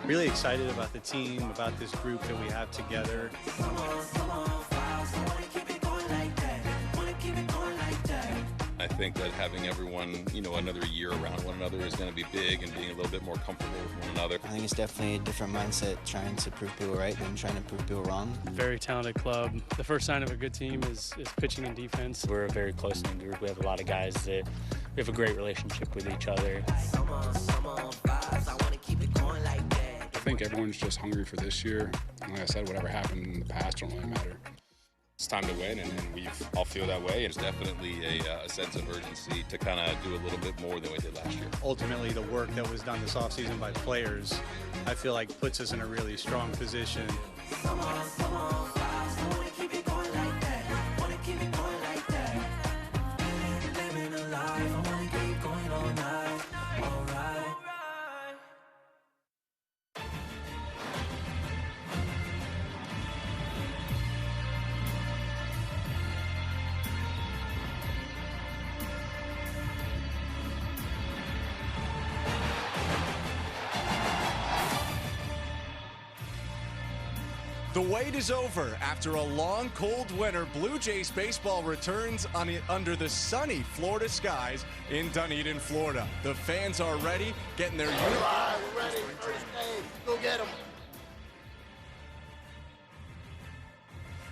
Really excited about the team, about this group that we have together. I think that having everyone, another year around one another is going to be big, and being a little bit more comfortable with one another. I think it's definitely a different mindset, trying to prove people right than trying to prove people wrong. Very talented club. The first sign of a good team is pitching and defense. We're a very close-knit group. We have a lot of guys that we have a great relationship with each other. I think everyone's just hungry for this year. Like I said, whatever happened in the past don't really matter. It's time to win, and we all feel that way. There's definitely a sense of urgency to kind of do a little bit more than we did last year. Ultimately, the work that was done this offseason by players, I feel like puts us in a really strong position. The wait is over. After a long, cold winter, Blue Jays baseball returns under the sunny Florida skies in Dunedin, Florida. The fans are ready, getting their uniforms. We're ready. First day. Go get them.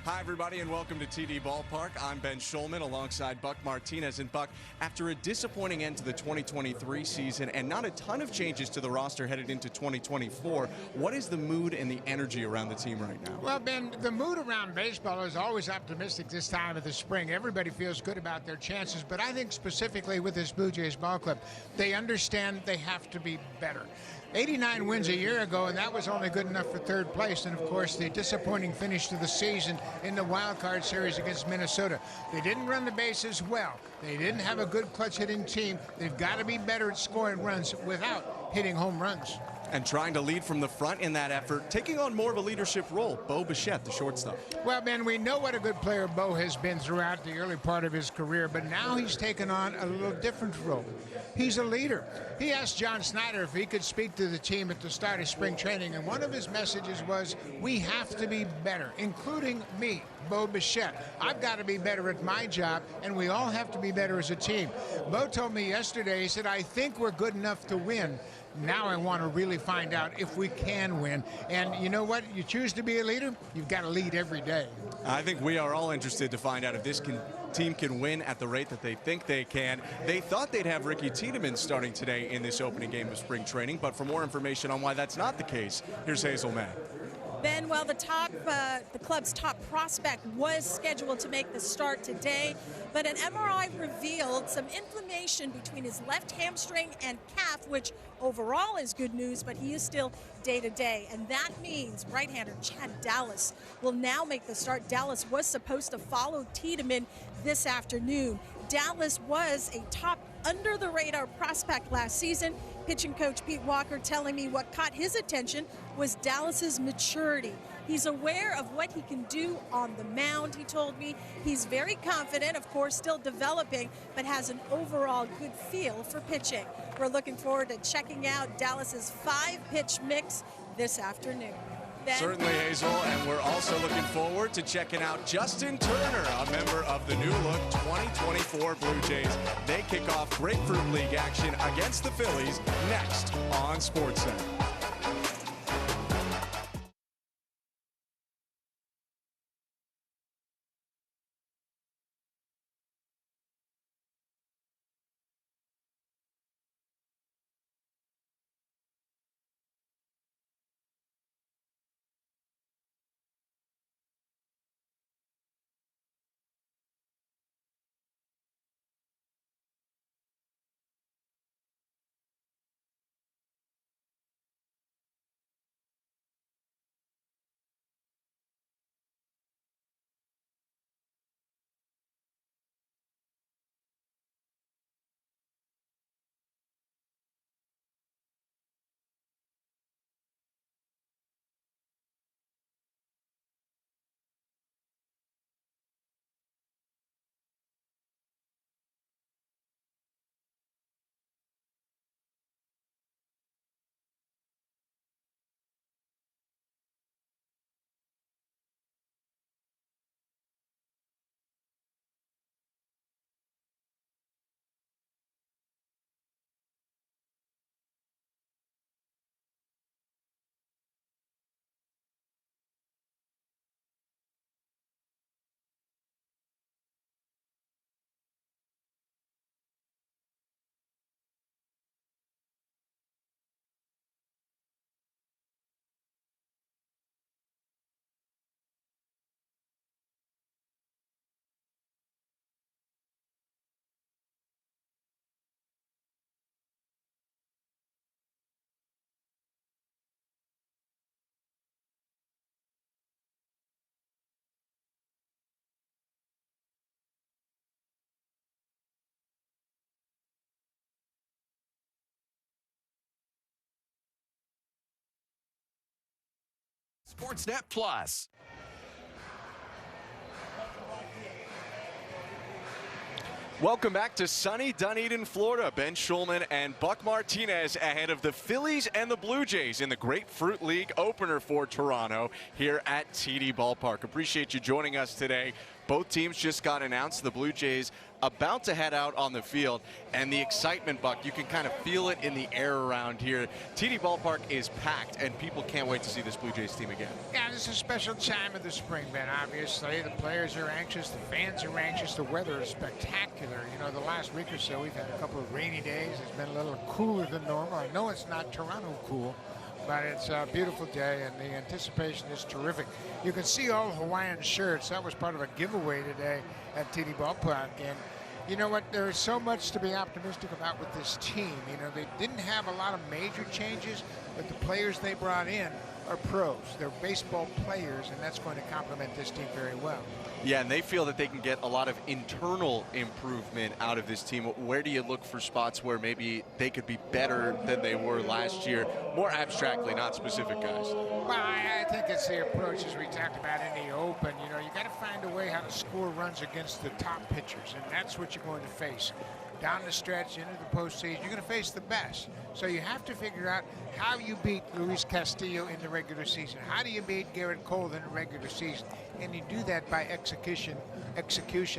Hi, everybody, and welcome to TD Ballpark. I'm Ben Schulman alongside Buck Martinez. And Buck, after a disappointing end to the 2023 season and not a ton of changes to the roster headed into 2024, what is the mood and the energy around the team right now? Well, Ben, the mood around baseball is always optimistic this time of the spring. Everybody feels good about their chances, but I think specifically with this Blue Jays ball club, they understand they have to be better. 89 wins a year ago, and that was only good enough for third place. And, of course, the disappointing finish to the season in the wild card series against Minnesota. They didn't run the bases well. They didn't have a good clutch-hitting team. They've got to be better at scoring runs without hitting home runs. And trying to lead from the front in that effort, taking on more of a leadership role, Bo Bichette, the shortstop. Well, Ben, we know what a good player Bo has been throughout the early part of his career, but now he's taken on a little different role. He's a leader. He asked John Snyder if he could speak to the team at the start of spring training, and one of his messages was, we have to be better, including me, Bo Bichette. I've got to be better at my job, and we all have to be better as a team. Bo told me yesterday, he said, I think we're good enough to win. Now I want to really find out if we can win. And you know what? You choose to be a leader, you've got to lead every day. I think we are all interested to find out if this team can win at the rate that they think they can. They thought they'd have Ricky Tiedemann starting today in this opening game of spring training, but for more information on why that's not the case, here's Hazel May. Ben, well, the club's top prospect was scheduled to make the start today, but an MRI revealed some inflammation between his left hamstring and calf, which overall is good news, but he is still day-to-day. And that means right-hander Chad Dallas will now make the start. Dallas was supposed to follow Tiedemann this afternoon. Dallas was a top under-the-radar prospect last season. Pitching coach Pete Walker telling me what caught his attention was Dallas's maturity. He's aware of what he can do on the mound, he told me. He's very confident, of course, still developing, but has an overall good feel for pitching. We're looking forward to checking out Dallas's 5-pitch mix this afternoon. Ben? Certainly, Hazel, and we're also looking forward to checking out Justin Turner, a member of the new look 2024 Blue Jays. They kick off Grapefruit League action against the Phillies next on SportsCenter. Sportsnet Plus. Welcome back to sunny Dunedin, Florida. Ben Schulman and Buck Martinez ahead of the Phillies and the Blue Jays in the Grapefruit League opener for Toronto here at TD Ballpark. Appreciate you joining us today. Both teams just got announced. The Blue Jays about to head out on the field, and the excitement, Buck, you can kind of feel it in the air around here. TD Ballpark is packed, and people can't wait to see this Blue Jays team again. Yeah, this is a special time of the spring, Ben, obviously. The players are anxious, the fans are anxious, the weather is spectacular. You know, the last week or so, we've had a couple of rainy days. It's been a little cooler than normal. I know it's not Toronto cool, but it's a beautiful day, and the anticipation is terrific. You can see all Hawaiian shirts. That was part of a giveaway today at TD Ballpark. And you know what? There is so much to be optimistic about with this team. You know, they didn't have a lot of major changes, but the players they brought in are pros. They're baseball players, and that's going to complement this team very well. Yeah, and they feel that they can get a lot of internal improvement out of this team. Where do you look for spots where maybe they could be better than they were last year? More abstractly, not specific guys. Well, I think it's the approach as we talked about in the open. You know, you got to find a way how to score runs against the top pitchers, and that's what you're going to face. Down the stretch, into the postseason, you're going to face the best. So you have to figure out how you beat Luis Castillo in the regular season. How do you beat Garrett Cole in the regular season? And you do that by execution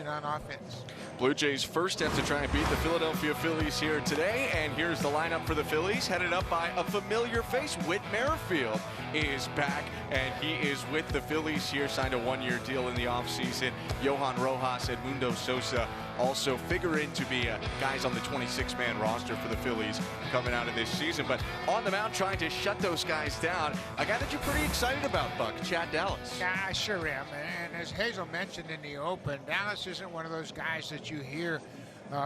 on offense. Blue Jays first have to try and beat the Philadelphia Phillies here today. And here's the lineup for the Phillies, headed up by a familiar face. Whit Merrifield is back, and he is with the Phillies here, signed a one-year deal in the offseason. Johan Rojas and Mundo Sosa also figure in to be guys on the 26-man roster for the Phillies coming out of this season. But on the mound trying to shut those guys down, a guy that you're pretty excited about, Buck, Chad Dallas. Yeah, I sure am. And as Hazel mentioned in the open, Dallas isn't one of those guys that you hear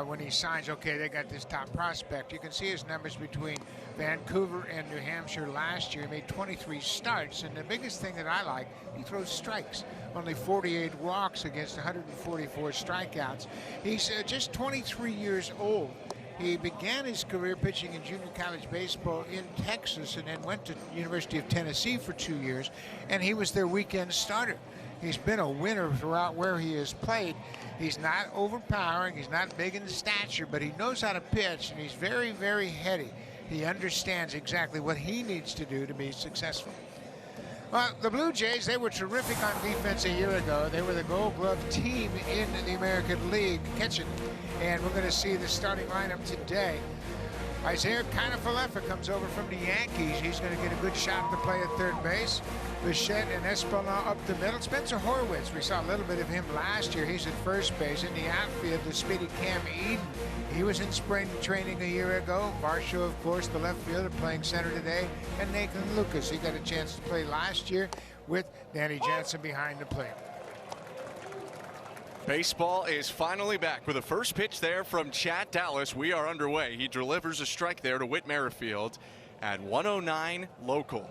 when he signs, okay, they got this top prospect. You can see his numbers between Vancouver and New Hampshire last year. He made 23 starts, and the biggest thing that I like, he throws strikes. Only 48 walks against 144 strikeouts. He's just 23 years old. He began his career pitching in junior college baseball in Texas and then went to University of Tennessee for 2 years, and he was their weekend starter. He's been a winner throughout where he has played. He's not overpowering, he's not big in stature, but he knows how to pitch, and he's very, very heady. He understands exactly what he needs to do to be successful. Well, the Blue Jays, they were terrific on defense a year ago. They were the Gold Glove team in the American League catching. And we're going to see the starting lineup today. Isaiah Kiner-Falefa comes over from the Yankees. He's going to get a good shot to play at third base. Bichette and Espinal up the middle. Spencer Horwitz, we saw a little bit of him last year. He's at first base. In the outfield, the speedy Cam Eden. He was in spring training a year ago. Marshall, of course, the left fielder, playing center today. And Nathan Lucas, he got a chance to play last year with Danny Jansen behind the plate. Baseball is finally back with a first pitch there from Chad Dallas. We are underway. He delivers a strike there to Whit Merrifield at 109 local.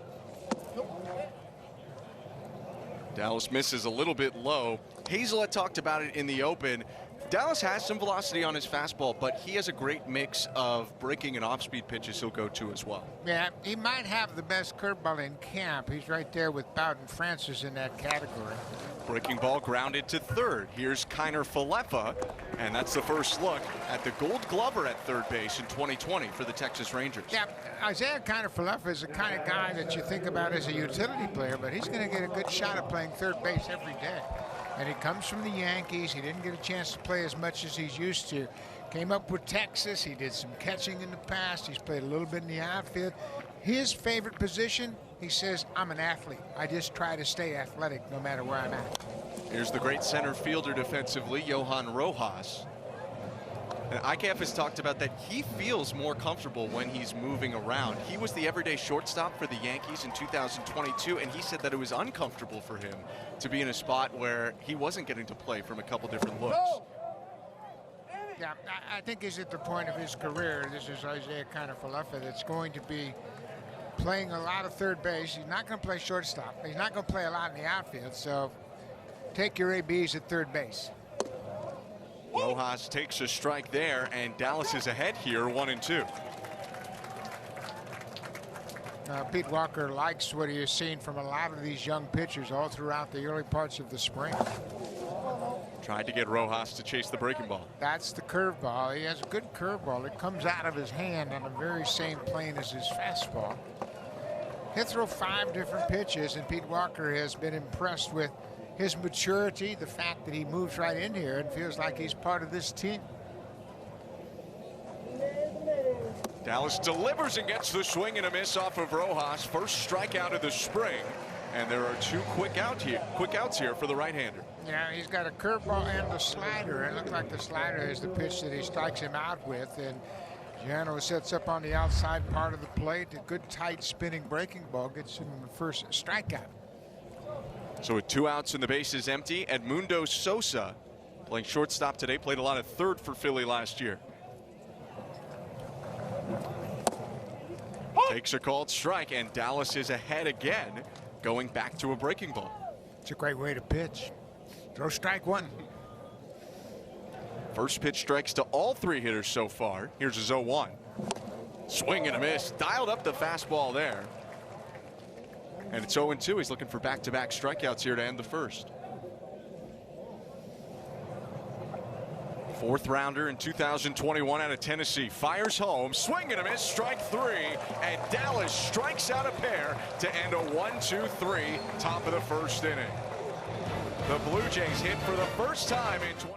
Dallas misses a little bit low. Hazel had talked about it in the open. Dallas has some velocity on his fastball, but he has a great mix of breaking and off-speed pitches he'll go to as well. Yeah, he might have the best curveball in camp. He's right there with Bowden Francis in that category. Breaking ball grounded to third. Here's Kiner-Falefa, and that's the first look at the Gold Glover at third base in 2020 for the Texas Rangers. Yeah, Isaiah Kiner-Falefa is the kind of guy that you think about as a utility player, but he's going to get a good shot at playing third base every day. And he comes from the Yankees. He didn't get a chance to play as much as he's used to. Came up with Texas. He did some catching in the past. He's played a little bit in the outfield. His favorite position, he says, I'm an athlete. I just try to stay athletic no matter where I'm at. Here's the great center fielder defensively, Johan Rojas. And ICAF has talked about that he feels more comfortable when he's moving around. He was the everyday shortstop for the Yankees in 2022, and he said that it was uncomfortable for him to be in a spot where he wasn't getting to play from a couple different looks. Yeah, I think he's at the point of his career. This is Isaiah Kiner-Falefa that's going to be playing a lot of third base. He's not going to play shortstop. He's not going to play a lot in the outfield, so take your ABs at third base. Rojas takes a strike there, and Dallas is ahead here, 1-2. Pete Walker likes what he has seen from a lot of these young pitchers all throughout the early parts of the spring. Tried to get Rojas to chase the breaking ball. That's the curveball. He has a good curveball. It comes out of his hand on the very same plane as his fastball. He'll throw 5 different pitches, and Pete Walker has been impressed with his maturity, the fact that he moves right in here and feels like he's part of this team. Dallas delivers and gets the swing and a miss off of Rojas. First strikeout of the spring, and there are 2 quick outs here for the right-hander. Yeah, he's got a curveball and a slider. It looks like the slider is the pitch that he strikes him out with, and Giano sets up on the outside part of the plate. A good tight spinning breaking ball gets him the first strikeout. So with 2 outs and the bases empty, Edmundo Sosa, playing shortstop today, played a lot of third for Philly last year. Takes a called strike, and Dallas is ahead again, going back to a breaking ball. It's a great way to pitch. Throw strike 1. First pitch strikes to all 3 hitters so far. Here's his 0-1. Swing and a miss. Dialed up the fastball there. And it's 0-2. He's looking for back-to-back strikeouts here to end the first. 4th rounder in 2021 out of Tennessee. Fires home. Swing and a miss. Strike 3. And Dallas strikes out a pair to end a 1-2-3 top of the first inning. The Blue Jays hit for the first time in 20.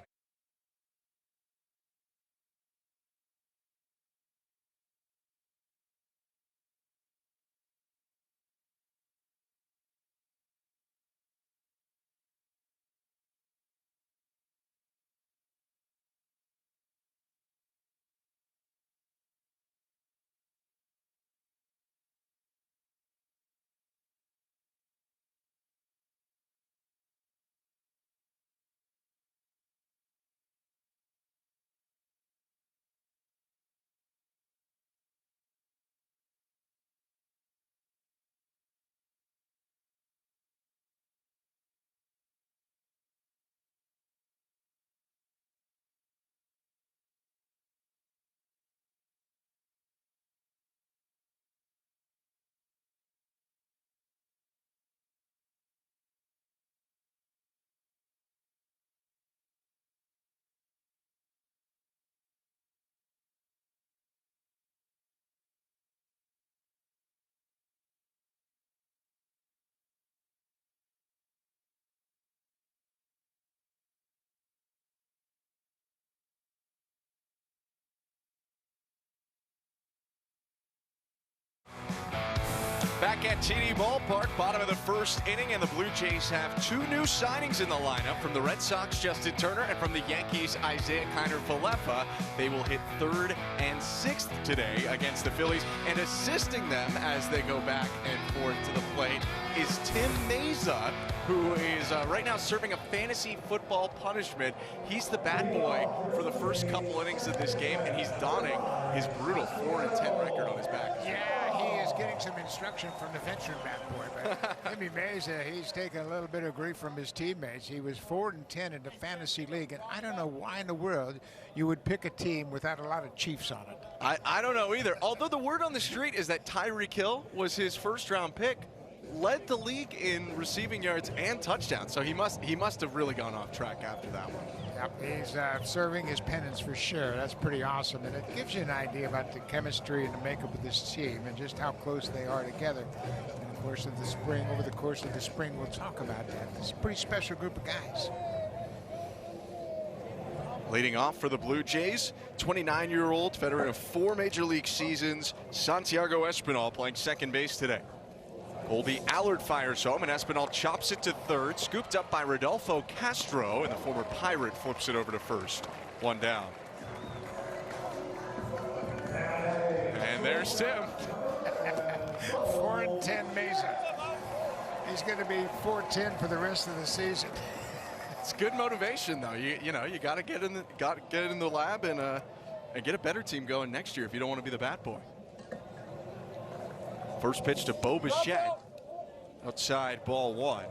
Back at TD Ballpark, bottom of the first inning, and the Blue Jays have 2 new signings in the lineup. From the Red Sox, Justin Turner, and from the Yankees, Isaiah Kiner-Falefa. They will hit 3rd and 6th today against the Phillies, and assisting them as they go back and forth to the plate is Tim Meza, who is right now serving a fantasy football punishment. He's the bat boy for the first couple innings of this game, and he's donning his brutal 4-10 record on his back. Yeah, he is getting some instruction from the veteran bat boy. But Timmy Meza, he's taken a little bit of grief from his teammates. He was 4-10 in the fantasy league, and I don't know why in the world you would pick a team without a lot of Chiefs on it. I don't know either. Although the word on the street is that Tyreek Hill was his first-round pick, led the league in receiving yards and touchdowns. So he must have really gone off track after that one. Yep, he's serving his penance for sure. That's pretty awesome, and it gives you an idea about the chemistry and the makeup of this team and just how close they are together. In the course of the spring, over the course of the spring, we'll talk about that. It's a pretty special group of guys. Leading off for the Blue Jays, 29-year-old veteran of 4 major league seasons, Santiago Espinal, playing second base today. Colby Allard fires home, and Espinal chops it to 3rd, scooped up by Rodolfo Castro, and the former Pirate flips it over to 1st. 1 down. And there's Tim. 4-10 Meza. He's going to be 4-10 for the rest of the season. It's good motivation, though. You know, you got to get in the lab and get a better team going next year if you don't want to be the bat boy. First pitch to Bo Bichette. Outside, ball 1.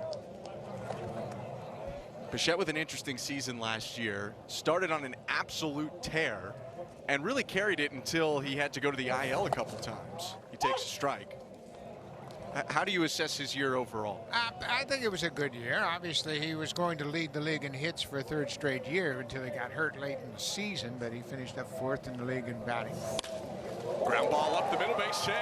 Bichette with an interesting season last year. Started on an absolute tear and really carried it until he had to go to the IL a couple times. He takes a strike. How do you assess his year overall? I think it was a good year. Obviously, he was going to lead the league in hits for a third straight year until he got hurt late in the season, but he finished up 4th in the league in batting. Ground ball up the middle, base hit.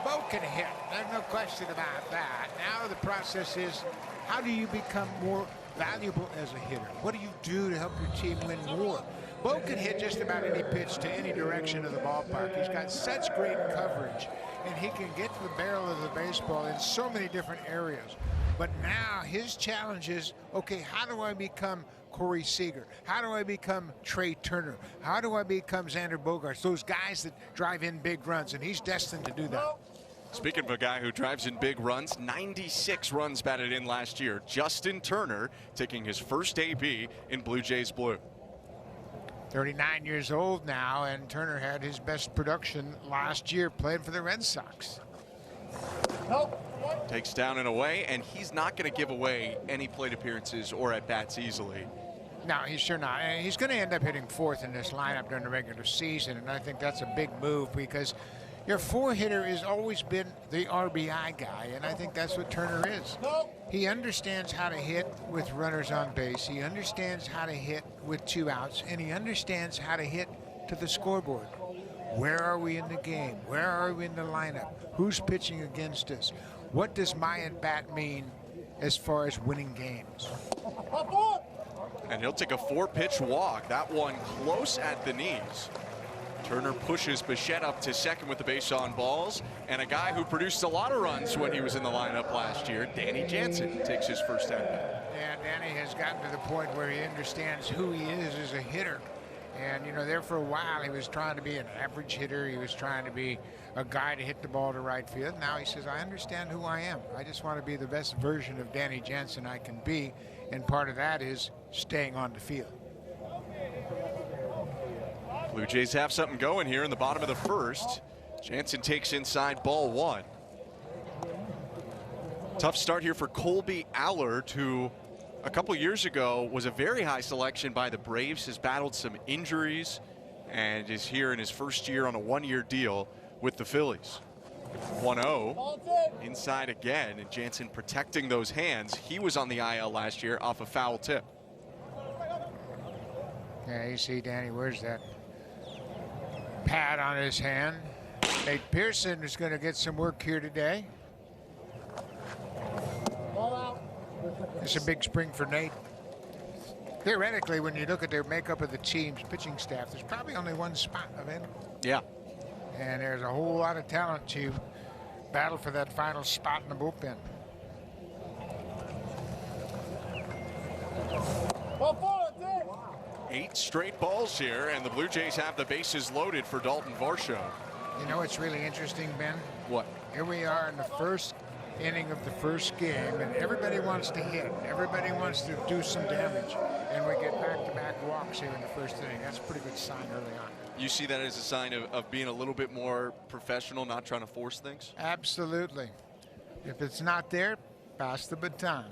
Bo can hit. There's no question about that. Now the process is, how do you become more valuable as a hitter? What do you do to help your team win more? Bo can hit just about any pitch to any direction of the ballpark. He's got such great coverage, and he can get to the barrel of the baseball in so many different areas. But now his challenge is, okay, how do I become Corey Seager? How do I become Trey Turner? How do I become Xander Bogaerts? Those guys that drive in big runs, and he's destined to do that. Speaking of a guy who drives in big runs, 96 runs batted in last year. Justin Turner taking his first AB in Blue Jays blue. 39 years old now, and Turner had his best production last year playing for the Red Sox. Takes down and away, and he's not going to give away any plate appearances or at-bats easily. No, he's sure not. And he's going to end up hitting 4th in this lineup during the regular season, and I think that's a big move because your 4-hitter has always been the RBI guy, and I think that's what Turner is. He understands how to hit with runners on base. He understands how to hit with 2 outs, and he understands how to hit to the scoreboard. Where are we in the game? Where are we in the lineup? Who's pitching against us? What does my at-bat mean as far as winning games? And he'll take a 4-pitch walk. That one close at the knees. Turner pushes Bichette up to second with the base on balls, and a guy who produced a lot of runs when he was in the lineup last year, Danny Jansen, takes his first at-bat. Yeah, Danny has gotten to the point where he understands who he is as a hitter. And, you know, there for a while he was trying to be an average hitter. He was trying to be a guy to hit the ball to right field. Now he says, I understand who I am. I just want to be the best version of Danny Jansen I can be, and part of that is staying on the field. Blue Jays have something going here in the bottom of the first. Jansen takes inside ball 1. Tough start here for Colby Allard, who a couple years ago was a very high selection by the Braves, has battled some injuries, and is here in his first year on a 1-year deal with the Phillies. 1-0, inside again, and Jansen protecting those hands. He was on the IL last year off a foul tip. Yeah, you see Danny, where's that pad on his hand? Nate Pearson is going to get some work here today. It's a big spring for Nate. Theoretically, when you look at their makeup of the team's pitching staff, there's probably only 1 spot available. Yeah. And there's a whole lot of talent to battle for that final spot in the bullpen. 8 straight balls here, and the Blue Jays have the bases loaded for Dalton Varsho. You know what's really interesting, Ben? What? Here we are in the first inning of the first game, and everybody wants to hit. Everybody wants to do some damage, and we get back-to-back walks here in the first inning. That's a pretty good sign early on. You see that as a sign of being a little bit more professional, not trying to force things? Absolutely. If it's not there, pass the baton.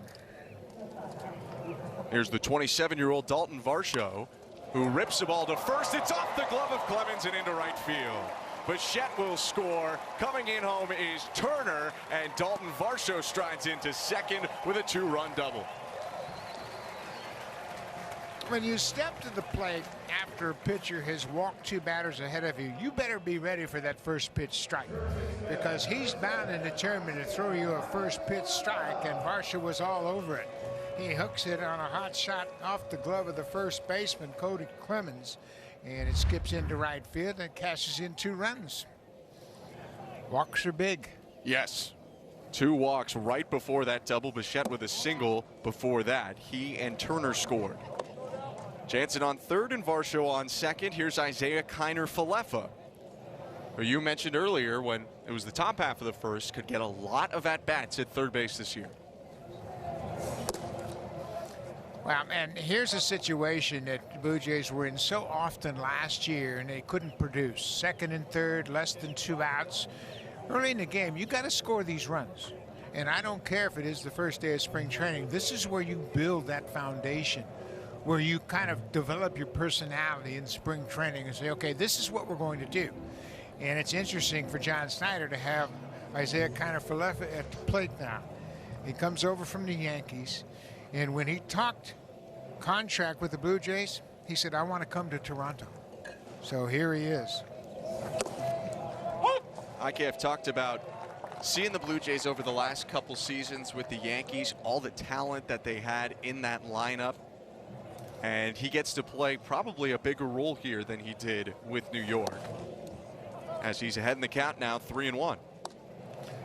Here's the 27-year-old Dalton Varsho, who rips the ball to first. It's off the glove of Clemens and into right field. Bichette will score. Coming in home is Turner, and Dalton Varsho strides into second with a 2-run double. When you step to the plate after a pitcher has walked 2 batters ahead of you, you better be ready for that first pitch strike, because he's bound and determined to throw you a first pitch strike, and Varsho was all over it. He hooks it on a hot shot off the glove of the first baseman, Cody Clemens, and it skips into right field and cashes in 2 runs. Walks are big. Yes. 2 walks right before that double. Bichette with a single before that. He and Turner scored. Jansen on third and Varsho on second. Here's Isaiah Kiner-Falefa, who you mentioned earlier when it was the top half of the first, could get a lot of at-bats at third base this year. Well, and here's a situation that the Blue Jays were in so often last year, and they couldn't produce. Second and third, less than 2 outs. Early in the game, you got to score these runs. And I don't care if it is the first day of spring training. This is where you build that foundation, where you kind of develop your personality in spring training and say, okay, this is what we're going to do. And it's interesting for John Snyder to have Isaiah Kiner-Falefa at the plate now. He comes over from the Yankees, and when he talked contract with the Blue Jays, he said, I want to come to Toronto. So here he is. IKF talked about seeing the Blue Jays over the last couple seasons with the Yankees, all the talent that they had in that lineup. And he gets to play probably a bigger role here than he did with New York, as he's ahead in the count now, 3-1.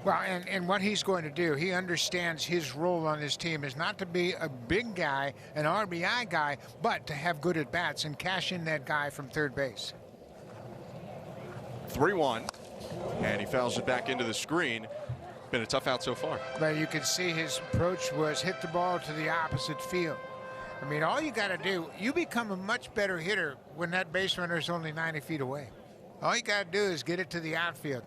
Well, and what he's going to do, he understands his role on his team is not to be a big guy, an RBI guy, but to have good at-bats and cash in that guy from third base. 3-1, and he fouls it back into the screen. Been a tough out so far. But you can see his approach was hit the ball to the opposite field. I mean, all you got to do, you become a much better hitter when that base runner is only 90 feet away. All you got to do is get it to the outfield.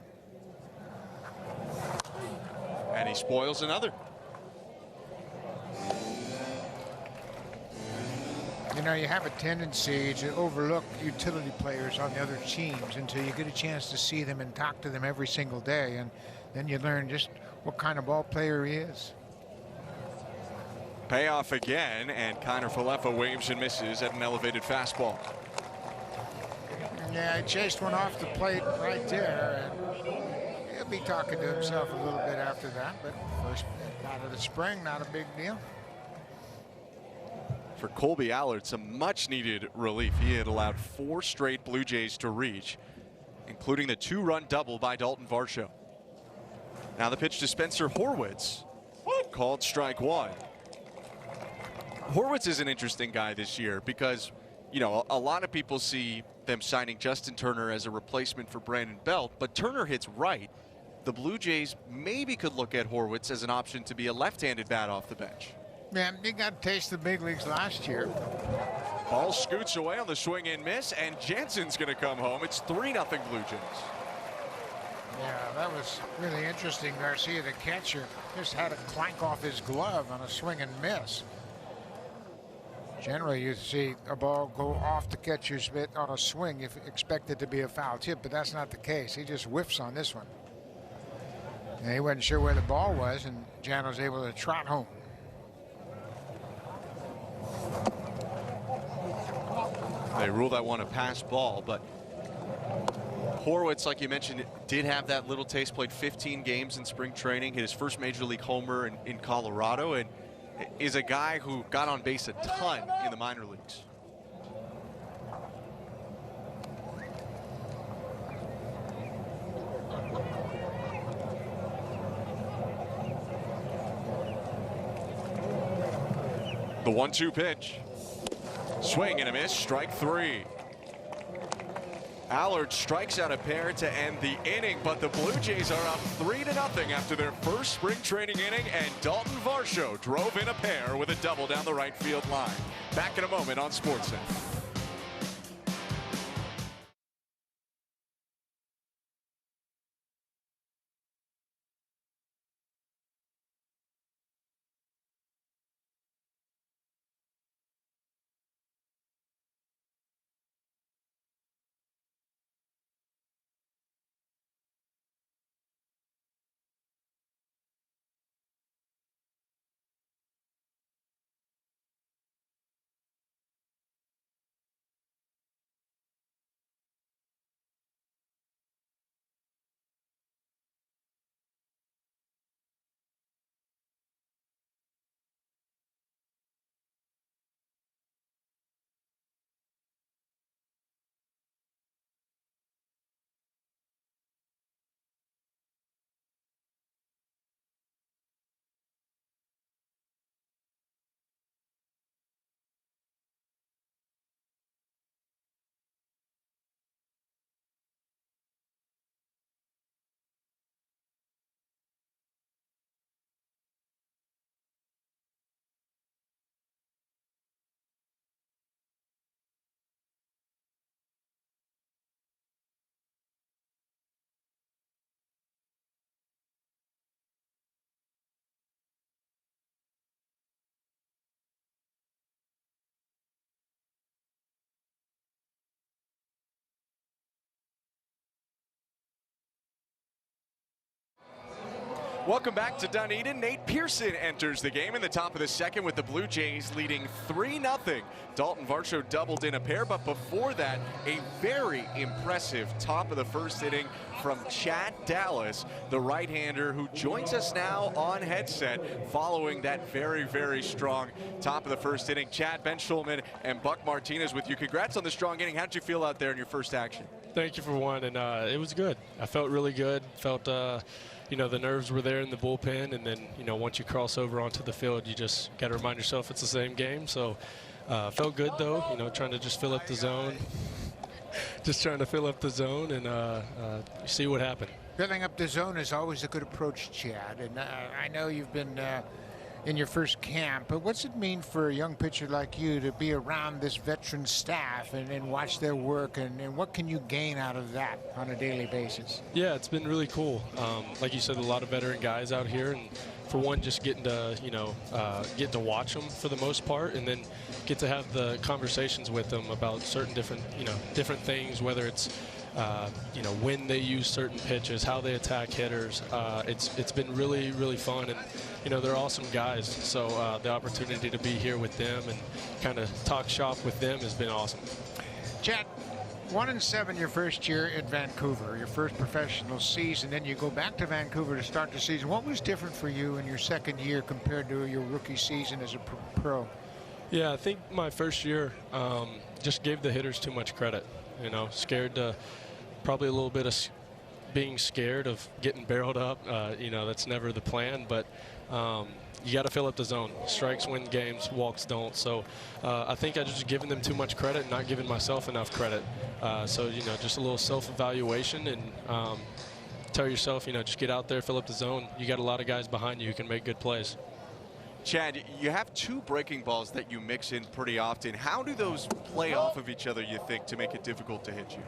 And he spoils another. You know, you have a tendency to overlook utility players on the other teams until you get a chance to see them and talk to them every single day. And then you learn just what kind of ball player he is. Payoff again, and Kiner-Falefa waves and misses at an elevated fastball. Yeah, he chased one off the plate right there, and he'll be talking to himself a little bit after that, but first out of the spring, not a big deal. For Colby Allard, some much-needed relief. He had allowed 4 straight Blue Jays to reach, including the 2-run double by Dalton Varsho. Now the pitch to Spencer Horwitz, called strike 1. Horwitz is an interesting guy this year because, you know, a lot of people see them signing Justin Turner as a replacement for Brandon Belt, but Turner hits right. The Blue Jays maybe could look at Horwitz as an option to be a left-handed bat off the bench. Yeah, he got a taste of the big leagues last year. Ball scoots away on the swing and miss, and Jansen's going to come home. It's 3-0 Blue Jays. Yeah, that was really interesting. Garcia, the catcher, just had a clank off his glove on a swing and miss. Generally, you see a ball go off the catcher's mitt on a swing if expected to be a foul tip, but that's not the case. He just whiffs on this one. And he wasn't sure where the ball was, and Jan was able to trot home. They rule that one a pass ball, but Horwitz, like you mentioned, did have that little taste, played 15 games in spring training, hit his first major league homer in Colorado, and is a guy who got on base a ton in the minor leagues. The 1-2 pitch. Swing and a miss, strike 3. Allard strikes out a pair to end the inning, but the Blue Jays are up 3-0 after their first spring training inning, and Dalton Varsho drove in a pair with a double down the right field line. Back in a moment on SportsCenter. Welcome back to Dunedin. Nate Pearson enters the game in the top of the second with the Blue Jays leading 3-0. Dalton Varsho doubled in a pair, but before that, a very impressive top of the first inning from Chad Dallas, the right-hander who joins us now on headset following that very, very strong top of the first inning. Chad, Ben Schulman, and Buck Martinez with you. Congrats on the strong inning. How did you feel out there in your first action? Thank you for one, and it was good. I felt really good. Felt, you know, the nerves were there in the bullpen, and then, you know, once you cross over onto the field, you just got to remind yourself it's the same game. So felt good, though, you know, trying to just fill up the zone. Just trying to fill up the zone and see what happened. Filling up the zone is always a good approach, Chad. And I know you've been in your first camp, but what's it mean for a young pitcher like you to be around this veteran staff and watch their work, and what can you gain out of that on a daily basis? Yeah, it's been really cool. Like you said, a lot of veteran guys out here, and for one, just getting to, you know, get to watch them for the most part, and then get to have the conversations with them about certain different things, whether it's you know, when they use certain pitches, how they attack hitters. It's been really, really fun, and you know, they're awesome guys. So the opportunity to be here with them and kind of talk shop with them has been awesome. Chad, 1-7 your first year in Vancouver, your first professional season. Then you go back to Vancouver to start the season. What was different for you in your second year compared to your rookie season as a pro? Yeah, I think my first year just gave the hitters too much credit. You know, scared to, probably a little bit of being scared of getting barreled up. You know, that's never the plan, but you got to fill up the zone. Strikes win games, walks don't. So I think I just given them too much credit, not giving myself enough credit. So, you know, just a little self-evaluation and tell yourself, you know, just get out there, fill up the zone. You got a lot of guys behind you who can make good plays. Chad, you have two breaking balls that you mix in pretty often. How do those play off of each other, you think, to make it difficult to hit you?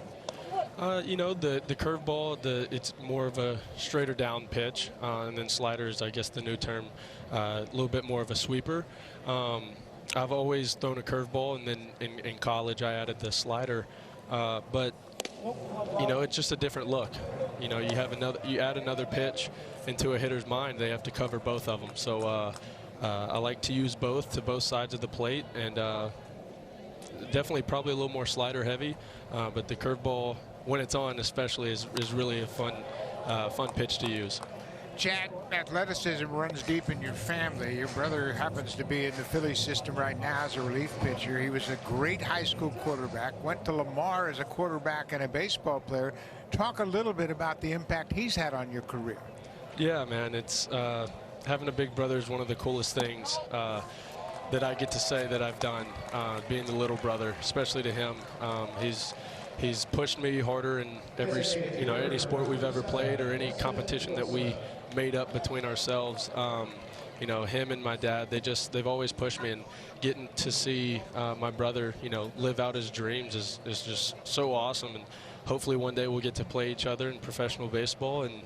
You know, the curveball, it's more of a straighter down pitch, and then sliders, I guess the new term, a little bit more of a sweeper. I've always thrown a curveball, and then in college I added the slider, but you know, it's just a different look. You know, you add another pitch into a hitter's mind, they have to cover both of them. So I like to use both to both sides of the plate, and definitely probably a little more slider heavy, but the curveball, when it's on especially, is really a fun pitch to use. Chad, athleticism runs deep in your family. Your brother happens to be in the Phillies system right now as a relief pitcher. He was a great high school quarterback, went to Lamar as a quarterback and a baseball player. Talk a little bit about the impact he's had on your career. Yeah, man, it's having a big brother is one of the coolest things that I get to say that I've done, being the little brother, especially to him. He's pushed me harder in every, you know, any sport we've ever played or any competition that we made up between ourselves. You know, him and my dad, they've always pushed me, and getting to see my brother, you know, live out his dreams is just so awesome. And hopefully one day we'll get to play each other in professional baseball. And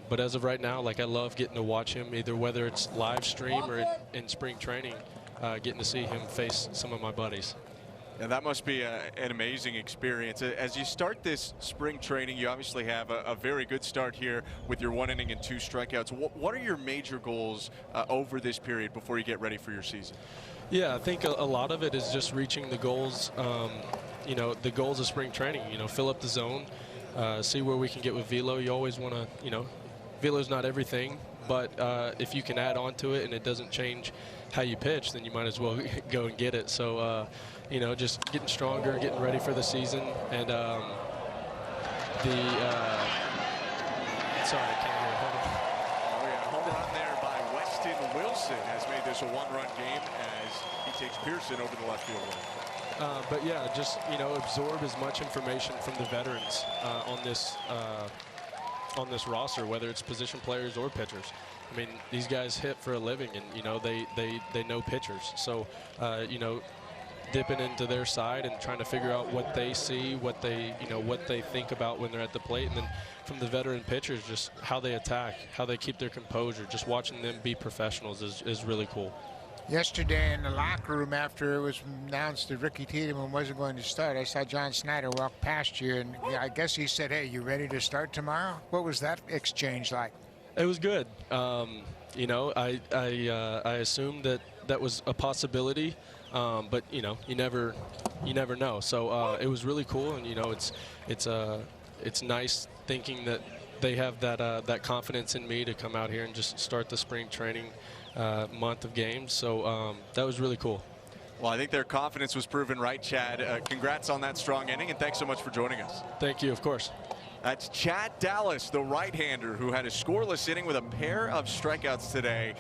but as of right now, like, I love getting to watch him, either whether it's live stream or in spring training, getting to see him face some of my buddies. Yeah, that must be an amazing experience. As you start this spring training, you obviously have a very good start here with your 1 inning and 2 strikeouts. What are your major goals over this period before you get ready for your season? Yeah, I think a lot of it is just reaching the goals, you know, the goals of spring training. You know, fill up the zone, see where we can get with velo. You always want to, you know, velo's not everything, but if you can add on to it and it doesn't change how you pitch, then you might as well go and get it. So, you know, just getting stronger, getting ready for the season, and sorry, I can't hear. Hold on. Oh yeah, home run there by Weston Wilson has made this a 1-run game as he takes Pearson over the left field line. But yeah, just, you know, absorb as much information from the veterans on this roster, whether it's position players or pitchers. I mean, these guys hit for a living, and you know, they know pitchers. So you know, dipping into their side and trying to figure out what they see, what they think about when they're at the plate, and then from the veteran pitchers, just how they attack, how they keep their composure. Just watching them be professionals is really cool. Yesterday in the locker room, after it was announced that Ricky Tiedemann wasn't going to start, I saw John Snyder walk past you, and I guess he said, "Hey, you ready to start tomorrow?" What was that exchange like? It was good. You know, I assumed that was a possibility, but you know, you never know. So it was really cool, and you know, it's nice thinking that they have that confidence in me to come out here and just start the spring training month of games. So that was really cool. Well, I think their confidence was proven right, Chad. Congrats on that strong inning, and thanks so much for joining us. Thank you, of course. That's Chad Dallas, the right-hander, who had a scoreless inning with a pair of strikeouts today.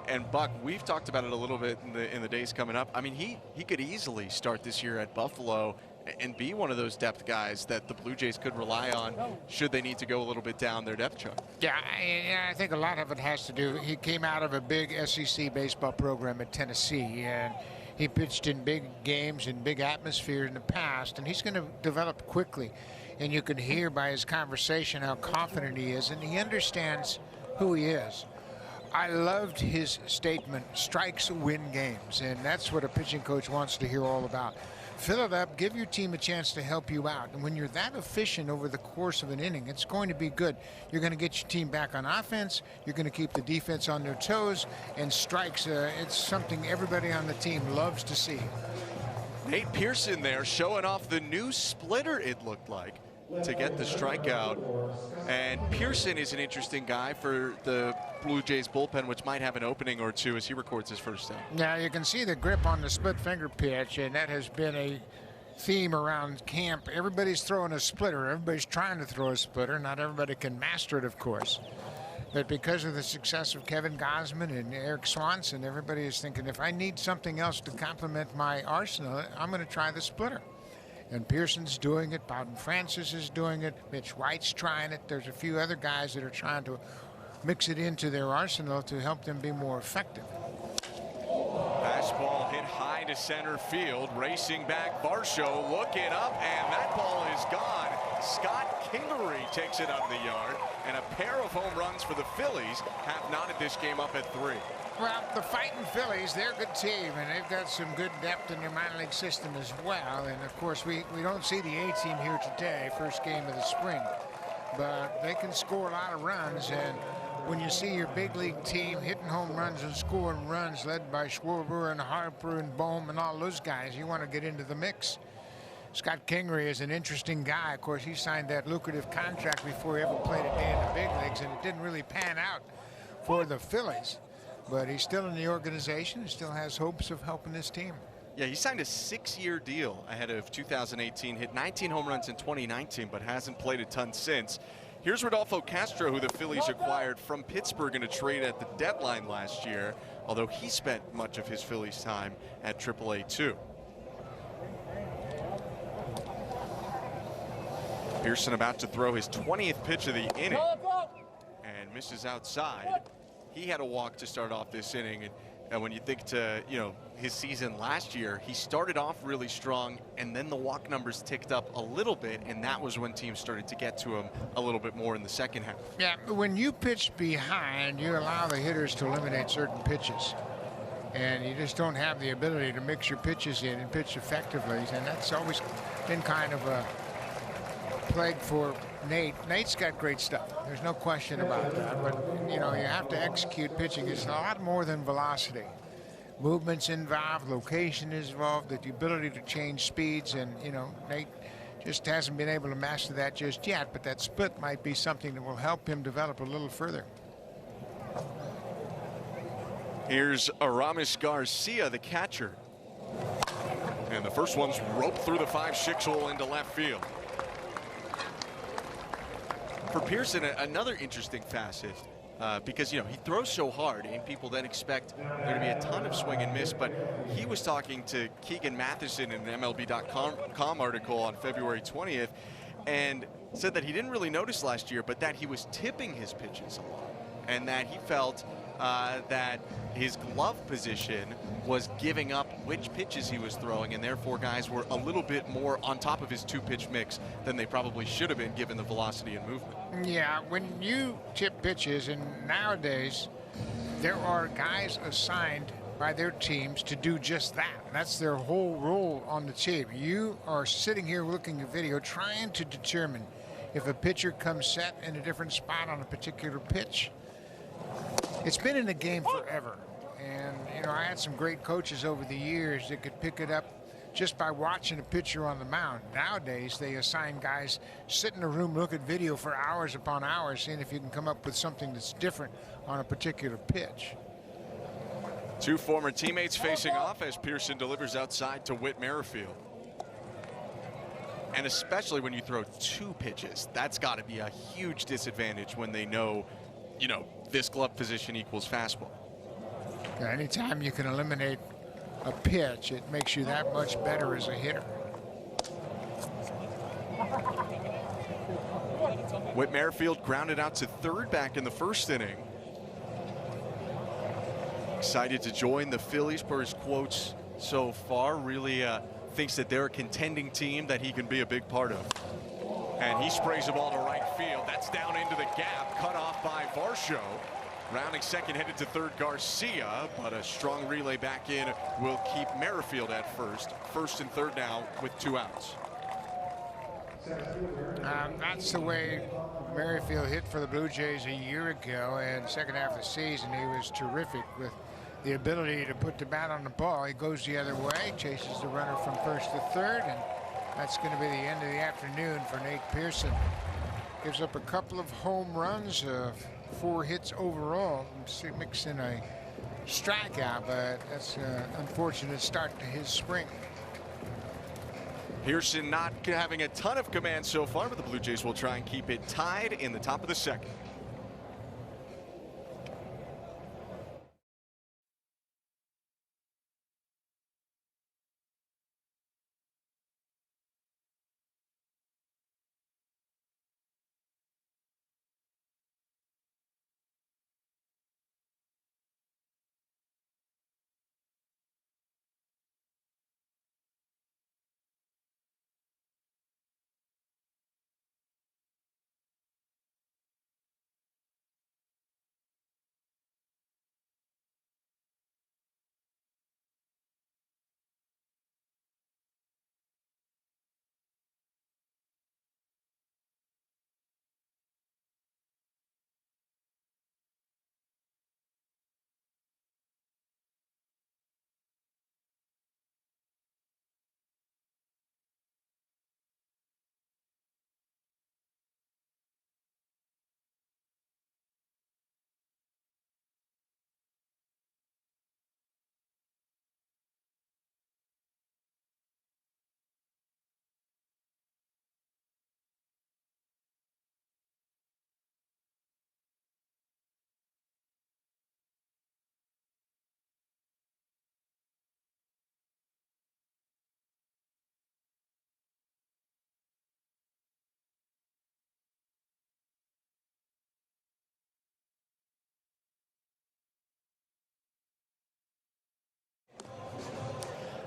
And Buck, we've talked about it a little bit in the days coming up. I mean, he could easily start this year at Buffalo and be one of those depth guys that the Blue Jays could rely on should they need to go a little bit down their depth chart. Yeah, I think a lot of it has to do, he came out of a big SEC baseball program at Tennessee, and he pitched in big games and big atmosphere in the past, and he's going to develop quickly. And you can hear by his conversation how confident he is, and he understands who he is. I loved his statement, strikes win games, and that's what a pitching coach wants to hear all about. Fill it up, give your team a chance to help you out. And when you're that efficient over the course of an inning, it's going to be good. You're going to get your team back on offense. You're going to keep the defense on their toes. And strikes, it's something everybody on the team loves to see. Nate Pearson there showing off the new splitter, it looked like, to get the strikeout. And Pearson is an interesting guy for the Blue Jays bullpen, which might have an opening or two as he records his first out. Now you can see the grip on the split finger pitch, and that has been a theme around camp. Everybody's throwing a splitter. Everybody's trying to throw a splitter. Not everybody can master it, of course. But because of the success of Kevin Gausman and Eric Swanson, everybody is thinking, if I need something else to complement my arsenal, I'm going to try the splitter. And Pearson's doing it. Bowden Francis is doing it. Mitch White's trying it. There's a few other guys that are trying to mix it into their arsenal to help them be more effective. Fastball hit high to center field. Racing back, Varsho looking up, and that ball is gone. Scott Kingery takes it out of the yard, and a pair of home runs for the Phillies have knotted this game up at 3. Well, the Fighting Phillies, they're a good team, and they've got some good depth in their minor league system as well. And, of course, we don't see the A-team here today, first game of the spring. But they can score a lot of runs, and when you see your big league team hitting home runs and scoring runs led by Schwarber and Harper and Bohm and all those guys, you want to get into the mix. Scott Kingery is an interesting guy. Of course, he signed that lucrative contract before he ever played a day in the big leagues, and it didn't really pan out for the Phillies. But he's still in the organization. He still has hopes of helping this team. Yeah, he signed a 6-year deal ahead of 2018, hit 19 home runs in 2019, but hasn't played a ton since. Here's Rodolfo Castro, who the Phillies acquired from Pittsburgh in a trade at the deadline last year, although he spent much of his Phillies time at AAA too. Pearson about to throw his 20th pitch of the inning and misses outside. He had a walk to start off this inning, and when you think to, you know, his season last year, he started off really strong, and then the walk numbers ticked up a little bit, and that was when teams started to get to him a little bit more in the second half. Yeah, when you pitch behind, you allow the hitters to eliminate certain pitches, and you just don't have the ability to mix your pitches in and pitch effectively, and that's always been kind of a plague for Nate. Nate's got great stuff. There's no question about that. But, you know, you have to execute pitching. It's a lot more than velocity. Movement's involved, location is involved, the ability to change speeds, and, you know, Nate just hasn't been able to master that just yet, but that split might be something that will help him develop a little further. Here's Aramis Garcia, the catcher. And the first one's roped through the 5-6 hole into left field. For Pearson, another interesting facet, because, you know, he throws so hard and people then expect there to be a ton of swing and miss, but he was talking to Keegan Matheson in an MLB.com article on February 20th and said that he didn't really notice last year, but that he was tipping his pitches a lot, and that he felt that his glove position was giving up which pitches he was throwing, and therefore guys were a little bit more on top of his 2-pitch mix than they probably should have been given the velocity and movement. Yeah, when you tip pitches, and nowadays there are guys assigned by their teams to do just that. That's their whole role on the team. You are sitting here looking at video trying to determine if a pitcher comes set in a different spot on a particular pitch. It's been in the game forever. And, you know, I had some great coaches over the years that could pick it up just by watching a pitcher on the mound. Nowadays, they assign guys sit in a room, look at video for hours upon hours, seeing if you can come up with something that's different on a particular pitch. Two former teammates facing off as Pearson delivers outside to Whit Merrifield. And especially when you throw two pitches, that's got to be a huge disadvantage when they know, you know, this glove position equals fastball. Anytime you can eliminate a pitch, it makes you that much better as a hitter. Whit Merrifield grounded out to third back in the first inning. Excited to join the Phillies per his quotes so far. Really thinks that they're a contending team that he can be a big part of. And he sprays the ball to right field. That's down into the gap, cut off by Varsho. Rounding second, headed to third, Garcia, but a strong relay back in will keep Merrifield at first. First and third now with 2 outs. That's the way Merrifield hit for the Blue Jays a year ago, and second half of the season he was terrific with the ability to put the bat on the ball. He goes the other way, chases the runner from first to third, and that's going to be the end of the afternoon for Nate Pearson. Gives up a couple of home runs, 4 hits overall. Mix in a strikeout, but that's an unfortunate start to his spring. Pearson not having a ton of command so far, but the Blue Jays will try and keep it tied in the top of the second.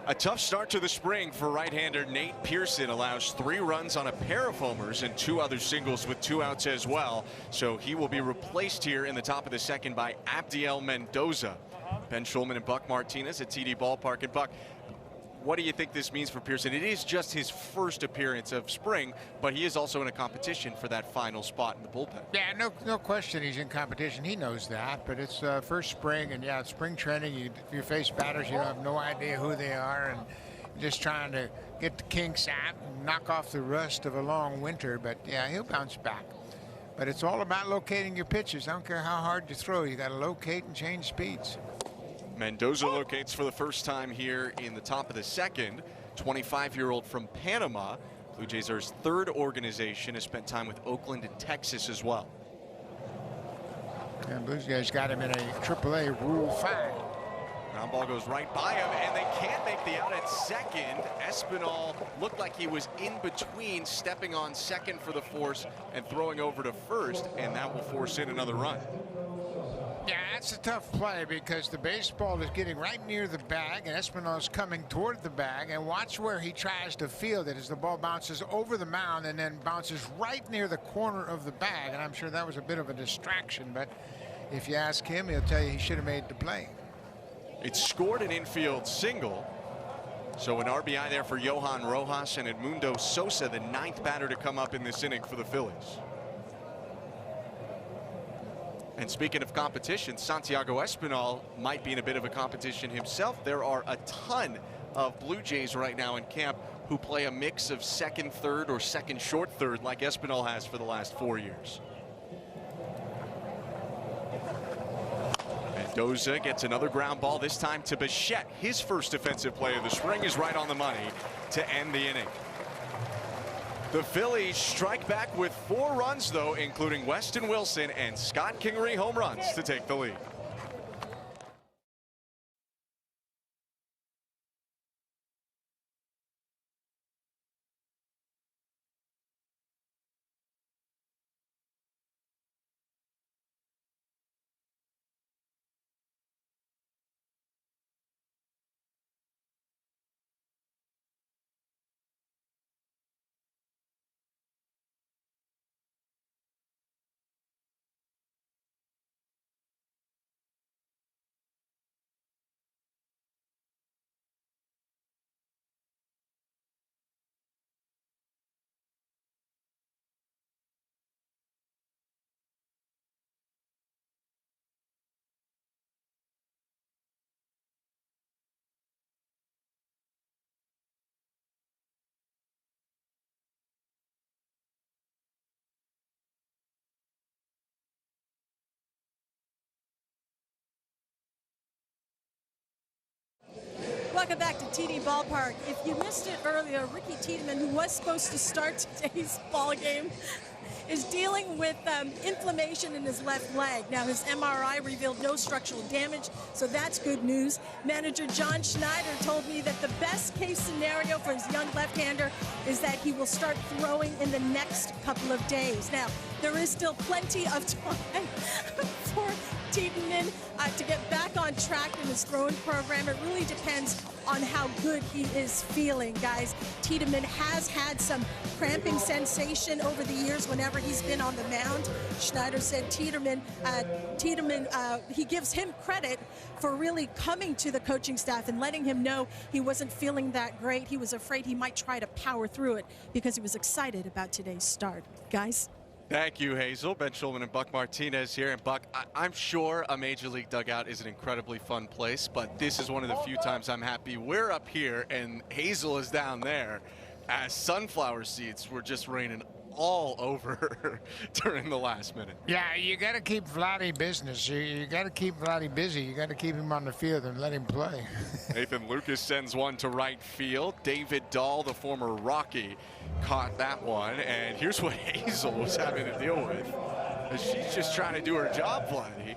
A tough start to the spring for right-hander Nate Pearson. Allows 3 runs on a pair of homers and 2 other singles with 2 outs as well. So he will be replaced here in the top of the second by Abdiel Mendoza. Ben Schulman and Buck Martinez at TD Ballpark. And Buck, what do you think this means for Pearson? It is just his first appearance of spring, but he is also in a competition for that final spot in the bullpen. Yeah, no question he's in competition. He knows that, but it's first spring, and yeah, it's spring training. You face batters, you have no idea who they are, and just trying to get the kinks out and knock off the rust of a long winter. But yeah, he'll bounce back. But it's all about locating your pitches. I don't care how hard you throw, you got to locate and change speeds. Mendoza locates for the first time here in the top of the second. 25-year-old from Panama. Blue Jays are his 3rd organization. Has spent time with Oakland and Texas as well. And Blue Jays got him in a AAA Rule 5. Ground ball goes right by him, and they can't make the out at second. Espinal looked like he was in between, stepping on second for the force and throwing over to first, and that will force in another run. Yeah, that's a tough play because the baseball is getting right near the bag, and Espinal is coming toward the bag, and watch where he tries to field it as the ball bounces over the mound and then bounces right near the corner of the bag, and I'm sure that was a bit of a distraction, but if you ask him, he'll tell you he should have made the play. It scored an infield single, so an RBI there for Johan Rojas and Edmundo Sosa, the 9th batter to come up in this inning for the Phillies. And speaking of competition, Santiago Espinal might be in a bit of a competition himself. There are a ton of Blue Jays right now in camp who play a mix of second third or second short third like Espinal has for the last 4 years. Mendoza gets another ground ball, this time to Bichette. His first defensive play of the spring is right on the money to end the inning. The Phillies strike back with 4 runs, though, including Weston Wilson and Scott Kingery home runs to take the lead. Welcome back to TD Ballpark. If you missed it earlier, Ricky Tiedemann, who was supposed to start today's ball game, is dealing with inflammation in his left leg. Now, his MRI revealed no structural damage, so that's good news. Manager John Schneider told me that the best case scenario for his young left-hander is that he will start throwing in the next couple of days. Now, there is still plenty of time for Tiedemann to get back on track in his throwing program. It really depends on how good he is feeling, guys. Tiedemann has had some cramping sensation over the years whenever he's been on the mound. Schneider said Tiedemann, he gives him credit for really coming to the coaching staff and letting him know he wasn't feeling that great. He was afraid he might try to power through it because he was excited about today's start. Guys? Thank you, Hazel. Ben Schulman and Buck Martinez here. And Buck, I'm sure a Major League dugout is an incredibly fun place, but this is one of the few times I'm happy we're up here and Hazel is down there, as sunflower seeds were just raining all over during the last minute. Yeah, you got to keep Vladdy business. You got to keep Vladdy busy. You got to keep him on the field and let him play. Nathan Lucas sends one to right field. David Dahl, the former Rocky, caught that one. And here's what Hazel was having to deal with. She's just trying to do her job, Vladdy.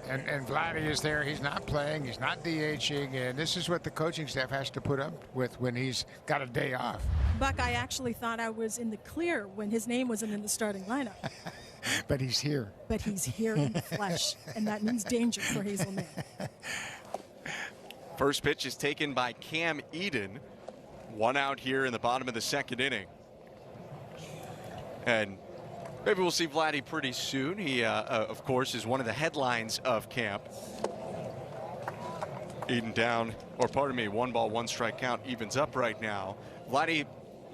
And Vladdy is there. He's not playing. He's not DHing. And this is what the coaching staff has to put up with when he's got a day off. Buck, I actually thought I was in the clear when his name wasn't in the starting lineup. But he's here. But he's here in the flesh, and that means danger for Hazelman. First pitch is taken by Cam Eden. 1 out here in the bottom of the second inning. And maybe we'll see Vladdy pretty soon. He, of course, is one of the headlines of camp. Eden down, or pardon me, 1 ball, 1 strike count, evens up right now. Vladdy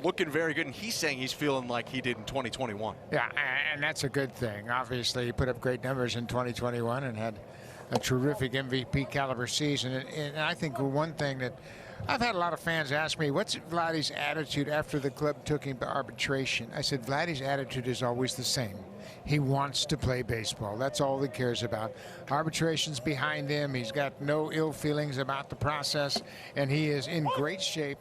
looking very good, and he's saying he's feeling like he did in 2021. Yeah, and that's a good thing. Obviously, he put up great numbers in 2021 and had a terrific MVP caliber season. And I think one thing that I've had a lot of fans ask me, what's Vladdy's attitude after the club took him to arbitration? I said, Vladdy's attitude is always the same. He wants to play baseball. That's all he cares about. Arbitration's behind him. He's got no ill feelings about the process, and he is in great shape,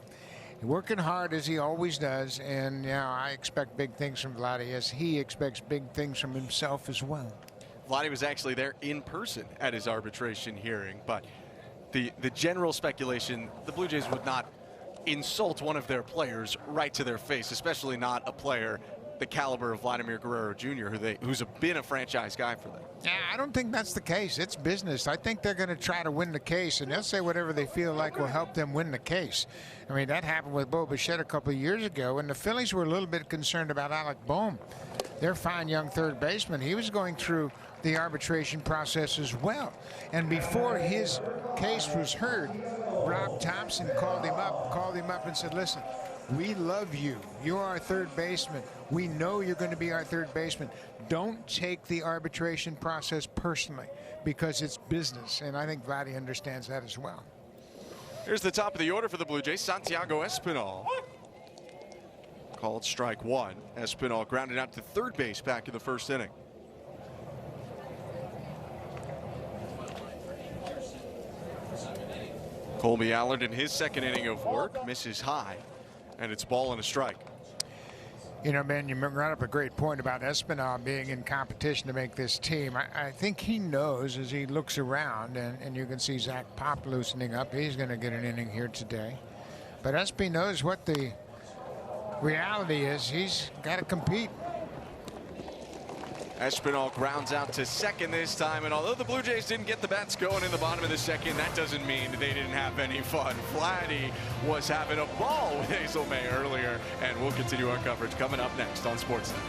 working hard as he always does. And yeah, I expect big things from Vladdy, as he expects big things from himself as well. Vladdy was actually there in person at his arbitration hearing, but the general speculation, the Blue Jays would not insult one of their players right to their face, especially not a player the caliber of Vladimir Guerrero Jr., who's been a franchise guy for them. Yeah, I don't think that's the case. It's business. I think they're going to try to win the case, and they'll say whatever they feel like will help them win the case. I mean, that happened with Bo Bichette a couple of years ago, and the Phillies were a little bit concerned about Alec Bohm, their fine young third baseman. He was going through the arbitration process as well. And before his case was heard, Rob Thompson called him up and said, listen, We love you. You're our third baseman. We know you're going to be our third baseman. Don't take the arbitration process personally because it's business. And I think Vladdy understands that as well. Here's the top of the order for the Blue Jays, Santiago Espinal. Called strike one. Espinal grounded out to third base back in the first inning. Colby Allard in his second inning of work misses high, and it's ball and a strike. You know, Ben, you brought up a great point about Espinal being in competition to make this team. I think he knows as he looks around, and you can see Zach Pop loosening up. He's going to get an inning here today. But Espy knows what the reality is. He's got to compete. Espinal grounds out to second this time, and although the Blue Jays didn't get the bats going in the bottom of the second, that doesn't mean they didn't have any fun. Vladdy was having a ball with Hazel May earlier, and we'll continue our coverage coming up next on Sportsnet.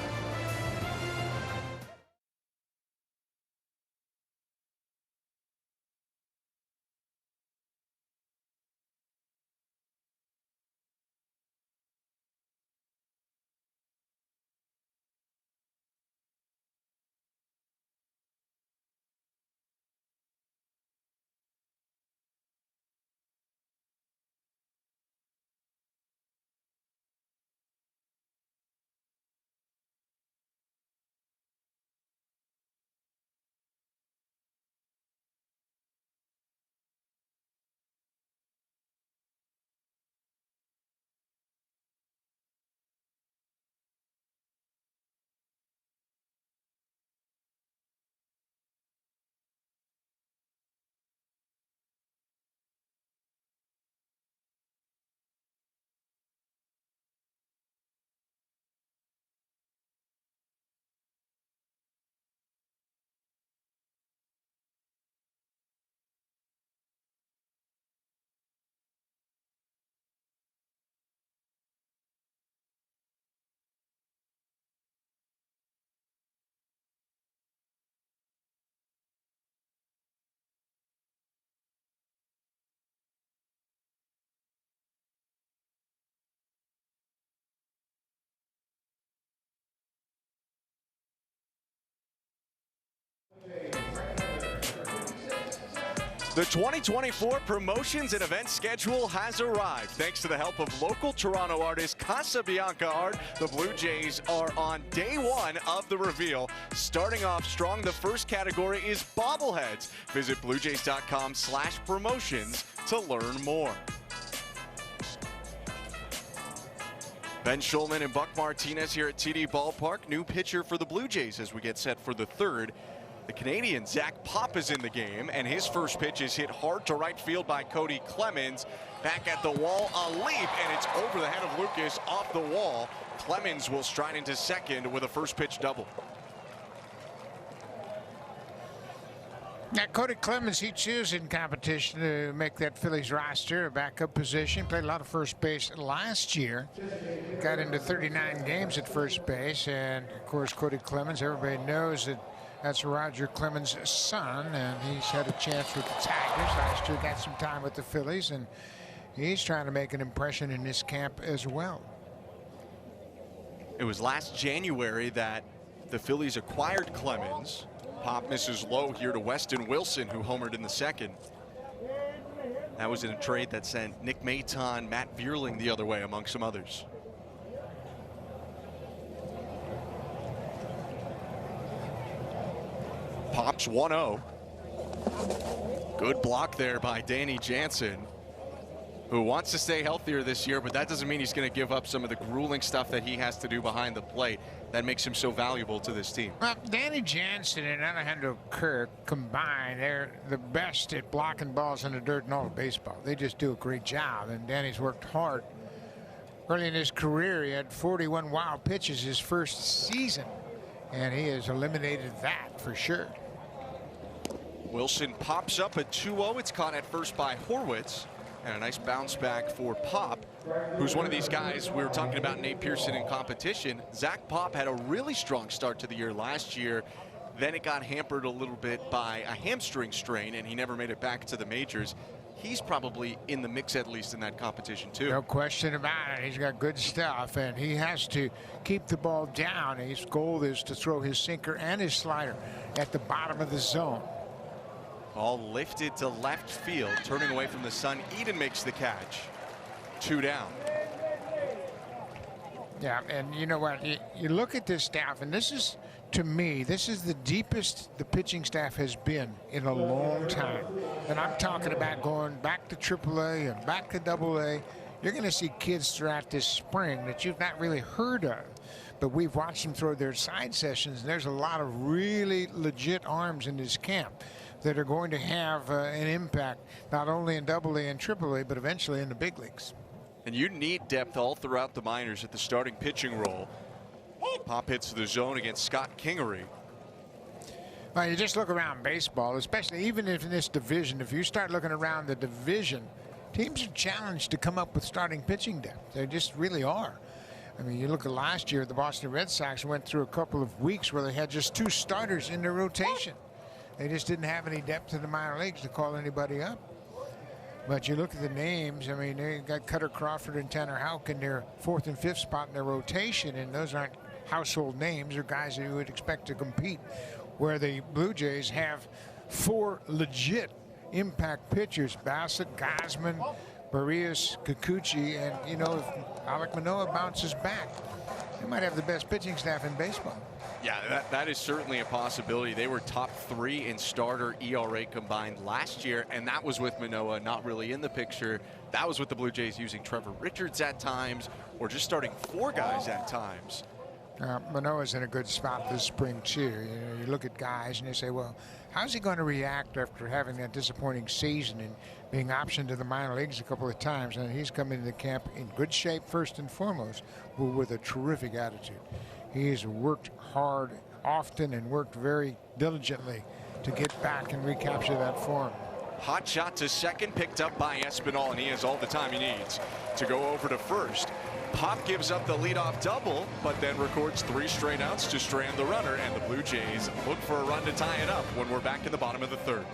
The 2024 promotions and event schedule has arrived. Thanks to the help of local Toronto artist Casabianca Art, the Blue Jays are on day one of the reveal. Starting off strong, the first category is bobbleheads. Visit bluejays.com/promotions to learn more. Ben Schulman and Buck Martinez here at TD Ballpark. New pitcher for the Blue Jays as we get set for the third. The Canadian Zach Pop is in the game, and his first pitch is hit hard to right field by Cody Clemens. Back at the wall, a leap, and it's over the head of Lucas off the wall. Clemens will stride into second with a first pitch double. Now, Cody Clemens, he chose in competition to make that Phillies roster, a backup position. Played a lot of first base last year. Got into 39 games at first base, and of course, Cody Clemens, everybody knows that that's Roger Clemens' son, and he's had a chance with the Tigers last year, got some time with the Phillies, and he's trying to make an impression in this camp as well. It was last January that the Phillies acquired Clemens. Pop misses low here to Weston Wilson, who homered in the second. That was in a trade that sent Nick Maton, Matt Vierling the other way, among some others. Pops 1-0. Good block there by Danny Jansen, who wants to stay healthier this year, but that doesn't mean he's going to give up some of the grueling stuff that he has to do behind the plate that makes him so valuable to this team. Well, Danny Jansen and Alejandro Kirk combined, they're the best at blocking balls in the dirt in all of baseball. They just do a great job, and Danny's worked hard. Early in his career, he had 41 wild pitches his first season, and he has eliminated that for sure. Wilson pops up at 2-0. It's caught at first by Horwitz. And a nice bounce back for Pop, who's one of these guys we were talking about, Nate Pearson, in competition. Zach Pop had a really strong start to the year last year. Then it got hampered a little bit by a hamstring strain, and he never made it back to the majors. he's probably in the mix, at least in that competition too. No question about it. He's got good stuff, and he has to keep the ball down. His goal is to throw his sinker and his slider at the bottom of the zone. Ball lifted to left field, turning away from the sun. Eden makes the catch. 2 down. Yeah, and you know what? You look at this staff, and this is, to me, this is the deepest the pitching staff has been in a long time. And I'm talking about going back to AAA and back to AA. You're going to see kids throughout this spring that you've not really heard of. But we've watched them throw their side sessions, and there's a lot of really legit arms in this camp that are going to have an impact not only in AA and AAA, but eventually in the big leagues. And you need depth all throughout the minors at the starting pitching role. Pop hits to the zone against Scott Kingery. Well, you just look around baseball, especially even if in this division, if you start looking around the division, teams are challenged to come up with starting pitching depth. They just really are. I mean, you look at last year, the Boston Red Sox went through a couple of weeks where they had just 2 starters in their rotation. They just didn't have any depth in the minor leagues to call anybody up. But you look at the names, I mean, they got Cutter Crawford and Tanner Houck in their 4th and 5th spot in their rotation, and those aren't household names. They're guys that you would expect to compete, where the Blue Jays have 4 legit impact pitchers: Bassett, Gausman, Barrios, Kikuchi, and, you know, if Alek Manoah bounces back, they might have the best pitching staff in baseball. Yeah, that is certainly a possibility. They were top 3 in starter ERA combined last year, and that was with Manoah not really in the picture. That was with the Blue Jays using Trevor Richards at times, or just starting 4 guys at times. Manoah's in a good spot this spring too. You know, you look at guys and you say, well, how's he going to react after having that disappointing season and being optioned to the minor leagues a couple of times? And he's come into the camp in good shape first and foremost, but with a terrific attitude. He's worked hard often and worked very diligently to get back and recapture that form. Hot shot to second, picked up by Espinal, and he has all the time he needs to go over to first. Pop gives up the leadoff double, but then records 3 straight outs to strand the runner, and the Blue Jays look for a run to tie it up when we're back in the bottom of the 3rd.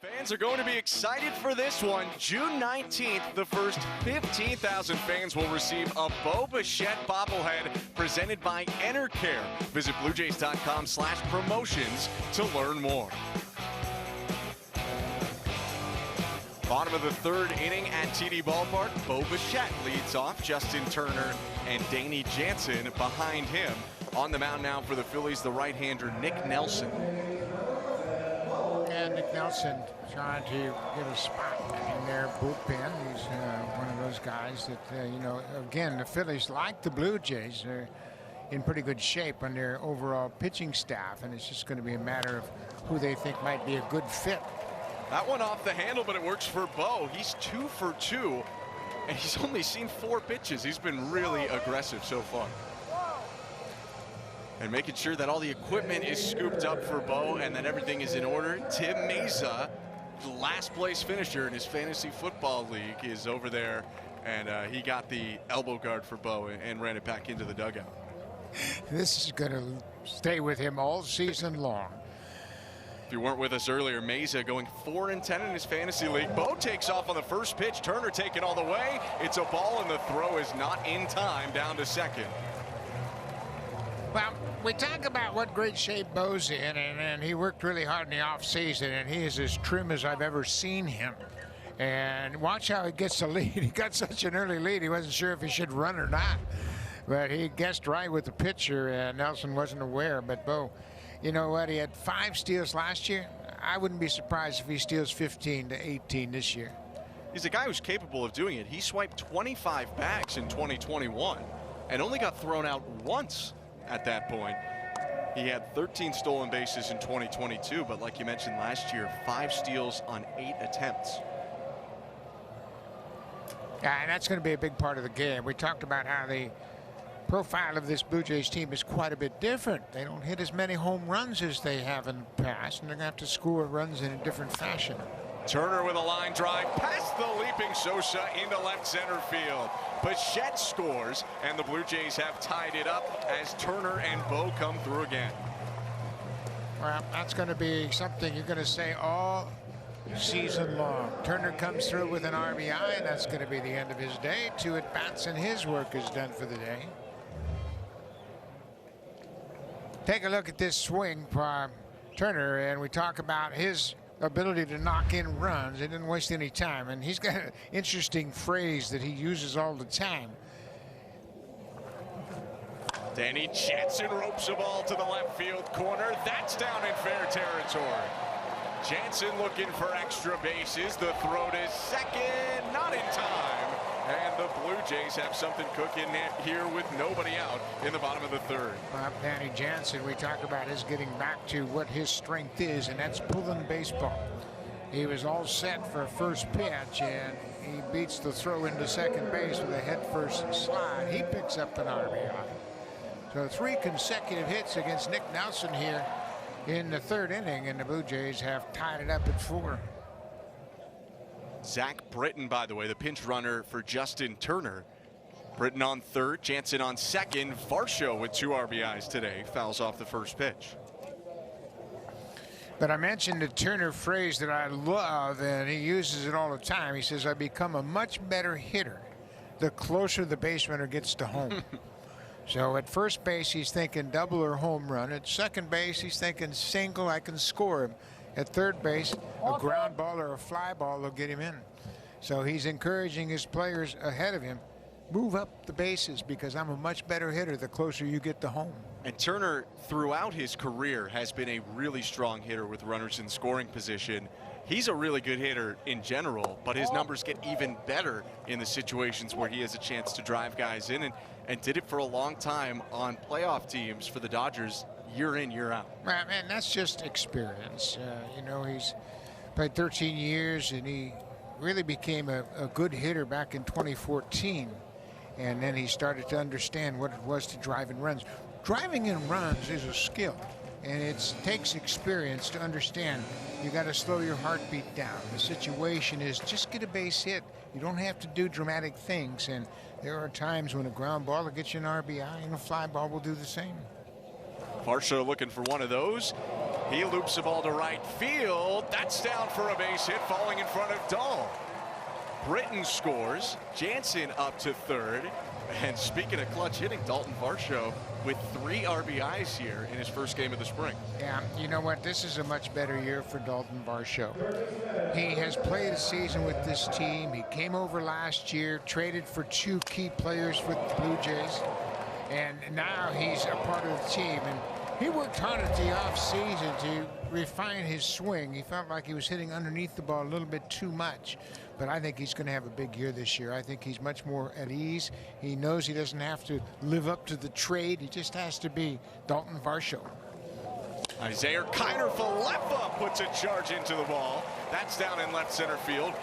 Fans are going to be excited for this one. June 19th, the first 15,000 fans will receive a Bo Bichette bobblehead presented by EnterCare. Visit BlueJays.com/promotions to learn more. Bottom of the 3rd inning at TD Ballpark. Bo Bichette leads off. Justin Turner and Danny Jansen behind him. On the mound now for the Phillies, the right-hander Nick Nelson. And Nick Nelson trying to get a spot in their bullpen. He's one of those guys that, you know, again, the Phillies, like the Blue Jays, are in pretty good shape on their overall pitching staff, and it's just going to be a matter of who they think might be a good fit. That one off the handle, but it works for Bo. He's 2 for 2, and he's only seen 4 pitches. He's been really aggressive so far. And making sure that all the equipment is scooped up for Bo and that everything is in order. Tim Mesa, the last place finisher in his fantasy football league, is over there, and he got the elbow guard for Bo and ran it back into the dugout. This is going to stay with him all season long. If you weren't with us earlier, Mesa going 4-10 in his fantasy league. Bo takes off on the first pitch. Turner taking all the way. It's a ball, and the throw is not in time, down to second. Well, we talk about what great shape Bo's in, and he worked really hard in the offseason, and he is as trim as I've ever seen him. And watch how he gets the lead. He got such an early lead, he wasn't sure if he should run or not. But he guessed right with the pitcher, and Nelson wasn't aware. But Bo, you know what? He had 5 steals last year. I wouldn't be surprised if he steals 15 to 18 this year. He's a guy who's capable of doing it. He swiped 25 bags in 2021 and only got thrown out once at that point. He had 13 stolen bases in 2022, but like you mentioned last year, 5 steals on 8 attempts. Yeah, and that's going to be a big part of the game. We talked about how the profile of this Blue Jays team is quite a bit different. They don't hit as many home runs as they have in the past, and they're going to have to score runs in a different fashion. Turner with a line drive past the leaping Sosa into left center field. Bichette scores, and the Blue Jays have tied it up as Turner and Bo come through again. Well, that's going to be something you're going to say all season long. Turner comes through with an RBI, and that's going to be the end of his day. 2 at-bats, and his work is done for the day. Take a look at this swing from Turner, and we talk about his ability to knock in runs. He didn't waste any time, and he's got an interesting phrase that he uses all the time. Danny Jansen ropes a ball to the left field corner. That's down in fair territory. Jansen looking for extra bases. The throw to second, not in time. And the Blue Jays have something cooking here with nobody out in the bottom of the third. Danny Jansen, we talk about his getting back to what his strength is, and that's pulling baseball. He was all set for first pitch, and he beats the throw into second base with a head-first slide. He picks up an RBI. So 3 consecutive hits against Nick Nelson here in the 3rd inning, and the Blue Jays have tied it up at 4. Zach Britton, by the way, the pinch runner for Justin Turner. Britton on 3rd, Jansen on 2nd. Varsho with 2 RBIs today, fouls off the first pitch. But I mentioned the Turner phrase that I love, and he uses it all the time. He says, I become a much better hitter the closer the base runner gets to home. So at first base, he's thinking double or home run. At second base, he's thinking single, I can score him. At third base, a ground ball or a fly ball will get him in. So he's encouraging his players ahead of him, move up the bases because I'm a much better hitter the closer you get to home. And Turner, throughout his career, has been a really strong hitter with runners in scoring position. He's a really good hitter in general, but his numbers get even better in the situations where he has a chance to drive guys in, and did it for a long time on playoff teams for the Dodgers year in, year out. Well, man, that's just experience. You know, he's played 13 years, and he really became a good hitter back in 2014. And then he started to understand what it was to drive in runs. Driving in runs is a skill, and it takes experience to understand. You got to slow your heartbeat down. The situation is just get a base hit. You don't have to do dramatic things, and there are times when a ground ball will get you an RBI, and a fly ball will do the same. Varsho looking for one of those. He loops the ball to right field. That's down for a base hit, falling in front of Dahl. Britton scores. Jansen up to 3rd. And speaking of clutch hitting, Dalton Varsho with 3 RBIs here in his first game of the spring. Yeah, you know what? This is a much better year for Dalton Varsho. He has played a season with this team. He came over last year, traded for 2 key players with the Blue Jays, and now he's a part of the team. And he worked hard at the offseason to refine his swing. He felt like he was hitting underneath the ball a little bit too much. But I think he's going to have a big year this year. I think he's much more at ease. He knows he doesn't have to live up to the trade. He just has to be Dalton Varsho. Isaiah Kiner-Falefa puts a charge into the ball. That's down in left center field.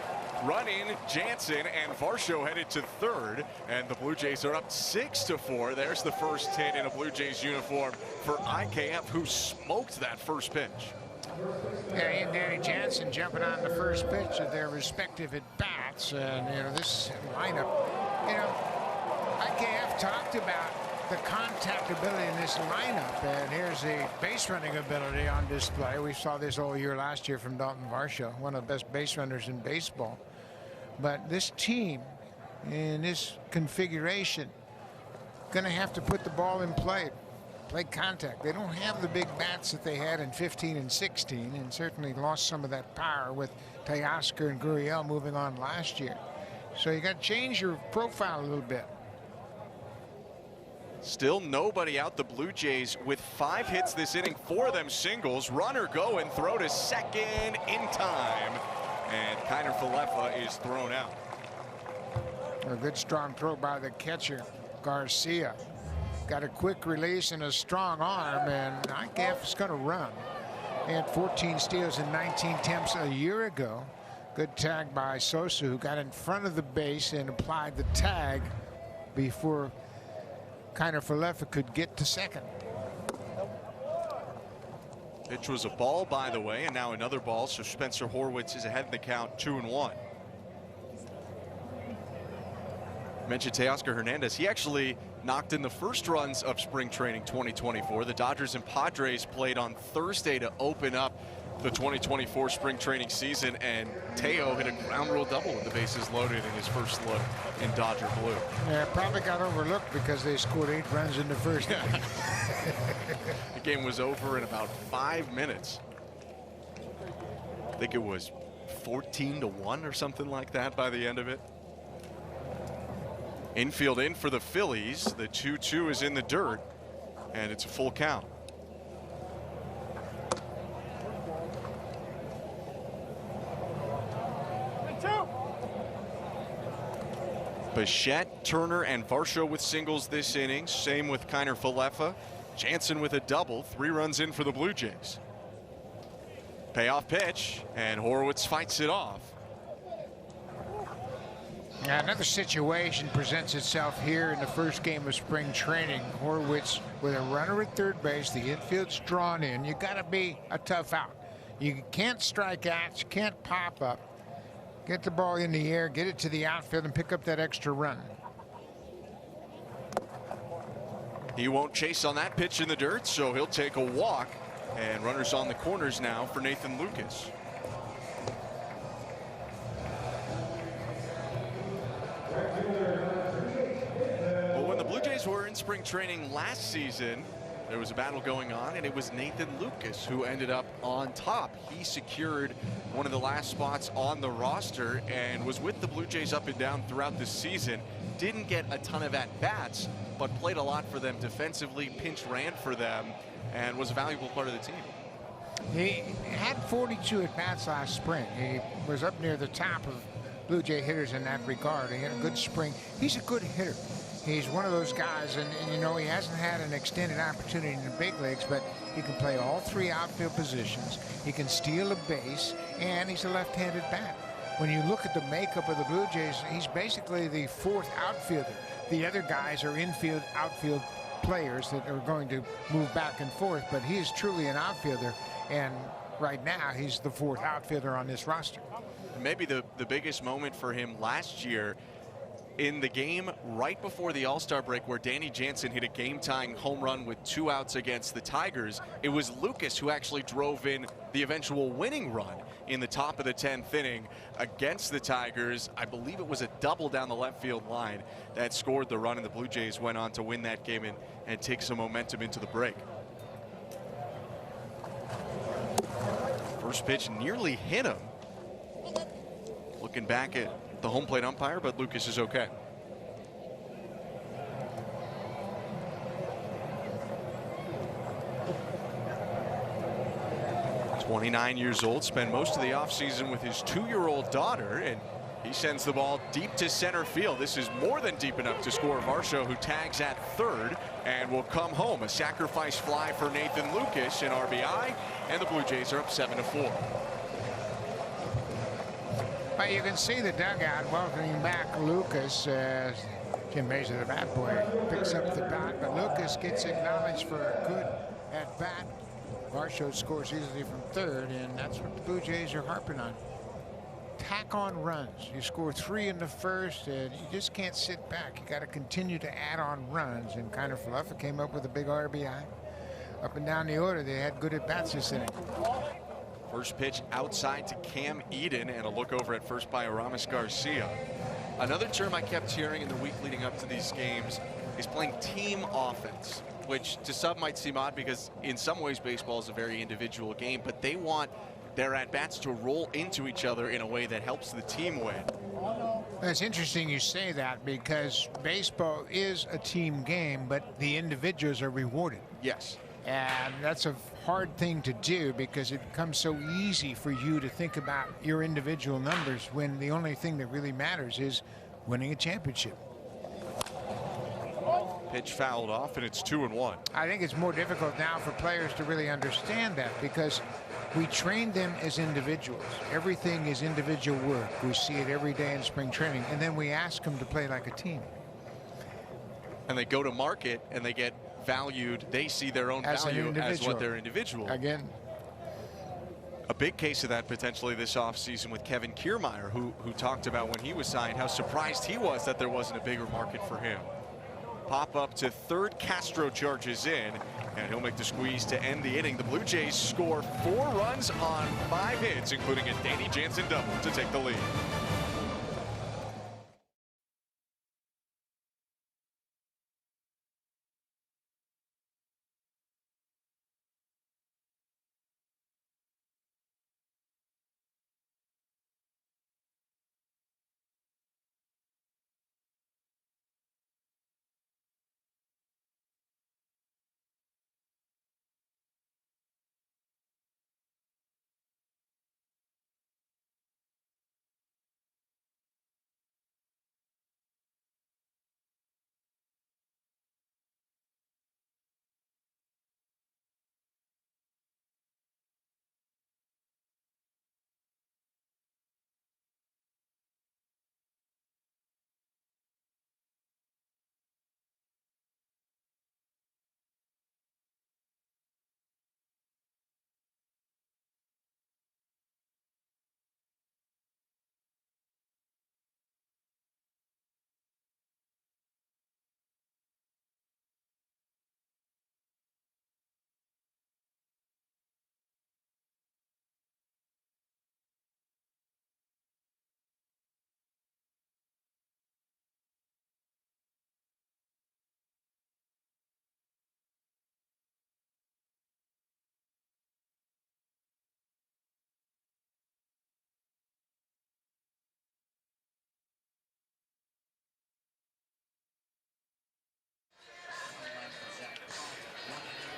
running Jansen, and Varsho headed to third, and the Blue Jays are up 6-4. There's the first hit in a Blue Jays uniform for IKF, who smoked that first pitch. Yeah, he and Danny Jansen jumping on the first pitch of their respective at-bats. And, this lineup, IKF talked about the contact ability in this lineup. And here's the base running ability on display. We saw this all year last year from Dalton Varsho, one of the best base runners in baseball. But this team, in this configuration, going to have to put the ball in play contact. They don't have the big bats that they had in 15 and 16, and certainly lost some of that power with Teoscar and Gurriel moving on last year. So you got to change your profile a little bit. Still nobody out. The Blue Jays with 5 hits this inning, 4 of them singles. Runner go and throw to second in time, and Kiner Falefa is thrown out. A good strong throw by the catcher, Garcia. Got a quick release and a strong arm, and IKF is going to run. He had 14 steals and 19 attempts a year ago. Good tag by Sosa, who got in front of the base and applied the tag before Kiner Falefa could get to second. Pitch was a ball, by the way, and now another ball, so Spencer Horwitz is ahead in the count, 2-1. Mentioned Teoscar Hernandez. He actually knocked in the first runs of Spring Training 2024. The Dodgers and Padres played on Thursday to open up the 2024 Spring Training season, and Teo hit a ground rule double with the bases loaded in his first look in Dodger blue. Yeah, probably got overlooked because they scored 8 runs in the first inning. The game was over in about 5 minutes. I think it was 14-1 or something like that by the end of it. Infield in for the Phillies. The 2-2 is in the dirt, and it's a full count. Bichette, Turner, and Varsho with singles this inning. Same with Kiner Falefa. Jansen with a double. 3 runs in for the Blue Jays. Payoff pitch, and Horwitz fights it off. Now, another situation presents itself here in the first game of Spring Training. Horwitz with a runner at third base. The infield's drawn in. You got to be a tough out. You can't strike out. You can't pop up. Get the ball in the air, get it to the outfield, and pick up that extra run. He won't chase on that pitch in the dirt, so he'll take a walk. And runners on the corners now for Nathan Lucas. Well, when the Blue Jays were in Spring Training last season, there was a battle going on, and it was Nathan Lucas who ended up on top. He secured one of the last spots on the roster and was with the Blue Jays up and down throughout the season. Didn't get a ton of at-bats, but played a lot for them defensively, pinch ran for them, and was a valuable part of the team. He had 42 at-bats last spring. He was up near the top of Blue Jay hitters in that regard. He had a good spring. He's a good hitter. He's one of those guys, and you know, he hasn't had an extended opportunity in the big leagues, but he can play all 3 outfield positions. He can steal a base, and he's a left-handed bat. When you look at the makeup of the Blue Jays, he's basically the 4th outfielder. The other guys are infield, outfield players that are going to move back and forth, but he is truly an outfielder, and right now he's the 4th outfielder on this roster. Maybe the biggest moment for him last year in the game right before the All-Star break, where Danny Jansen hit a game-tying home run with 2 outs against the Tigers. It was Lucas who actually drove in the eventual winning run in the top of the 10th inning against the Tigers. I believe it was a double down the left field line that scored the run, and the Blue Jays went on to win that game and take some momentum into the break. First pitch nearly hit him. Looking back at the home plate umpire, but Lucas is okay. He's 29 years old, spent most of the offseason with his 2-year-old daughter, and he sends the ball deep to center field. This is more than deep enough to score Varsho, who tags at third and will come home. A sacrifice fly for Nathan Lucas, an RBI, and the Blue Jays are up 7-4. But you can see the dugout welcoming back Lucas. Jim Mazur, the bat boy, picks up the bat, but Lucas gets acknowledged for a good at bat. Varsho scores easily from third, and that's what the Blue Jays are harping on. Tack on runs. You score 3 in the first, and you just can't sit back. You got to continue to add on runs. And kind of Fluffer came up with a big RBI. Up and down the order, they had good at bats this inning. First pitch outside to Cam Eden, and a look over at first by Aramis Garcia. Another term I kept hearing in the week leading up to these games is playing team offense, which to some might seem odd because in some ways baseball is a very individual game, but they want their at-bats to roll into each other in a way that helps the team win. It's interesting you say that because baseball is a team game, but the individuals are rewarded. Yes. And that's a hard thing to do because it becomes so easy for you to think about your individual numbers when the only thing that really matters is winning a championship. Pitch fouled off, and it's 2-1. I think it's more difficult now for players to really understand that because we train them as individuals. Everything is individual work. We see it every day in spring training, and then we ask them to play like a team. And they go to market and they get valued. They see their own value as what they're individual. Again, a big case of that potentially this offseason with Kevin Kiermaier, who talked about when he was signed how surprised he was that there wasn't a bigger market for him. Pop up to third, Castro charges in, and he'll make the squeeze to end the inning. The Blue Jays score 4 runs on 5 hits, including a Danny Jansen double to take the lead.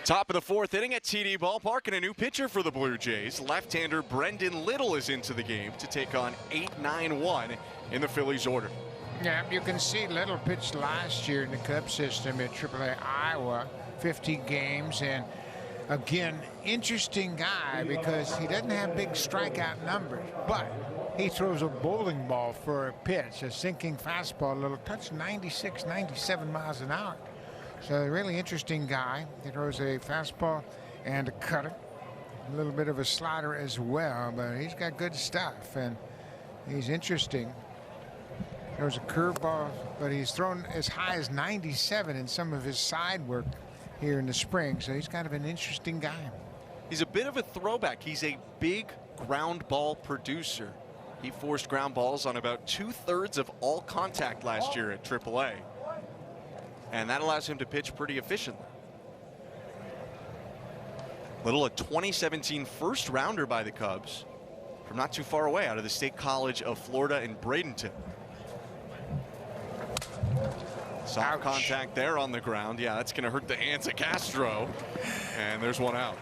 Top of the 4th inning at TD Ballpark, and a new pitcher for the Blue Jays. Left-hander Brendan Little is into the game to take on 8-9-1 in the Phillies order. Yeah, you can see Little pitched last year in the Cubs system at AAA Iowa, 50 games, and again, interesting guy because he doesn't have big strikeout numbers, but he throws a bowling ball for a pitch, a sinking fastball, a little touch, 96, 97 miles an hour. So a really interesting guy. He throws a fastball and a cutter, a little bit of a slider as well, but he's got good stuff and he's interesting. There's a curveball, but he's thrown as high as 97 in some of his side work here in the spring, so he's kind of an interesting guy. He's a bit of a throwback. He's a big ground ball producer. He forced ground balls on about 2/3 of all contact last year at AAA. And that allows him to pitch pretty efficiently. Little, a 2017 first rounder by the Cubs from not too far away out of the State College of Florida in Bradenton. Soft contact there on the ground. Yeah, that's going to hurt the hands of Castro. And there's one out.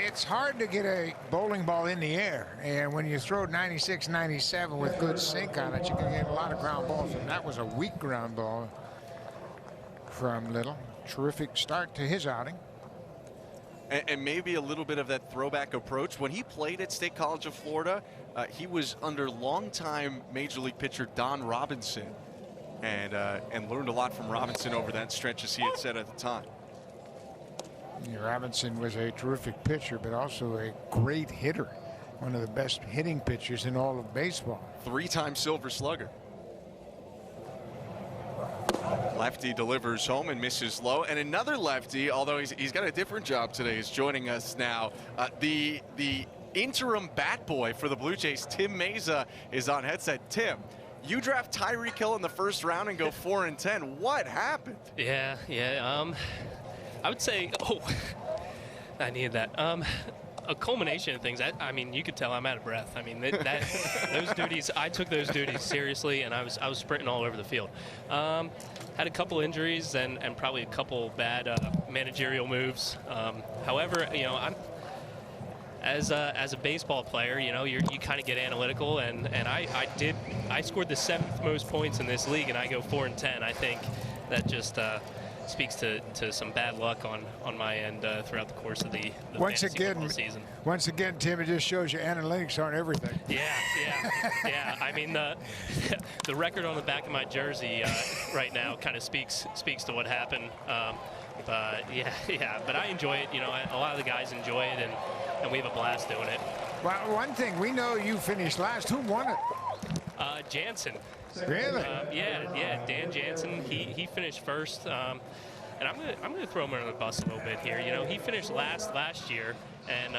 It's hard to get a bowling ball in the air. And when you throw 96, 97 with good sink on it, you can get a lot of ground balls. And that was a weak ground ball from Little. Terrific start to his outing. And maybe a little bit of that throwback approach. When he played at State College of Florida, he was under longtime Major League pitcher Don Robinson, and learned a lot from Robinson over that stretch, as he had said at the time. Robinson was a terrific pitcher, but also a great hitter. One of the best hitting pitchers in all of baseball. 3-time Silver Slugger. Lefty delivers home and misses low. And another lefty, although he's got a different job today, is joining us now. The interim bat boy for the Blue Jays, Tim Meza, is on headset. Tim, you draft Tyreek Hill in the first round and go 4-10. What happened? Yeah. I would say, I needed that. A culmination of things. I mean, you could tell I'm out of breath. I mean, those duties, I took those duties seriously, and I was sprinting all over the field. Had a couple injuries and probably a couple bad managerial moves. However, I'm as a baseball player, you kind of get analytical, and I scored the 7th most points in this league, and I go 4-10. I think that just speaks to some bad luck on my end throughout the course of the fantasy football season. Once again, Tim, it just shows you analytics aren't everything. Yeah. I mean, the record on the back of my jersey right now kind of speaks to what happened. But I enjoy it. A lot of the guys enjoy it, and we have a blast doing it. Well, one thing, we know you finished last. Who won it? Jansen. Really? Yeah. Dan Jansen. He finished first. And I'm gonna throw him under the bus a little bit here. He finished last year, and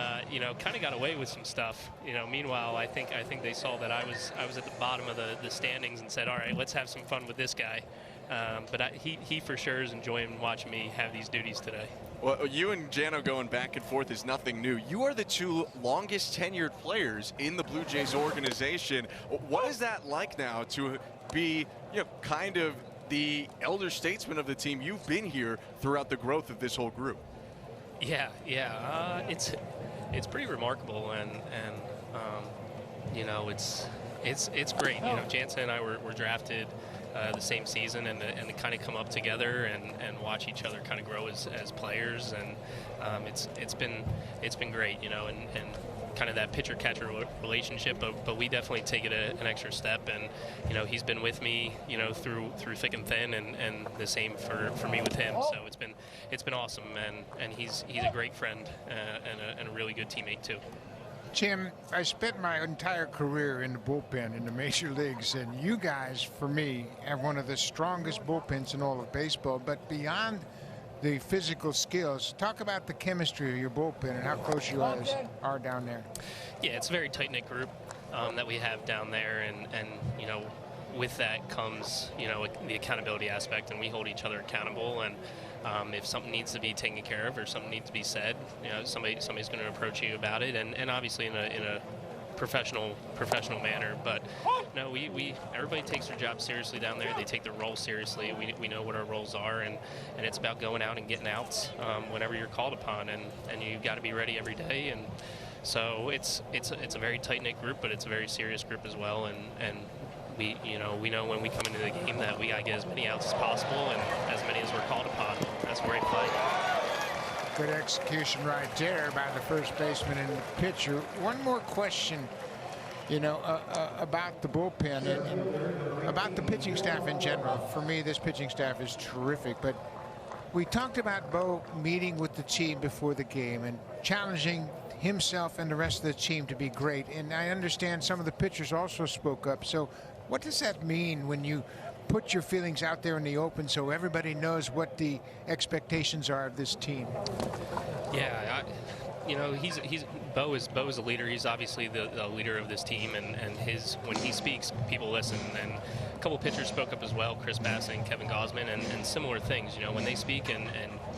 kind of got away with some stuff. Meanwhile, I think they saw that I was at the bottom of the standings and said, all right, let's have some fun with this guy. But he for sure is enjoying watching me have these duties today. Well, you and Jano going back and forth is nothing new. You are the 2 longest tenured players in the Blue Jays organization. What is that like now to be, kind of the elder statesman of the team? You've been here throughout the growth of this whole group. Yeah. It's pretty remarkable, and it's great. Jansen and I were drafted the same season, and to kind of come up together and watch each other kind of grow as players, and it's been great, and kind of that pitcher-catcher relationship, but we definitely take it an extra step, and he's been with me through thick and thin, and the same for me with him. So it's been awesome, and he's a great friend and a really good teammate too. Tim, I spent my entire career in the bullpen in the major leagues, and you guys, for me, have one of the strongest bullpens in all of baseball. But beyond the physical skills, talk about the chemistry of your bullpen and how close you guys are down there. Yeah, it's a very tight-knit group that we have down there, and with that comes the accountability aspect, and we hold each other accountable, and if something needs to be taken care of or something needs to be said, somebody's going to approach you about it, and obviously in a professional manner. But no, everybody takes their job seriously down there. They take their role seriously. We know what our roles are, and it's about going out and getting outs whenever you're called upon, and you've got to be ready every day. And so it's a very tight-knit group, but it's a very serious group as well, and we know when we come into the game that we got to get as many outs as possible and as many as we're called upon. That's great play. Good execution right there by the first baseman and the pitcher. One more question, about the bullpen and about the pitching staff in general. For me, this pitching staff is terrific, but we talked about Bo meeting with the team before the game and challenging himself and the rest of the team to be great. And I understand some of the pitchers also spoke up. So what does that mean when you put your feelings out there in the open so everybody knows what the expectations are of this team? Yeah, Bo is a leader. He's obviously the leader of this team, and when he speaks, people listen. And a couple pitchers spoke up as well, Chris Bassett and Kevin Gosman, and similar things. When they speak and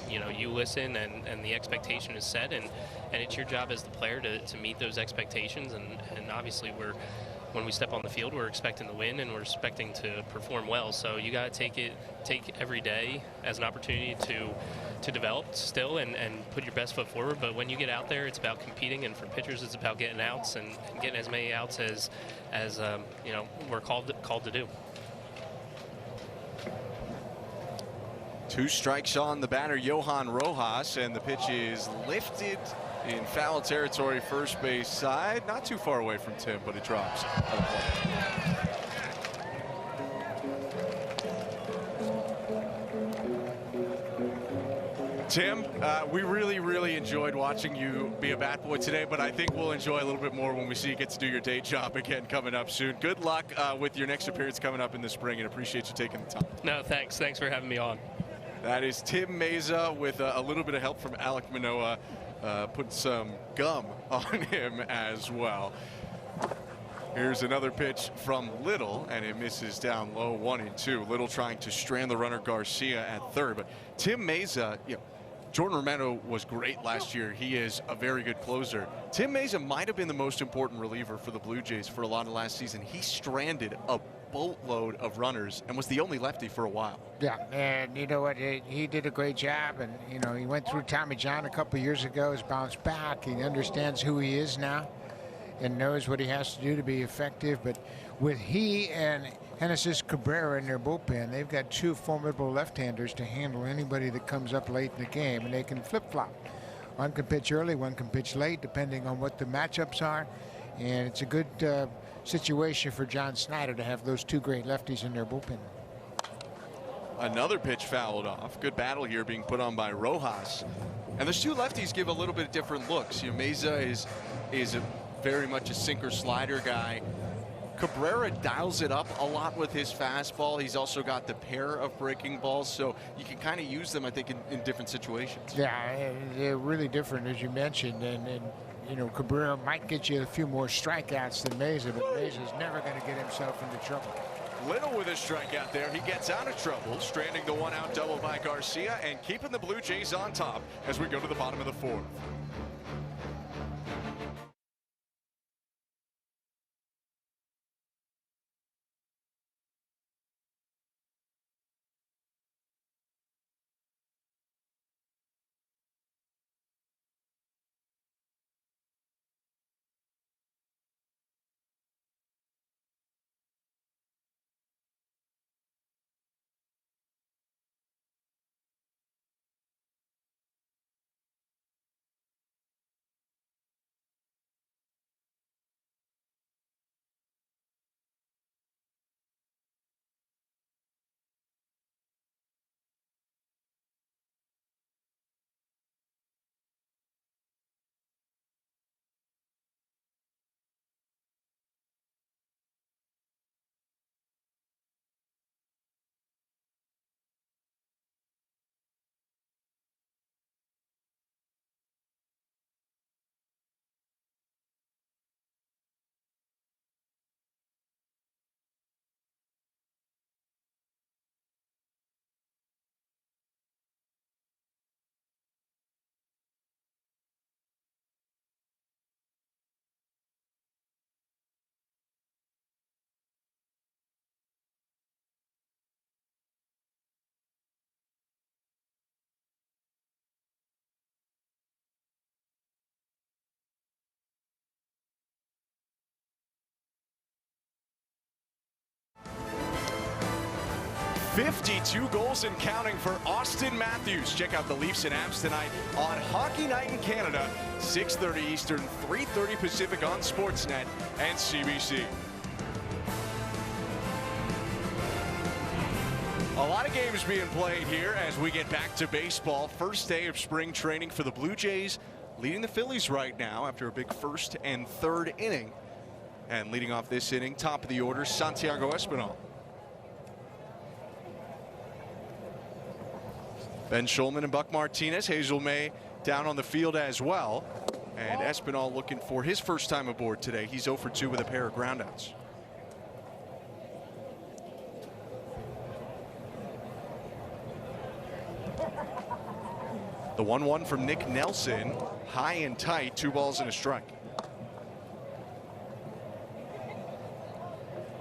you listen, and the expectation is set, and it's your job as the player to meet those expectations. And obviously when we step on the field, we're expecting to win, and we're expecting to perform well. So you got to take every day as an opportunity to develop still and put your best foot forward. But when you get out there, it's about competing, and for pitchers, it's about getting outs and getting as many outs as we're called to do. 2 strikes on the batter, Johan Rojas, and the pitch is lifted in foul territory, first base side. Not too far away from Tim, but it drops. Tim, we really enjoyed watching you be a bat boy today, but I think we'll enjoy a little bit more when we see you get to do your day job again coming up soon. Good luck with your next appearance coming up in the spring, and appreciate you taking the time. No, thanks. Thanks for having me on. That is Tim Meza with a little bit of help from Alec Manoah, put some gum on him as well. Here's another pitch from Little, and it misses down low, 1-2. Little trying to strand the runner Garcia at third, but Tim Meza, Jordan Romano was great last year. He is a very good closer. Tim Meza might have been the most important reliever for the Blue Jays for a lot of last season. He stranded a boatload of runners and was the only lefty for a while. Yeah, and you know what? He did a great job, and he went through Tommy John a couple years ago. Has bounced back. He understands who he is now and knows what he has to do to be effective. But with he and Genesis Cabrera in their bullpen, they've got 2 formidable left-handers to handle anybody that comes up late in the game, and they can flip-flop. One can pitch early, one can pitch late, depending on what the matchups are. And it's a good situation for John Snyder to have those 2 great lefties in their bullpen. Another pitch fouled off. Good battle here being put on by Rojas. And those 2 lefties give a little bit of different looks. Meza is very much a sinker slider guy. Cabrera dials it up a lot with his fastball. He's also got the pair of breaking balls, so you can kind of use them, I think, in different situations. Yeah, they're really different, as you mentioned, and Cabrera might get you a few more strikeouts than Meza, but Meza's never going to get himself into trouble. Little with a strikeout there. He gets out of trouble, stranding the 1-out double by Garcia and keeping the Blue Jays on top as we go to the bottom of the 4th. $52 goals and counting for Austin Matthews. Check out the Leafs and Avs tonight on Hockey Night in Canada, 6:30 Eastern, 3:30 Pacific on Sportsnet and CBC. A lot of games being played here as we get back to baseball. First day of spring training for the Blue Jays, leading the Phillies right now after a big first and third inning. And leading off this inning, top of the order, Santiago Espinal. Ben Schulman and Buck Martinez. Hazel May down on the field as well. And Espinal looking for his first time aboard today. He's 0 for 2 with a pair of groundouts. The 1-1 from Nick Nelson. High and tight, 2 balls and a strike.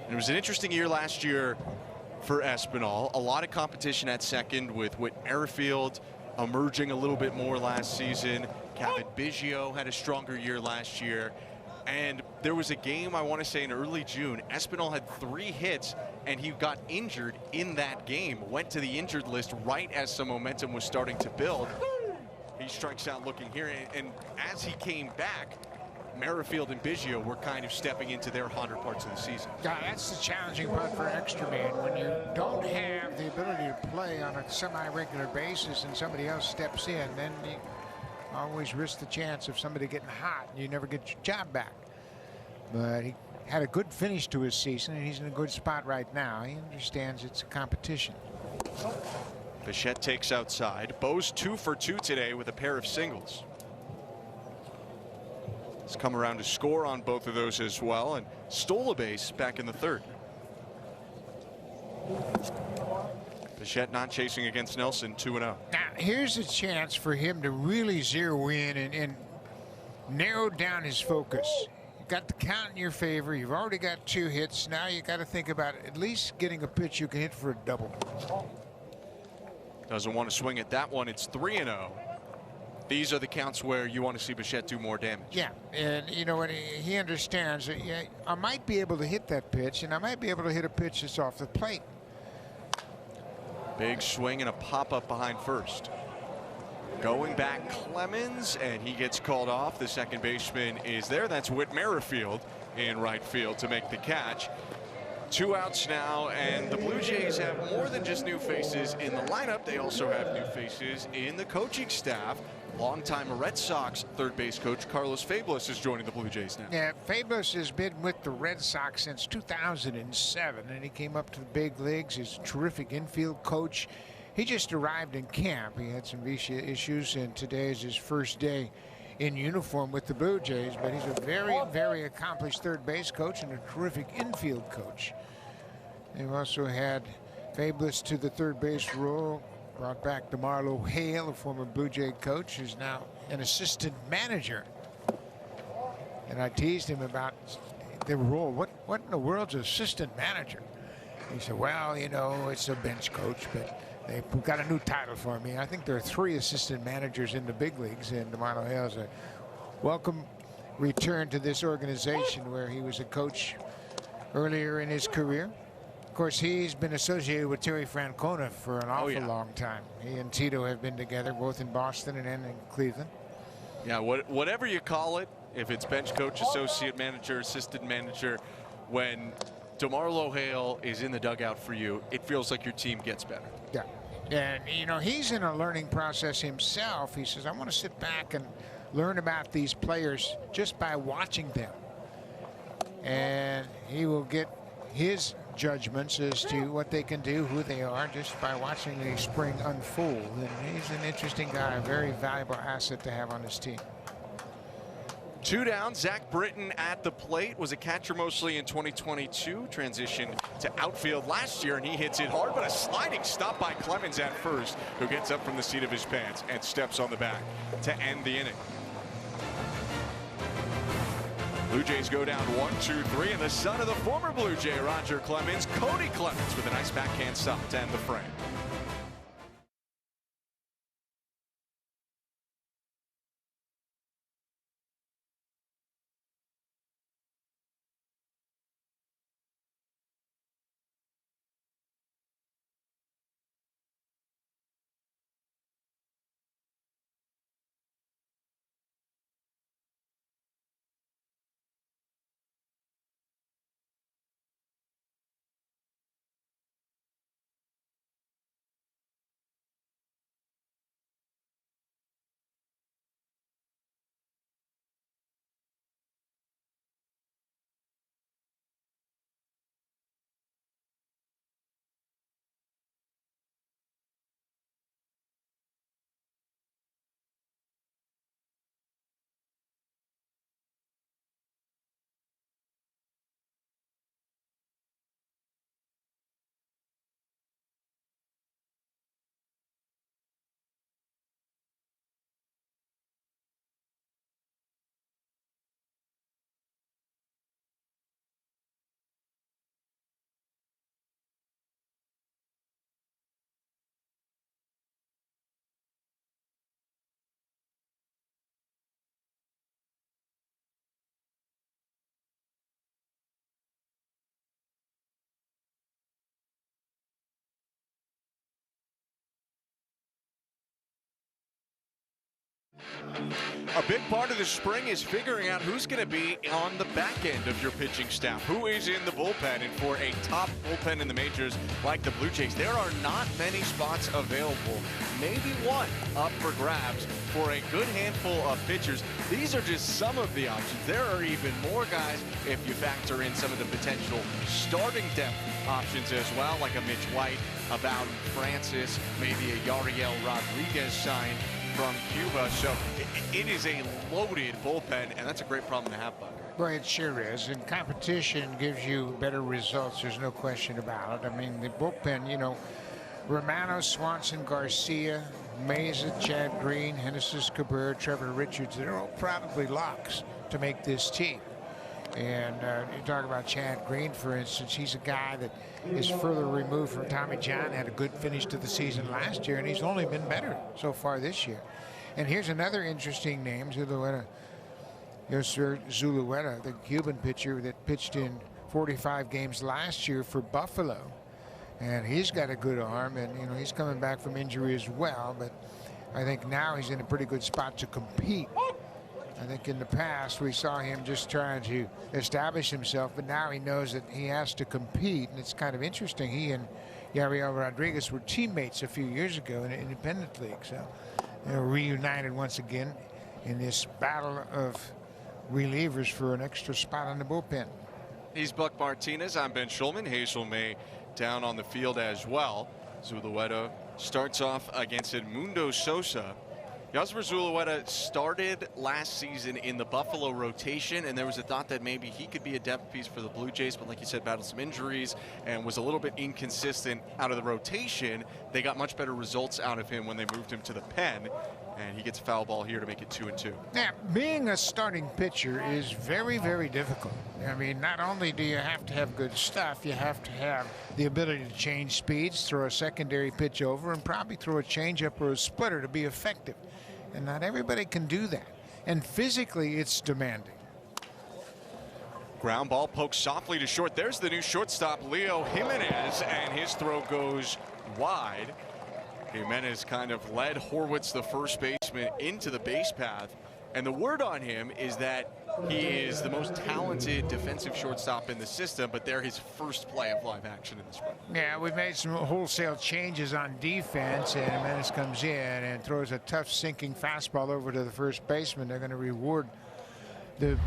And it was an interesting year last year for Espinal. A lot of competition at second with Whit Merrifield emerging a little bit more last season. Kevin Biggio had a stronger year last year. And there was a game, I want to say in early June, Espinal had 3 hits and he got injured in that game. Went to the injured list right as some momentum was starting to build. He strikes out looking here, and as he came back, Merrifield and Biggio were kind of stepping into their hotter parts of the season. Yeah, that's the challenging part for extra man. When you don't have the ability to play on a semi-regular basis and somebody else steps in, then you always risk the chance of somebody getting hot and you never get your job back. But he had a good finish to his season, and he's in a good spot right now. He understands it's a competition. Bichette takes outside. Bo's 2 for 2 today with a pair of singles. He's come around to score on both of those as well and stole a base back in the 3rd. Bichette not chasing against Nelson, 2-0. Now, here's a chance for him to really zero in and narrow down his focus. You've got the count in your favor. You've already got 2 hits. Now you got to think about at least getting a pitch you can hit for a double. Doesn't want to swing at that one. It's 3-0. These are the counts where you want to see Bichette do more damage. Yeah, and you know what, he understands that, yeah, I might be able to hit that pitch, and I might be able to hit a pitch that's off the plate. Big swing and a pop-up behind first. Going back, Clemens, and he gets called off. The second baseman is there. That's Whit Merrifield in right field to make the catch. 2 outs now, and the Blue Jays have more than just new faces in the lineup. They also have new faces in the coaching staff. Longtime Red Sox third base coach Carlos Fabulous is joining the Blue Jays now. Yeah, Fabulous has been with the Red Sox since 2007, and he came up to the big leagues. He's a terrific infield coach. He just arrived in camp. He had some visa issues, and today is his first day in uniform with the Blue Jays, but he's a very, very accomplished third base coach and a terrific infield coach. They've also had Fabulous to the third base role, brought back DeMarlo Hale, a former Blue Jay coach, who's now an assistant manager. And I teased him about the role. What in the world's assistant manager? He said, well, you know, it's a bench coach, but they've got a new title for me. I think there are 3 assistant managers in the big leagues, and DeMarlo Hale's a welcome return to this organization where he was a coach earlier in his career. Of course, he's been associated with Terry Francona for an awful long time. He and Tito have been together both in Boston and in Cleveland. Yeah, whatever you call it, if it's bench coach, associate manager, assistant manager, when DeMarlo Hale is in the dugout for you, it feels like your team gets better. Yeah. And, you know, he's in a learning process himself. He says, I want to sit back and learn about these players just by watching them. And he will get his judgments as to what they can do, who they are, just by watching the spring unfold. And he's an interesting guy, a very valuable asset to have on his team. 2 down. Zach Britton at the plate. Was a catcher mostly in 2022. Transitioned to outfield last year, and he hits it hard, but a sliding stop by Clemens at first, who gets up from the seat of his pants and steps on the back to end the inning. Blue Jays go down 1-2-3, and the son of the former Blue Jay, Roger Clemens, Cody Clemens, with a nice backhand stop to end the frame. A big part of the spring is figuring out who's going to be on the back end of your pitching staff, who is in the bullpen. And for a top bullpen in the majors like the Blue Jays, there are not many spots available. Maybe one up for grabs for a good handful of pitchers. These are just some of the options. There are even more guys if you factor in some of the potential starting depth options as well, like a Mitch White, a Bowden Francis, maybe a Yariel Rodriguez sign from Cuba. So it is a loaded bullpen, and that's a great problem to have, Buck. Well, it sure is. And competition gives you better results. There's no question about it. I mean, the bullpen, you know, Romano, Swanson, Garcia, Meza, Chad Green, Genesis Cabrera, Trevor Richards, they're all probably locks to make this team. And you talk about Chad Green, for instance, he's a guy that is further removed from Tommy John, had a good finish to the season last year, and he's only been better so far this year. And here's another interesting name, Zulueta. Yosir Zulueta, the Cuban pitcher that pitched in 45 games last year for Buffalo. And he's got a good arm, and, you know, he's coming back from injury as well, but I think now he's in a pretty good spot to compete. I think in the past we saw him just trying to establish himself, but now he knows that he has to compete, and it's kind of interesting. He and Yariel Rodriguez were teammates a few years ago in an independent league, so they're reunited once again in this battle of relievers for an extra spot on the bullpen. He's Buck Martinez. I'm Ben Schulman. Hazel May down on the field as well. Zulueta starts off against Edmundo Sosa. Yosir Zulueta started last season in the Buffalo rotation, and there was a thought that maybe he could be a depth piece for the Blue Jays, but like you said, battled some injuries and was a little bit inconsistent out of the rotation. They got much better results out of him when they moved him to the pen, and he gets a foul ball here to make it 2-2. Now, being a starting pitcher is very, very difficult. I mean, not only do you have to have good stuff, you have to have the ability to change speeds, throw a secondary pitch over, and probably throw a changeup or a splitter to be effective. And not everybody can do that. And physically, it's demanding. Ground ball pokes softly to short. There's the new shortstop, Leo Jimenez, and his throw goes wide. Jimenez kind of led Horwitz, the first baseman, into the base path. And the word on him is that he is the most talented defensive shortstop in the system, but they're his first play of live action in the spring. Yeah, we've made some wholesale changes on defense, and Jimenez comes in and throws a tough sinking fastball over to the first baseman. They're going to reward the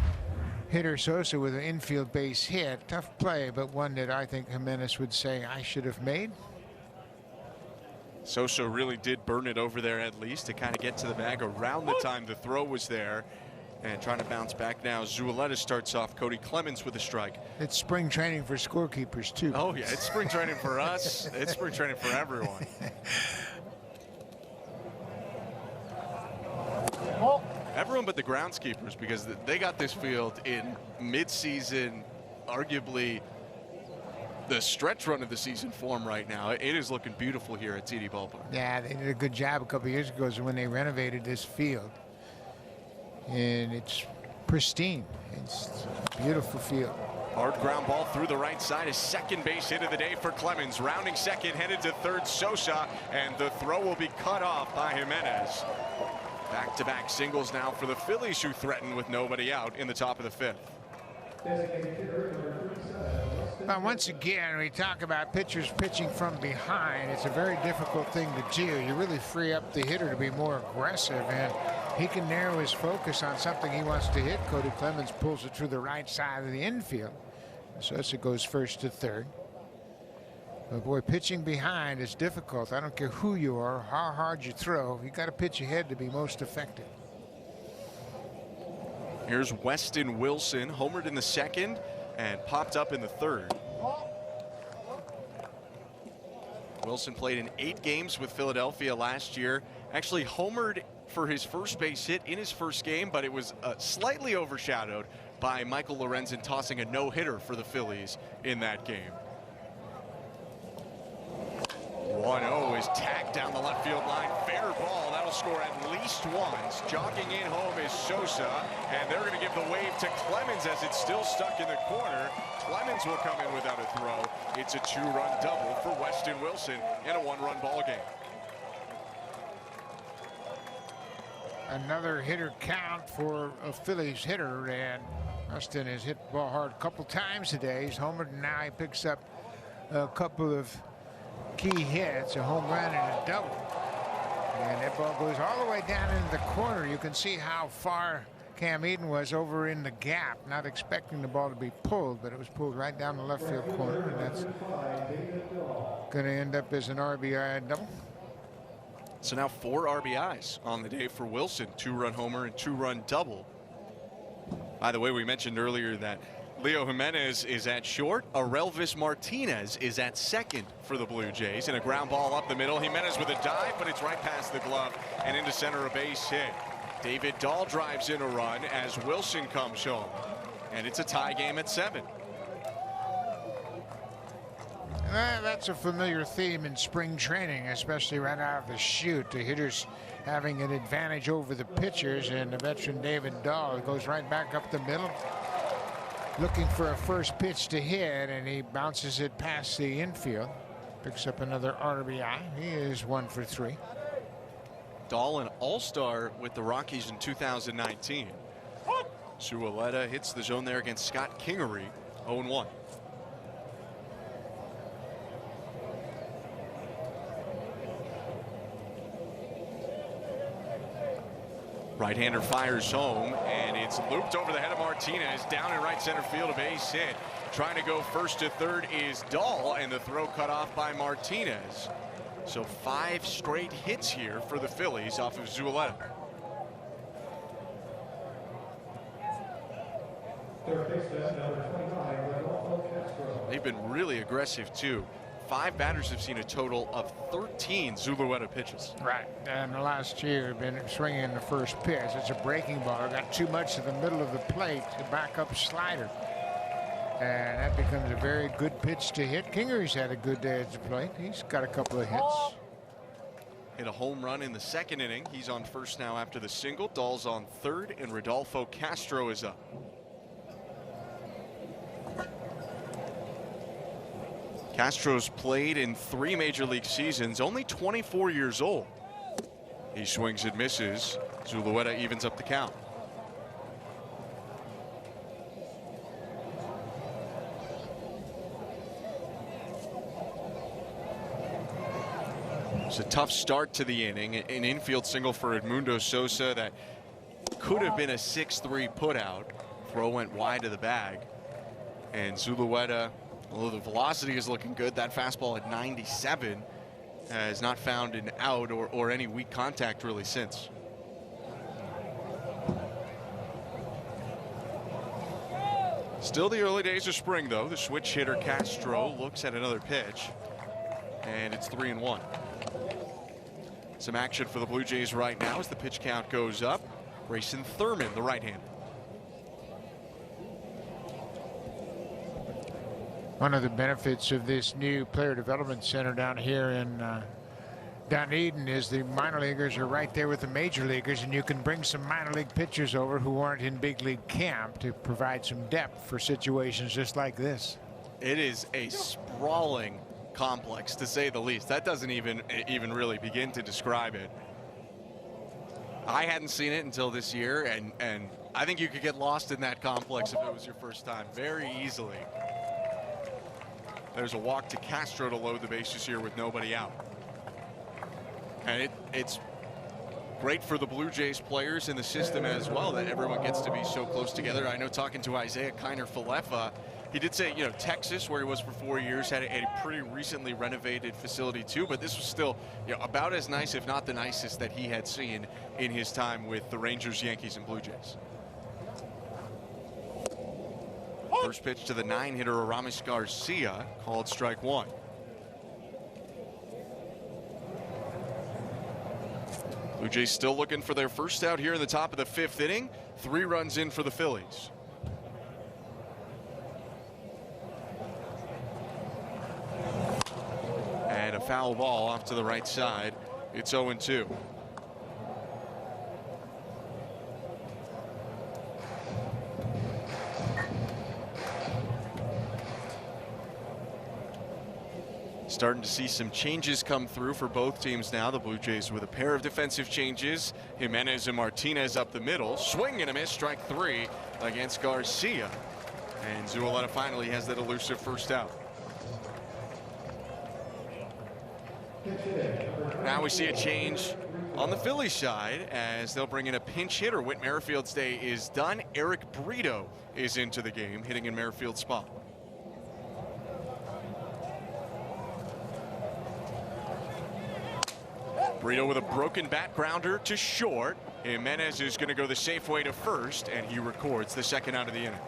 hitter Sosa with an infield base hit. Tough play, but one that I think Jimenez would say I should have made. Sosa really did burn it over there at least to kind of get to the bag around the time the throw was there. And trying to bounce back now. Zulueta starts off. Cody Clemens with a strike. It's spring training for scorekeepers, too. Oh, yeah. It's spring training for us. It's spring training for everyone. Everyone but the groundskeepers, because they got this field in mid-season, arguably the stretch run of the season form right now. It is looking beautiful here at TD Ballpark. Yeah, they did a good job a couple years ago when they renovated this field. And it's pristine. It's a beautiful field. Hard ground ball through the right side. A second base hit of the day for Clemens. Rounding second, headed to third, Sosa, and the throw will be cut off by Jimenez. Back-to-back singles now for the Phillies, who threaten with nobody out in the top of the fifth. Well, once again, we talk about pitchers pitching from behind. It's a very difficult thing to do. You really free up the hitter to be more aggressive, and he can narrow his focus on something he wants to hit. Cody Clemens pulls it through the right side of the infield. Sosa goes first to third. But boy, pitching behind is difficult. I don't care who you are, how hard you throw. You got to pitch ahead to be most effective. Here's Weston Wilson, homered in the second and popped up in the third. Wilson played in 8 games with Philadelphia last year. Actually homered for his first base hit in his first game, but it was slightly overshadowed by Michael Lorenzen tossing a no-hitter for the Phillies in that game. 1-0 is tagged down the left field line. Fair ball. That'll score at least once. Jogging in home is Sosa, and they're going to give the wave to Clemens as it's still stuck in the corner. Clemens will come in without a throw. It's a 2-run double for Weston Wilson in a 1-run ball game. another hitter count for a Phillies hitter, and Austin has hit the ball hard a couple times today. He's homered, and now he picks up a couple of key hits, a home run and a double. And that ball goes all the way down into the corner. You can see how far Cam Eden was over in the gap, not expecting the ball to be pulled, but it was pulled right down the left field corner, and that's going to end up as an RBI double. So now 4 RBIs on the day for Wilson. 2-run homer and 2-run double. By the way, we mentioned earlier that Leo Jimenez is at short. Aurelvis Martinez is at second for the Blue Jays. And a ground ball up the middle. Jimenez with a dive, but it's right past the glove and into center, a base hit. David Dahl drives in a run as Wilson comes home. And it's a tie game at 7. That's a familiar theme in spring training, especially right out of the chute. The hitters having an advantage over the pitchers, and the veteran David Dahl goes right back up the middle, looking for a first pitch to hit, and he bounces it past the infield. Picks up another RBI. He is 1 for 3. Dahl, an all-star with the Rockies in 2019. Zualeta hits the zone there against Scott Kingery, 0-1. Right-hander fires home, and it's looped over the head of Martinez, down in right center field, a base hit. Trying to go first to third is Dahl, and the throw cut off by Martinez. So 5 straight hits here for the Phillies off of Zualeta. They've been really aggressive too. 5 batters have seen a total of 13 Zualeta pitches. Right, and the last year been swinging the first pitch. It's a breaking ball. Got too much to the middle of the plate, the backup slider, and that becomes a very good pitch to hit. Kingery's had a good day at the plate. He's got a couple of hits. Hit a home run in the 2nd inning. He's on first now after the single. Dahl's on third, and Rodolfo Castro is up. Castro's played in 3 major league seasons, only 24 years old. He swings and misses. Zualeta evens up the count. It's a tough start to the inning. An infield single for Edmundo Sosa that could have been a 6-3 putout. Throw went wide of the bag. And Zualeta, although the velocity is looking good, that fastball at 97 has not found an out or any weak contact really since. Still the early days of spring, though. The switch hitter Castro looks at another pitch, and it's 3-1. Some action for the Blue Jays right now as the pitch count goes up. Grayson Thurman, the right-hander. One of the benefits of this new player development center down here in Dunedin is the minor leaguers are right there with the major leaguers, and you can bring some minor league pitchers over who aren't in big league camp to provide some depth for situations just like this. It is a sprawling complex, to say the least. That doesn't even really begin to describe it. I hadn't seen it until this year, and I think you could get lost in that complex if it was your first time very easily. There's a walk to Castro to load the bases here with nobody out. And it's great for the Blue Jays players in the system as well that everyone gets to be so close together. I know talking to Isaiah Kiner-Falefa, he did say, you know, Texas, where he was for 4 years, had a pretty recently renovated facility too, but this was still, you know, about as nice, if not the nicest, that he had seen in his time with the Rangers, Yankees, and Blue Jays. First pitch to the 9-hitter Aramis Garcia, called strike 1. Blue Jays still looking for their first out here in the top of the 5th inning. 3 runs in for the Phillies. And a foul ball off to the right side. It's 0-2. starting to see some changes come through for both teams now. The Blue Jays with a pair of defensive changes. Jimenez and Martinez up the middle. Swing and a miss, strike 3 against Garcia. And Zuleta finally has that elusive first out. Now we see a change on the Phillies side as they'll bring in a pinch hitter. Whit Merrifield's day is done. Eric Brito is into the game, hitting in Merrifield's spot. Brito with a broken bat grounder to short. Jimenez is going to go the safe way to first, and he records the second out of the inning.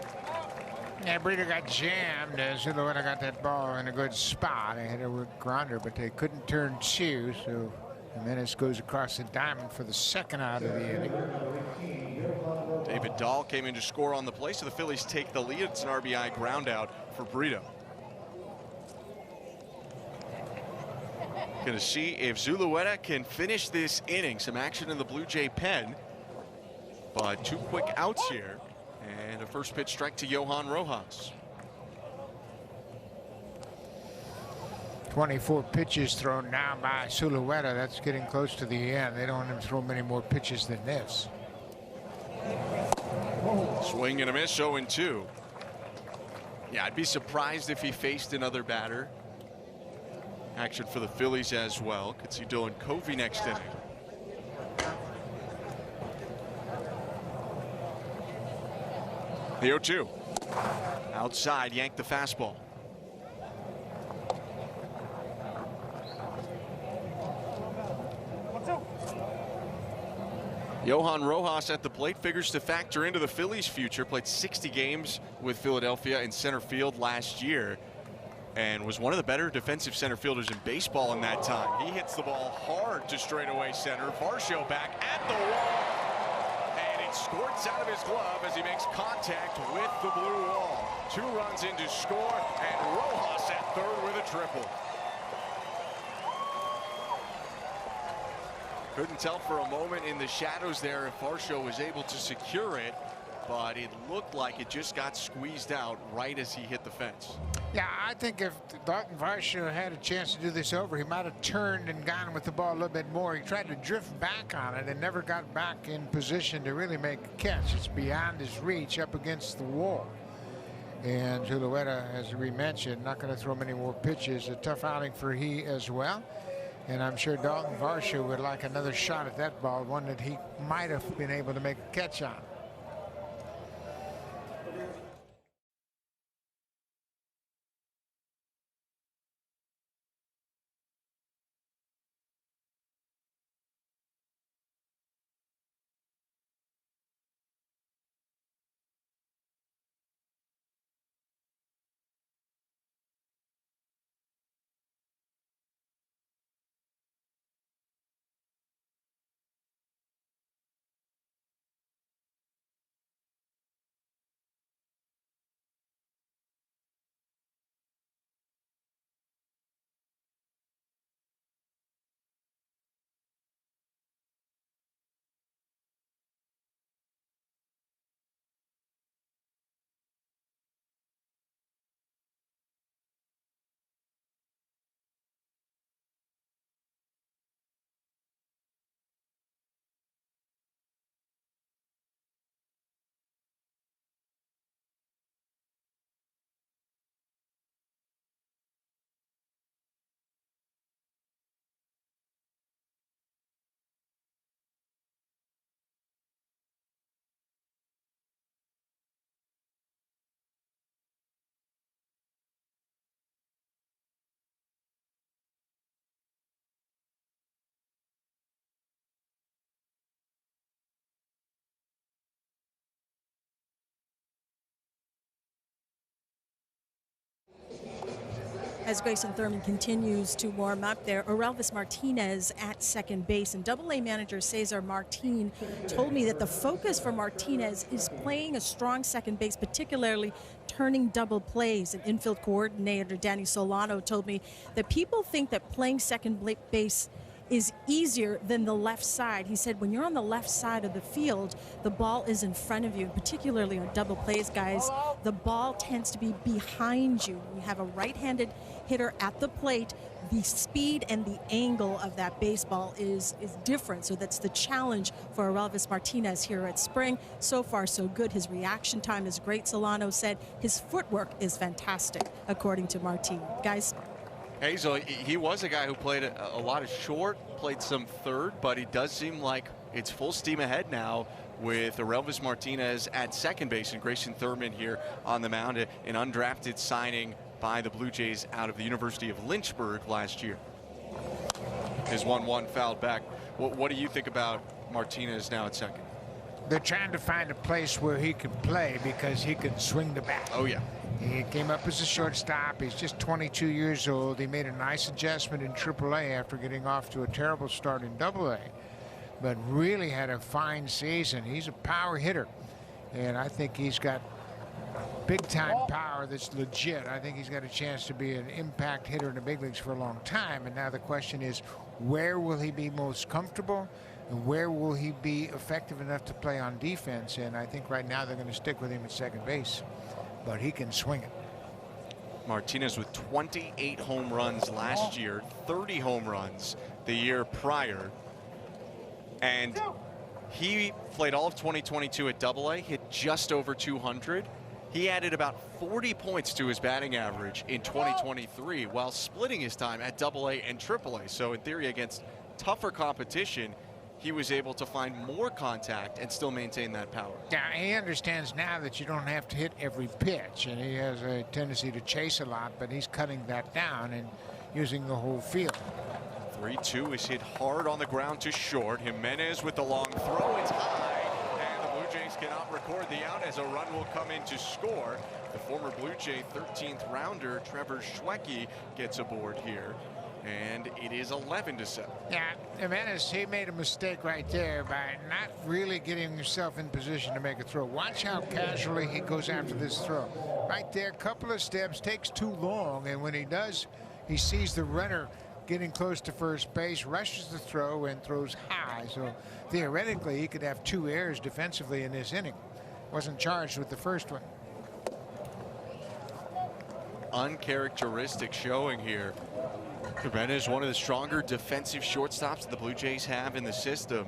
Yeah, Brito got jammed. Zuleta got that ball in a good spot. They hit a grounder, but they couldn't turn two, so Jimenez goes across the diamond for the second out of the inning. David Dahl came in to score on the play, so the Phillies take the lead. It's an RBI ground out for Brito. Going to see if Zuleta can finish this inning. Some action in the Blue Jay pen, but 2 quick outs here, and a first pitch strike to Johan Rojas. 24 pitches thrown now by Zuleta. That's getting close to the end. They don't want him to throw many more pitches than this. Swing and a miss, 0-2. Yeah, I'd be surprised if he faced another batter. Action for the Phillies as well. Could see Dylan Covey next inning. The 0-2. Outside, yanked the fastball. Johan Rojas at the plate, figures to factor into the Phillies' future. Played 60 games with Philadelphia in center field last year, and was one of the better defensive center fielders in baseball in that time. He hits the ball hard to straightaway center. Varsho back at the wall, and it squirts out of his glove as he makes contact with the blue wall. 2 runs in to score, and Rojas at third with a triple. Couldn't tell for a moment in the shadows there if Varsho was able to secure it, but it looked like it just got squeezed out right as he hit the fence. Yeah, I think if Dalton Varsho had a chance to do this over, he might have turned and gone with the ball a little bit more. He tried to drift back on it and never got back in position to really make a catch. It's beyond his reach, up against the wall. And Zuleta, as we mentioned, not going to throw many more pitches. A tough outing for he as well. And I'm sure Dalton Varsho would like another shot at that ball, one that he might have been able to make a catch on. As Grayson Thurman continues to warm up there, Orelvis Martinez at second base, and Double-A manager Cesar Martin told me that the focus for Martinez is playing a strong second base, particularly turning double plays. And infield coordinator Danny Solano told me that people think that playing second base is easier than the left side. He said when you're on the left side of the field, the ball is in front of you, particularly on double plays, guys. The ball tends to be behind you. You have a right-handed hitter at the plate, the speed and the angle of that baseball is different. So that's the challenge for Aurelvis Martinez here at Spring. So far, so good. His reaction time is great, Solano said. His footwork is fantastic, according to Martin. Guys? Hazel, he was a guy who played a lot of short, played some third, but he does seem like it's full steam ahead now with Aurelvis Martinez at second base and Grayson Thurman here on the mound, an undrafted signing by the Blue Jays out of the University of Lynchburg last year. His 1-1 fouled back. What do you think about Martinez now at second? They're trying to find a place where he can play because he can swing the bat. Oh, yeah. He came up as a shortstop. He's just 22 years old. He made a nice adjustment in AAA after getting off to a terrible start in AA, but really had a fine season. He's a power hitter, and I think he's got big-time power that's legit. I think he's got a chance to be an impact hitter in the big leagues for a long time, and now the question is, where will he be most comfortable, and where will he be effective enough to play on defense? And I think right now they're going to stick with him at second base, but he can swing it. Martinez with 28 home runs last year, 30 home runs the year prior, and he played all of 2022 at AA, hit just over 200. He added about 40 points to his batting average in 2023 while splitting his time at AA and AAA. So in theory, against tougher competition, he was able to find more contact and still maintain that power. Yeah, he understands now that you don't have to hit every pitch, and he has a tendency to chase a lot, but he's cutting that down and using the whole field. 3-2 is hit hard on the ground to short. Jimenez with the long throw. It's high. Jays cannot record the out as a run will come in to score. The former Blue Jay 13th rounder Trevor Schwecke gets aboard here, and it is 11-7. Yeah, Jimenez, he made a mistake right there by not really getting himself in position to make a throw. Watch how casually he goes after this throw. Right there, couple of steps, takes too long, and when he does, he sees the runner getting close to first base, rushes the throw, and throws high. So theoretically, he could have 2 errors defensively in this inning. Wasn't charged with the first one. Uncharacteristic showing here. Jimenez, one of the stronger defensive shortstops the Blue Jays have in the system.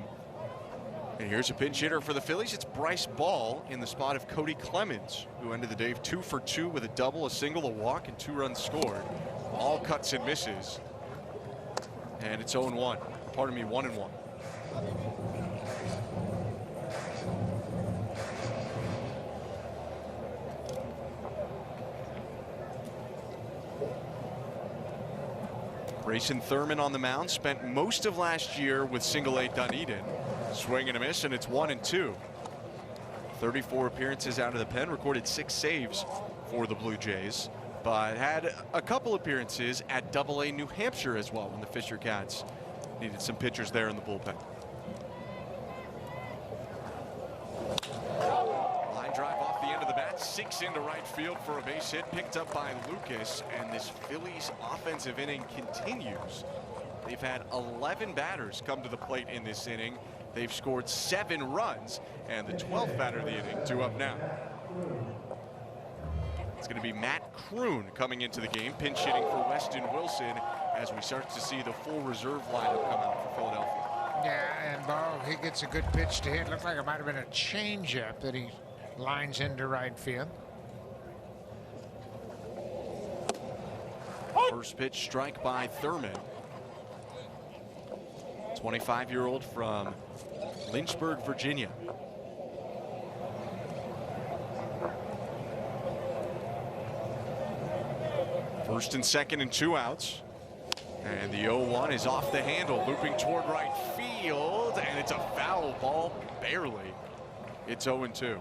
And here's a pinch hitter for the Phillies. It's Bryce Ball in the spot of Cody Clemens, who ended the day 2 for 2 with a double, a single, a walk, and 2 runs scored. All cuts and misses. And it's 0-1. Pardon me, 1-1. Grayson Thurman on the mound, spent most of last year with single-A Dunedin. Swing and a miss, and it's 1-2. 34 appearances out of the pen, recorded 6 saves for the Blue Jays, but had a couple appearances at AA New Hampshire as well when the Fisher Cats needed some pitchers there in the bullpen. Line drive off the end of the bat, 6 into right field for a base hit, picked up by Lucas, and this Phillies offensive inning continues. They've had 11 batters come to the plate in this inning. They've scored 7 runs, and the 12th batter of the inning due up now. It's going to be Matt Kroon coming into the game, pinch hitting for Weston Wilson as we start to see the full reserve lineup come out for Philadelphia. Yeah, and Ball, he gets a good pitch to hit. Looked like it might have been a changeup that he lines into right field. First pitch strike by Thurman. 25-year-old from Lynchburg, Virginia. First and second and 2 outs. And the 0-1 is off the handle, looping toward right field, and it's a foul ball, barely. It's 0-2.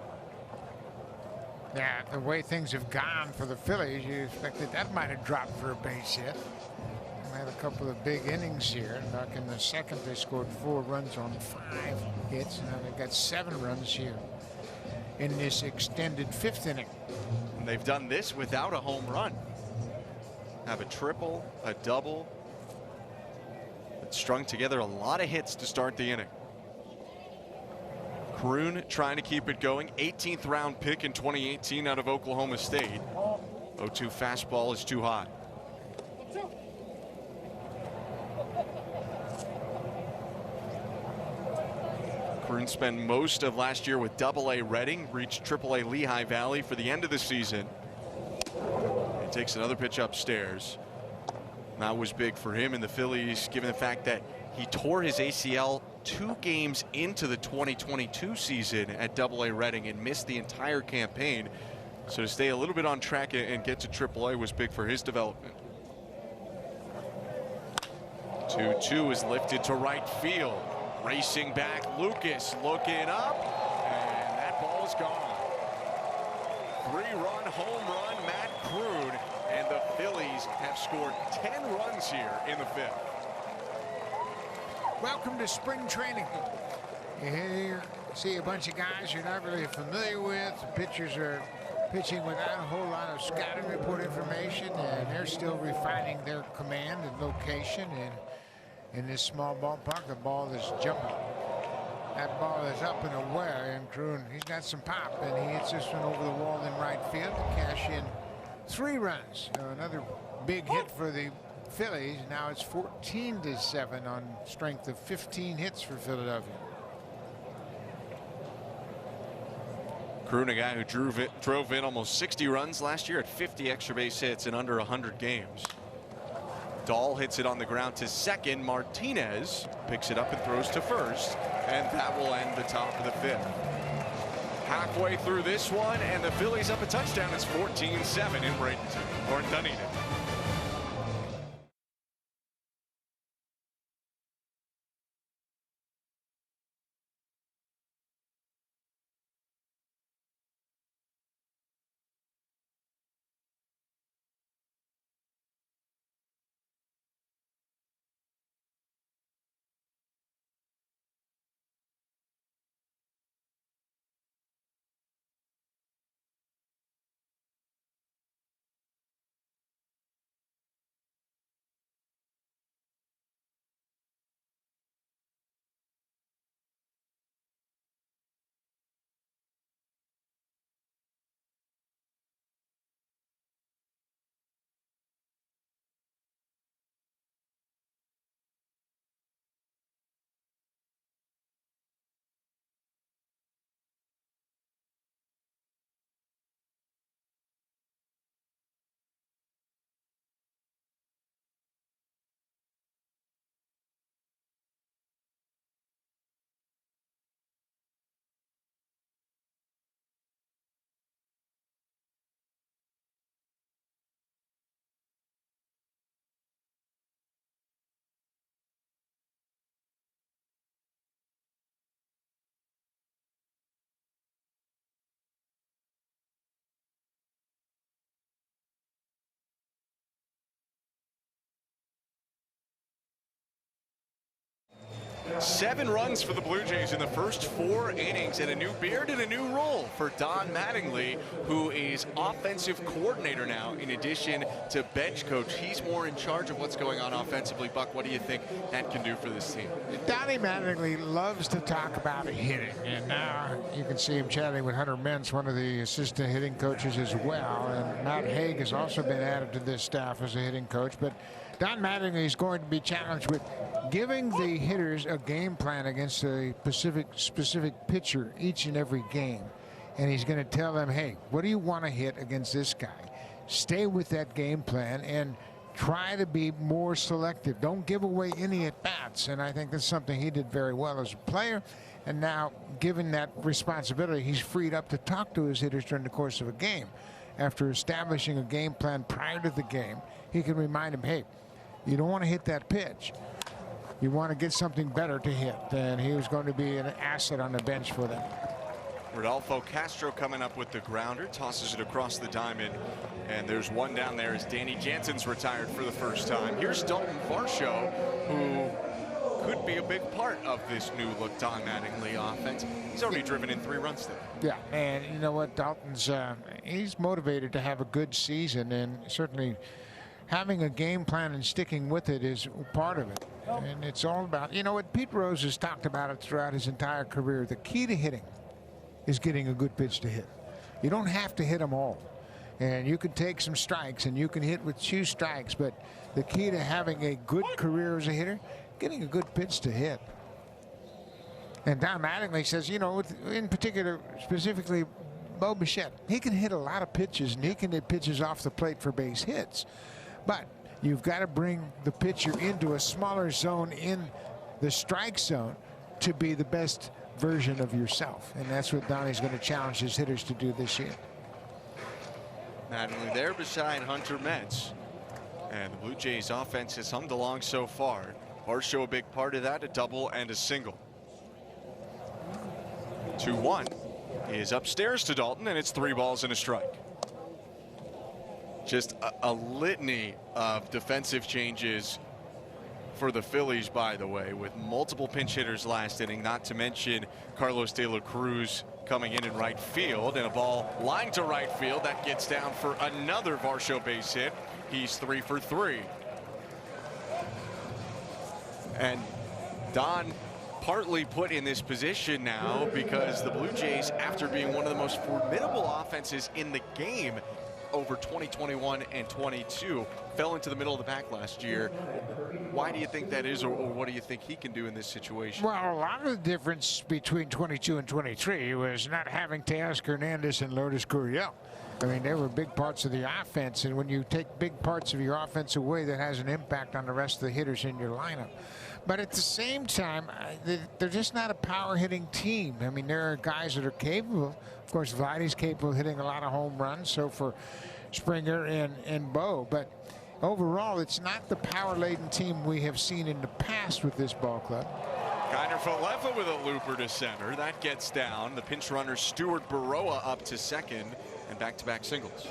Yeah, the way things have gone for the Phillies, you expected that might have dropped for a base hit. They had a couple of big innings here. Back in the second, they scored 4 runs on 5 hits. Now they've got 7 runs here in this extended 5th inning. And they've done this without a home run. Have a triple, a double. It strung together a lot of hits to start the inning. Kroon trying to keep it going. 18th round pick in 2018 out of Oklahoma State. 0-2 fastball is too high. Croon spent most of last year with Double-A Reading, reached Triple-A Lehigh Valley for the end of the season. He takes another pitch upstairs. That was big for him and the Phillies, given the fact that he tore his ACL 2 games into the 2022 season at Double-A Reading and missed the entire campaign. So to stay a little bit on track and get to Triple-A was big for his development. 2-2 is lifted to right field. Racing back, Lucas looking up, and that ball is gone. 3-run home run, Matt Croon, and the Phillies have scored 10 runs here in the 5th. Welcome to spring training. You see a bunch of guys you're not really familiar with. The pitchers are pitching without a whole lot of scouting report information, and they're still refining their command and location. And in this small ballpark, the ball is jumping. That ball is up and away, and Croon, he's got some pop, and he hits this one over the wall in right field to cash in 3 runs. So another big hit for the Phillies. Now it's 14-7 on strength of 15 hits for Philadelphia. Croon, a guy who drove in almost 60 runs last year at 50 extra base hits in under 100 games. Dahl hits it on the ground to second. Martinez picks it up and throws to first, and that will end the top of the 5th. Halfway through this one, and the Phillies up a touchdown. It's 14-7 in Bradenton, or in Dunedin. Seven runs for the Blue Jays in the first 4 innings, and a new beard and a new role for Don Mattingly, who is offensive coordinator now in addition to bench coach. He's more in charge of what's going on offensively. Buck, what do you think that can do for this team? Donnie Mattingly loves to talk about hitting, and now you can see him chatting with Hunter Mintz, one of the assistant hitting coaches as well. And Matt Haig has also been added to this staff as a hitting coach. But Don Mattingly is going to be challenged with giving the hitters a game plan against a specific pitcher each and every game. And he's going to tell them, hey, what do you want to hit against this guy? Stay with that game plan and try to be more selective. Don't give away any at-bats. And I think that's something he did very well as a player. And now, given that responsibility, he's freed up to talk to his hitters during the course of a game. After establishing a game plan prior to the game, he can remind them, hey, you don't want to hit that pitch. You want to get something better to hit. And he was going to be an asset on the bench for them. Rodolfo Castro coming up with the grounder, tosses it across the diamond, and there's one down there as Danny Jansen's retired for the first time. Here's Dalton Varsho, who could be a big part of this new look Don Mattingly offense. He's already driven in 3 runs today. Yeah, and you know what, Dalton's he's motivated to have a good season, and certainly having a game plan and sticking with it is part of it. And it's all about, you know what, Pete Rose has talked about it throughout his entire career. The key to hitting is getting a good pitch to hit. You don't have to hit them all. And you can take some strikes and you can hit with 2 strikes, but the key to having a good career as a hitter, getting a good pitch to hit. And Don Mattingly says, you know, in particular, specifically, Bo Bichette, he can hit a lot of pitches, and he can hit pitches off the plate for base hits. But you've got to bring the pitcher into a smaller zone in the strike zone to be the best version of yourself. And that's what Donnie's going to challenge his hitters to do this year. Mattingly there beside Hunter Metz. And the Blue Jays offense has hummed along so far. Varsho a big part of that, a double and a single. 2-1 is upstairs to Dalton, and it's 3 balls and a strike. Just a litany of defensive changes for the Phillies, by the way, with multiple pinch hitters last inning, not to mention Carlos De La Cruz coming in right field, and a ball lined to right field that gets down for another Varsho base hit. He's 3 for 3. And Don partly put in this position now because the Blue Jays, after being one of the most formidable offenses in the game over 2021 and 22, fell into the middle of the pack last year. Why do you think that is, or what do you think he can do in this situation? Well, a lot of the difference between 22 and 23 was not having Teoscar Hernandez and Lourdes Gurriel. I mean, they were big parts of the offense, and when you take big parts of your offense away, that has an impact on the rest of the hitters in your lineup. But at the same time, they're just not a power-hitting team. I mean, there are guys that are capable. Of course, Vladdy's capable of hitting a lot of home runs, so for Springer and Bo. But overall, it's not the power-laden team we have seen in the past with this ball club. Kiner Falefa with a looper to center. That gets down. The pinch runner Stuart Baroa up to second, and back-to-back singles.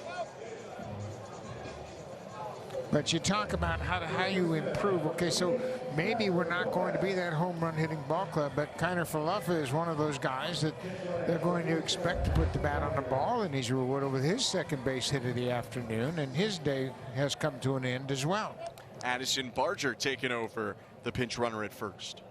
But you talk about how you improve. Okay, so maybe we're not going to be that home run hitting ball club, but Kiner Falefa is one of those guys that they're going to expect to put the bat on the ball, and he's rewarded with his second base hit of the afternoon, and his day has come to an end as well. Addison Barger taking over the pinch runner at first.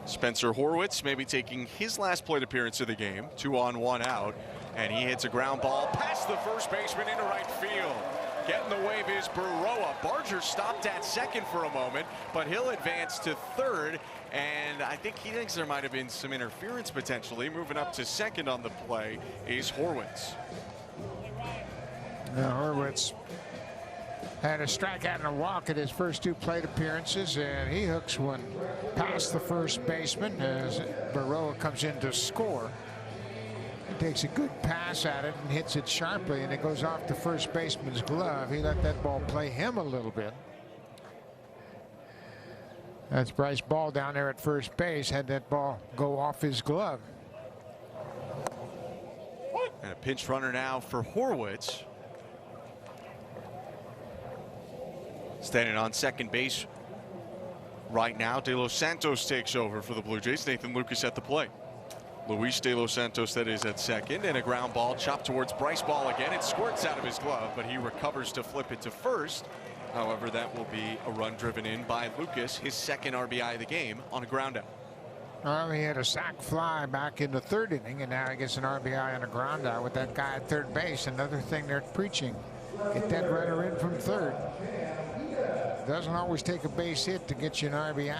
Spencer Horwitz maybe taking his last plate appearance of the game. 2 on 1 out. And he hits a ground ball past the first baseman into right field. Getting the wave is Baroa. Barger stopped at second for a moment, but he'll advance to third. And I think he thinks there might have been some interference potentially. Moving up to second on the play is Horwitz. Now, Horwitz had a strikeout and a walk at his first 2 plate appearances, and he hooks one past the first baseman as Baroa comes in to score. He takes a good pass at it and hits it sharply, and it goes off the first baseman's glove. He let that ball play him a little bit. That's Bryce Ball down there at first base, had that ball go off his glove. And a pinch runner now for Horwitz. Standing on second base right now, De Los Santos takes over for the Blue Jays. Nathan Lucas at the plate. Luis De Los Santos, that is, at second, and a ground ball chopped towards Bryce Ball again. It squirts out of his glove, but he recovers to flip it to first. However, that will be a run driven in by Lucas, his second RBI of the game on a ground out. Well, he had a sac fly back in the 3rd inning, and now he gets an RBI on a ground out with that guy at third base. Another thing they're preaching. Get that runner in from third. Doesn't always take a base hit to get you an RBI.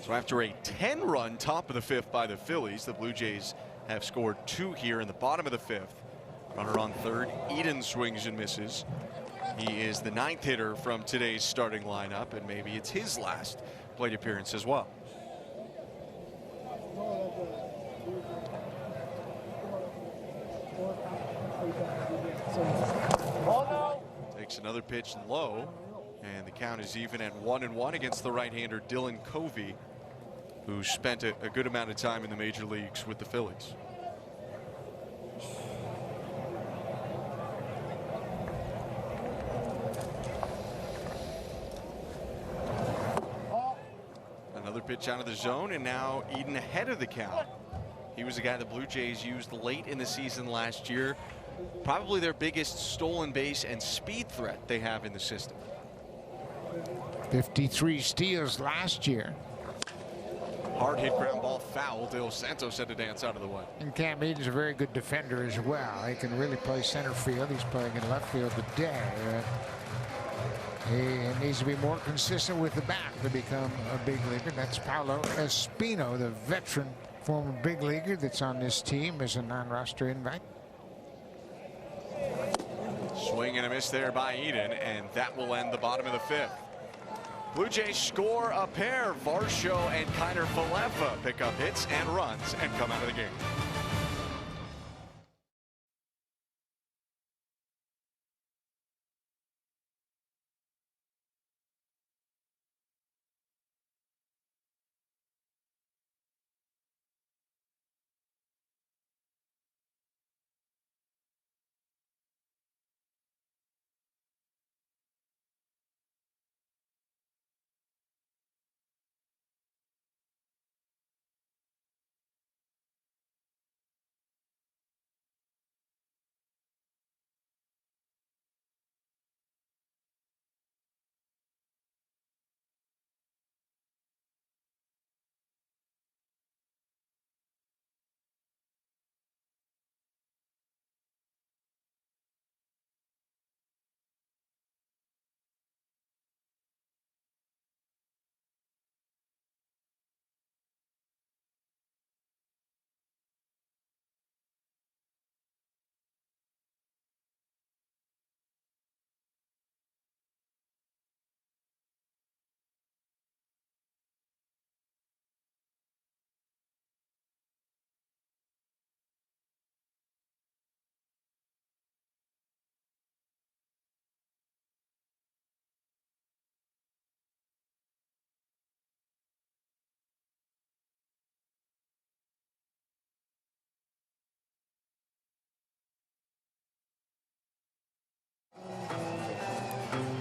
So after a 10-run top of the 5th by the Phillies, the Blue Jays have scored 2 here in the bottom of the 5th. Runner on third, Eden swings and misses. He is the 9th hitter from today's starting lineup, and maybe it's his last plate appearance as well. Takes another pitch low, and the count is even at 1-1 against the right-hander Dylan Covey, who spent a good amount of time in the major leagues with the Phillies. Another pitch out of the zone, and now Eden ahead of the count. He was the guy the Blue Jays used late in the season last year. Probably their biggest stolen base and speed threat they have in the system. 53 steals last year. Hard hit ground ball foul. De Los Santos had to dance out of the way. And Cam Eden's a very good defender as well. He can really play center field. He's playing in left field today. He needs to be more consistent with the bat to become a big leaguer. That's Paolo Espino, the veteran former big leaguer that's on this team as a non-roster invite. Swing and a miss there by Eden, and that will end the bottom of the 5th. Blue Jays score a pair. Varsho and Kiner Falefa pick up hits and runs and come out of the game.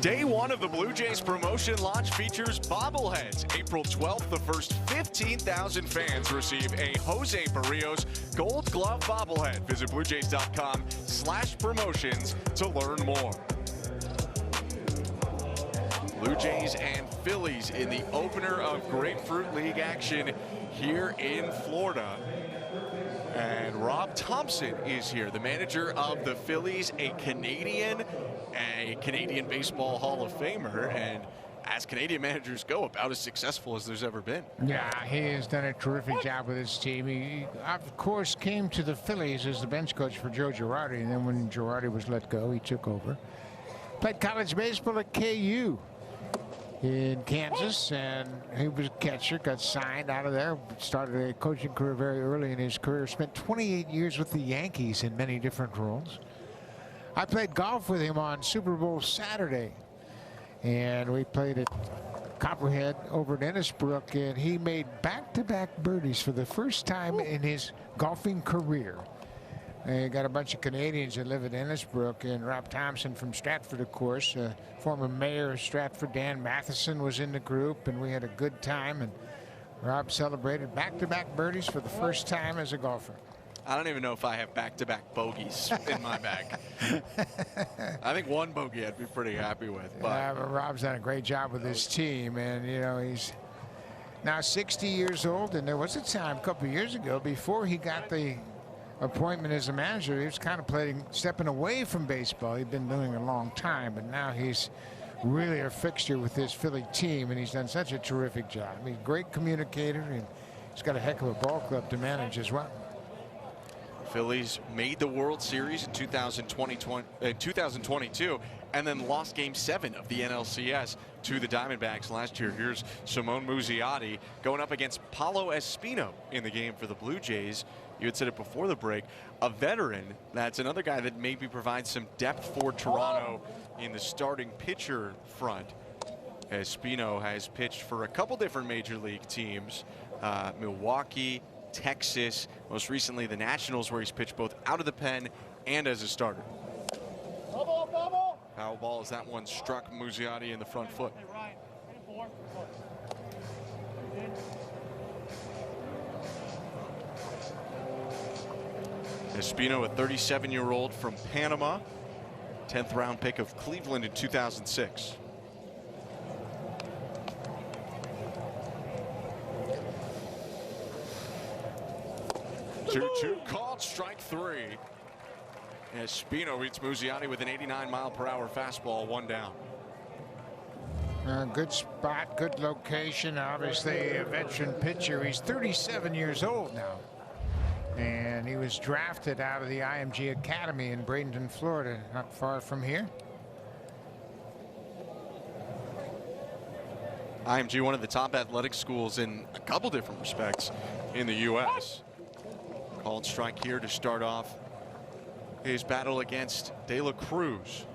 Day one of the Blue Jays promotion launch features bobbleheads. April 12th, the first 15,000 fans receive a Jose Barrios Gold Glove bobblehead. Visit BlueJays.com/promotions to learn more. Blue Jays and Phillies in the opener of Grapefruit League action here in Florida. And Rob Thompson is here, the manager of the Phillies, a Canadian Baseball Hall of Famer, and as Canadian managers go, about as successful as there's ever been. Yeah, he has done a terrific job with his team. He, of course, came to the Phillies as the bench coach for Joe Girardi, and then when Girardi was let go, he took over. Played college baseball at KU in Kansas, and he was a catcher, got signed out of there, started a coaching career very early in his career, spent 28 years with the Yankees in many different roles. I played golf with him on Super Bowl Saturday, and we played at Copperhead over at Innisbrook, and he made back-to-back birdies for the first time in his golfing career. And got a bunch of Canadians that live at Innisbrook, and Rob Thompson from Stratford, of course, former mayor of Stratford, Dan Matheson, was in the group, and we had a good time, and Rob celebrated back-to-back birdies for the first time as a golfer. I don't even know if I have back-to-back bogeys in my bag. I think one bogey I'd be pretty happy with. But Rob's done a great job with his team, and you know, he's now 60 years old, and there was a time a couple of years ago before he got the appointment as a manager, he was kind of stepping away from baseball. He'd been doing it a long time, but now he's really a fixture with this Philly team, and he's done such a terrific job. He's a great communicator, and he's got a heck of a ball club to manage as well. Phillies made the World Series in 2022 and then lost Game 7 of the NLCS to the Diamondbacks last year. Here's Simone Muzziotti going up against Paolo Espino in the game for the Blue Jays. You had said it before the break, a veteran. That's another guy that maybe provides some depth for Toronto in the starting pitcher front. Espino has pitched for a couple different major league teams, Milwaukee, Texas, most recently the Nationals, where he's pitched both out of the pen and as a starter. Foul ball as that one struck Muzziotti in the front foot. Espino, a 37-year-old from Panama, 10th round pick of Cleveland in 2006. 2-2 called, strike 3. Espino beats Muzziotti with an 89-mile-per-hour fastball, 1 down. Good spot, good location. Obviously, a veteran pitcher. He's 37 years old now. And he was drafted out of the IMG Academy in Bradenton, Florida, not far from here. IMG, one of the top athletic schools in a couple different respects in the U.S. Called strike here to start off his battle against De La Cruz.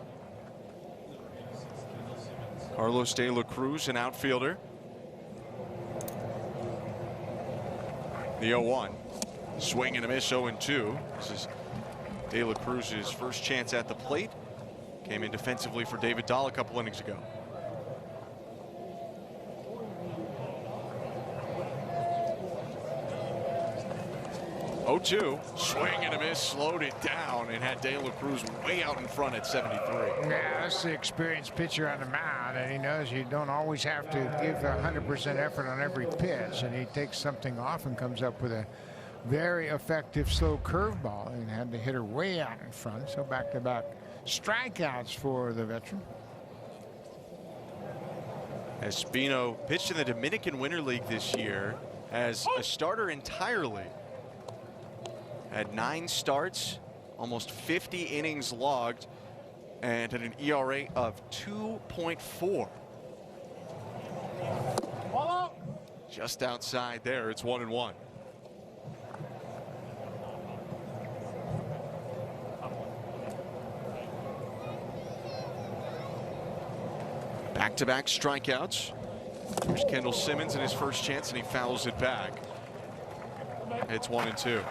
Carlos De La Cruz, an outfielder. The 0-1. Swing and a miss, 0-2. This is De La Cruz's first chance at the plate. Came in defensively for David Dahl a couple innings ago. 0-2. Swing and a miss, slowed it down, and had De La Cruz way out in front at 73. Yeah, that's the experienced pitcher on the mound, and he knows you don't always have to give 100% effort on every pitch, and he takes something off and comes up with a very effective slow curveball and had to hit her way out in front. So back-to-back strikeouts for the veteran. Espino pitched in the Dominican Winter League this year as a starter entirely. Had 9 starts, almost 50 innings logged, and had an ERA of 2.4. Just outside there, it's 1-1. Back-to-back strikeouts. Here's Kendall Simmons in his first chance, and he fouls it back. It's 1-2.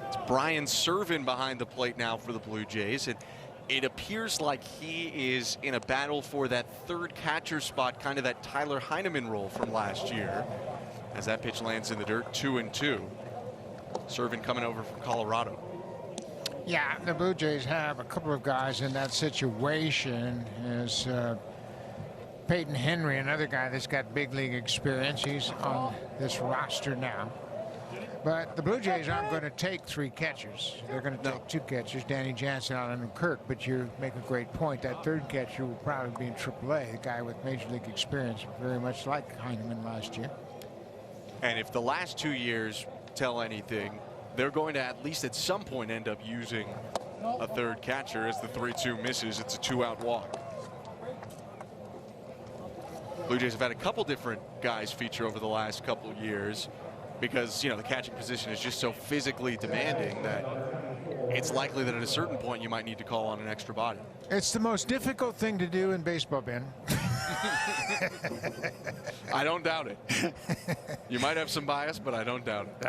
It's Brian Servin behind the plate now for the Blue Jays, and it appears like he is in a battle for that third catcher spot, kind of that Tyler Heineman role from last year. As that pitch lands in the dirt, 2-2. Servin coming over from Colorado. Yeah, the Blue Jays have a couple of guys in that situation. As Peyton Henry, another guy that's got big league experience. He's on this roster now. But the Blue Jays aren't going to take 3 catchers. They're going to take 2 catchers, Danny Jansen, Allen, and Kirk. But you make a great point. That third catcher will probably be in AAA, a guy with major league experience, very much like Heineman last year. And if the last 2 years tell anything, they're going to at least at some point end up using a third catcher. As the 3-2 misses, it's a 2-out walk. Blue Jays have had a couple different guys feature over the last couple of years because, you know, the catching position is just so physically demanding that it's likely that at a certain point you might need to call on an extra body. It's the most difficult thing to do in baseball, Ben. I don't doubt it. You might have some bias, but I don't doubt it.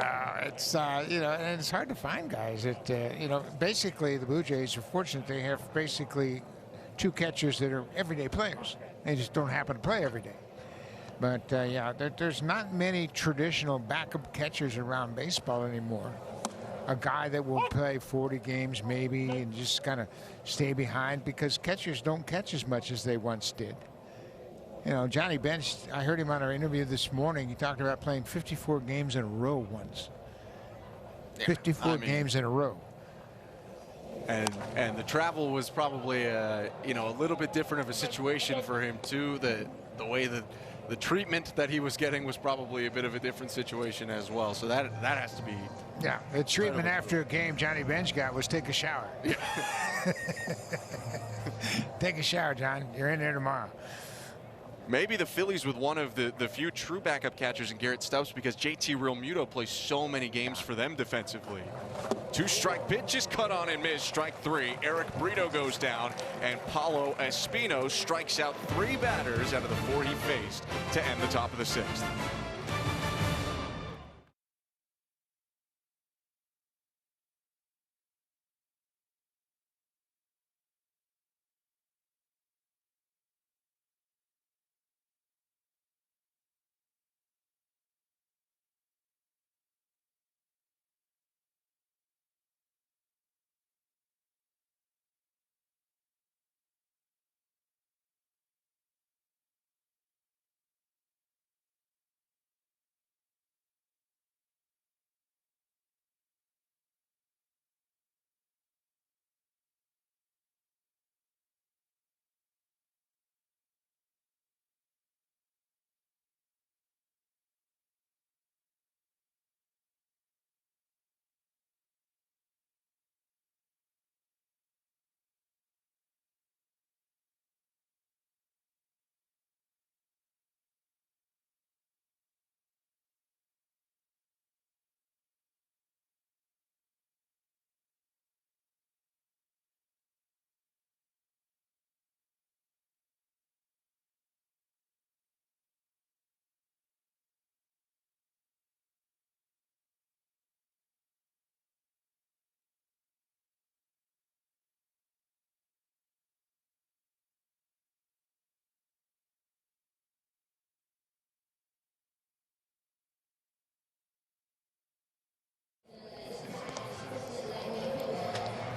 It's you know, and it's hard to find guys that you know. Basically, the Blue Jays are fortunate; they have basically 2 catchers that are everyday players. They just don't happen to play every day. But yeah, there's not many traditional backup catchers around baseball anymore. A guy that will play 40 games maybe and just kind of stay behind, because catchers don't catch as much as they once did. You know, Johnny Bench, I heard him on our interview this morning. He talked about playing 54 games in a row once. 54 games in a row. And the travel was probably you know, a little bit different of a situation for him too. The way that the treatment that he was getting was probably a bit of a different situation as well. So that has to be. Yeah, the treatment after a game Johnny Bench got was take a shower. Take a shower, John. You're in there tomorrow. Maybe the Phillies with one of the few true backup catchers in Garrett Stubbs, because JT Realmuto plays so many games for them defensively. 2-strike pitch is cut on and missed. Strike 3. Eric Brito goes down, and Paulo Espino strikes out 3 batters out of the 4 he faced to end the top of the 6th.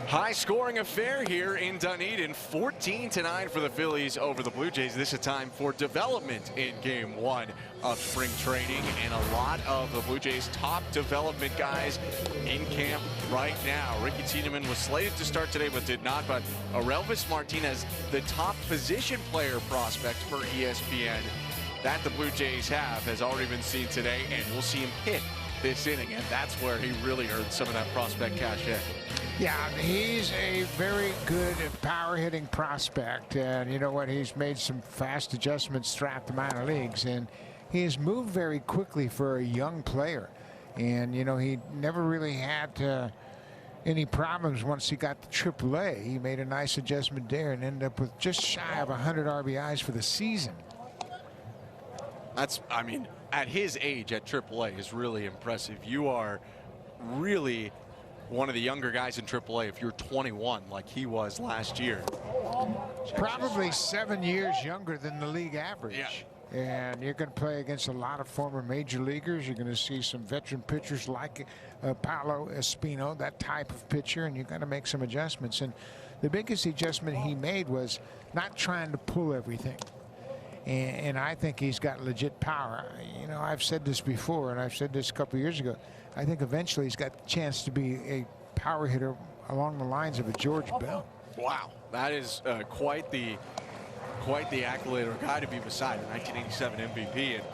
High-scoring affair here in Dunedin, 14-9 for the Phillies over the Blue Jays. This is time for development in Game 1 of spring training, and a lot of the Blue Jays' top development guys in camp right now. Ricky Tiedemann was slated to start today but did not, but Aurelvis Martinez, the top position player prospect for ESPN that the Blue Jays have, has already been seen today, and we'll see him hit this inning, and that's where he really earned some of that prospect cachet. Yeah, he's a very good power hitting prospect, and you know what, he's made some fast adjustments throughout the minor leagues, and he has moved very quickly for a young player. And you know, he never really had any problems once he got to AAA. He made a nice adjustment there and ended up with just shy of 100 RBIs for the season. That's, I mean, at his age at AAA is really impressive. You are really one of the younger guys in AAA if you're 21 like he was last year. Probably 7 years younger than the league average. Yeah. And you're going to play against a lot of former major leaguers. You're going to see some veteran pitchers like Paolo Espino, that type of pitcher, and you've got to make some adjustments. And the biggest adjustment he made was not trying to pull everything. And I think he's got legit power. You know, I've said this before, and I've said this a couple of years ago. I think eventually he's got the chance to be a power hitter along the lines of a George Bell. Wow, that is quite the accolade or guy to be beside, a 1987 MVP. And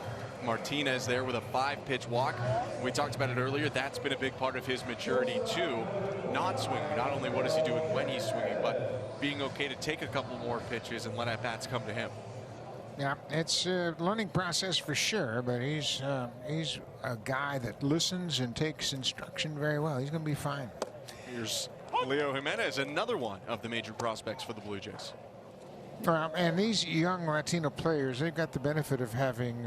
Martinez there with a 5-pitch walk. We talked about it earlier. That's been a big part of his maturity too. Not swinging. Not only what is he doing when he's swinging, but being okay to take a couple more pitches and let at-bats come to him. Yeah, it's a learning process for sure, but he's a guy that listens and takes instruction very well. He's going to be fine. Here's Leo Jimenez, another one of the major prospects for the Blue Jays. And these young Latino players, they've got the benefit of having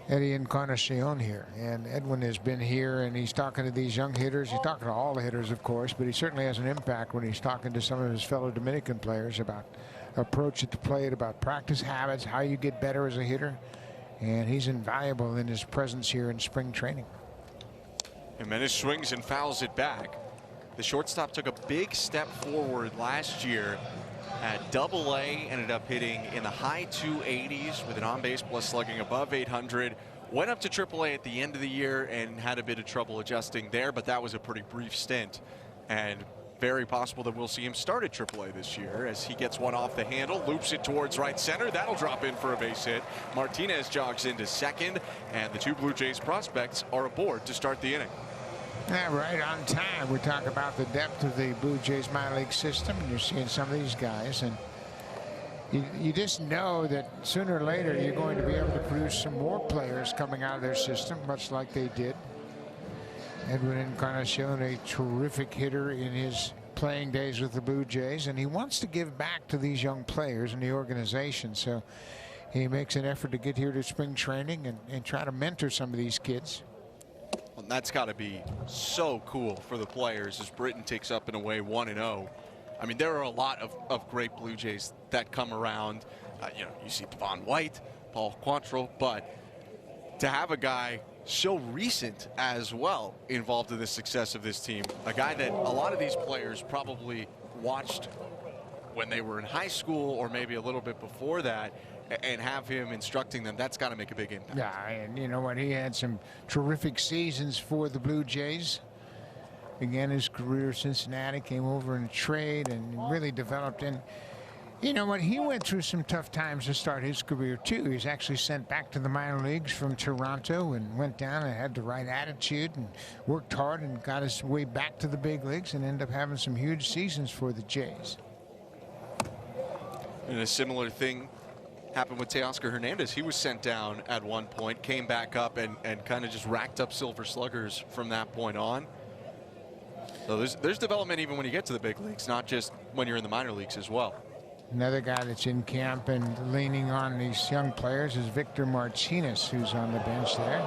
Eddie Encarnacion here. And Edwin has been here, and he's talking to these young hitters. He's talking to all the hitters, of course, but he certainly has an impact when he's talking to some of his fellow Dominican players about approach at the plate, about practice habits, how you get better as a hitter. And he's invaluable in his presence here in spring training. Jimenez swings and fouls it back. The shortstop took a big step forward last year at Double-A, ended up hitting in the high 280s with an on-base plus slugging above 800. Went up to Triple-A at the end of the year and had a bit of trouble adjusting there, but that was a pretty brief stint. And very possible that we'll see him start at Triple-A this year as he gets one off the handle, loops it towards right center. That'll drop in for a base hit. Martinez jogs into second, and the two Blue Jays prospects are aboard to start the inning. Yeah, right on time. We talk about the depth of the Blue Jays minor league system, and you're seeing some of these guys, and you just know that sooner or later you're going to be able to produce some more players coming out of their system, much like they did. Edwin Encarnacion, a terrific hitter in his playing days with the Blue Jays, and he wants to give back to these young players in the organization, so he makes an effort to get here to spring training and try to mentor some of these kids. Well, that's got to be so cool for the players as Britton takes up and away 1-0. I mean, there are a lot of great Blue Jays that come around. You know, you see Devon White, Paul Quantrill, but to have a guy so recent as well involved in the success of this team, a guy that a lot of these players probably watched when they were in high school or maybe a little bit before that, and have him instructing them, that's got to make a big impact. Yeah, and you know what, he had some terrific seasons for the Blue Jays. Began his career in Cincinnati, came over in a trade and really developed. And you know what, he went through some tough times to start his career too. He was actually sent back to the minor leagues from Toronto and went down and had the right attitude and worked hard and got his way back to the big leagues and ended up having some huge seasons for the Jays. And a similar thing happened with Teoscar Hernandez. He was sent down at one point, came back up and kind of just racked up silver sluggers from that point on. So there's development even when you get to the big leagues, not just when you're in the minor leagues as well. Another guy that's in camp and leaning on these young players is Victor Martinez, who's on the bench there.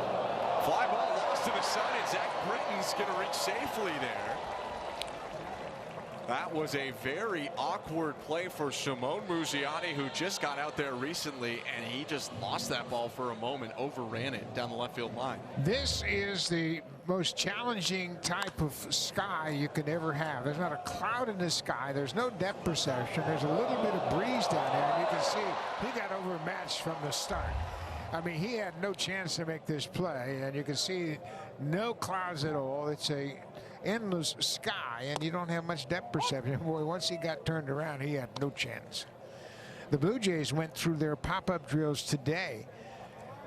Fly ball lost to the side, and Zach Britton's going to reach safely there. That was a very awkward play for Shimon Muziati, who just got out there recently, and he just lost that ball for a moment, overran it down the left field line. This is the most challenging type of sky you could ever have. There's not a cloud in the sky. There's no depth perception. There's a little bit of breeze down there, and you can see he got overmatched from the start. I mean, he had no chance to make this play, and you can see no clouds at all. It's a endless sky, and you don't have much depth perception. Boy, once he got turned around, he had no chance. The Blue Jays went through their pop-up drills today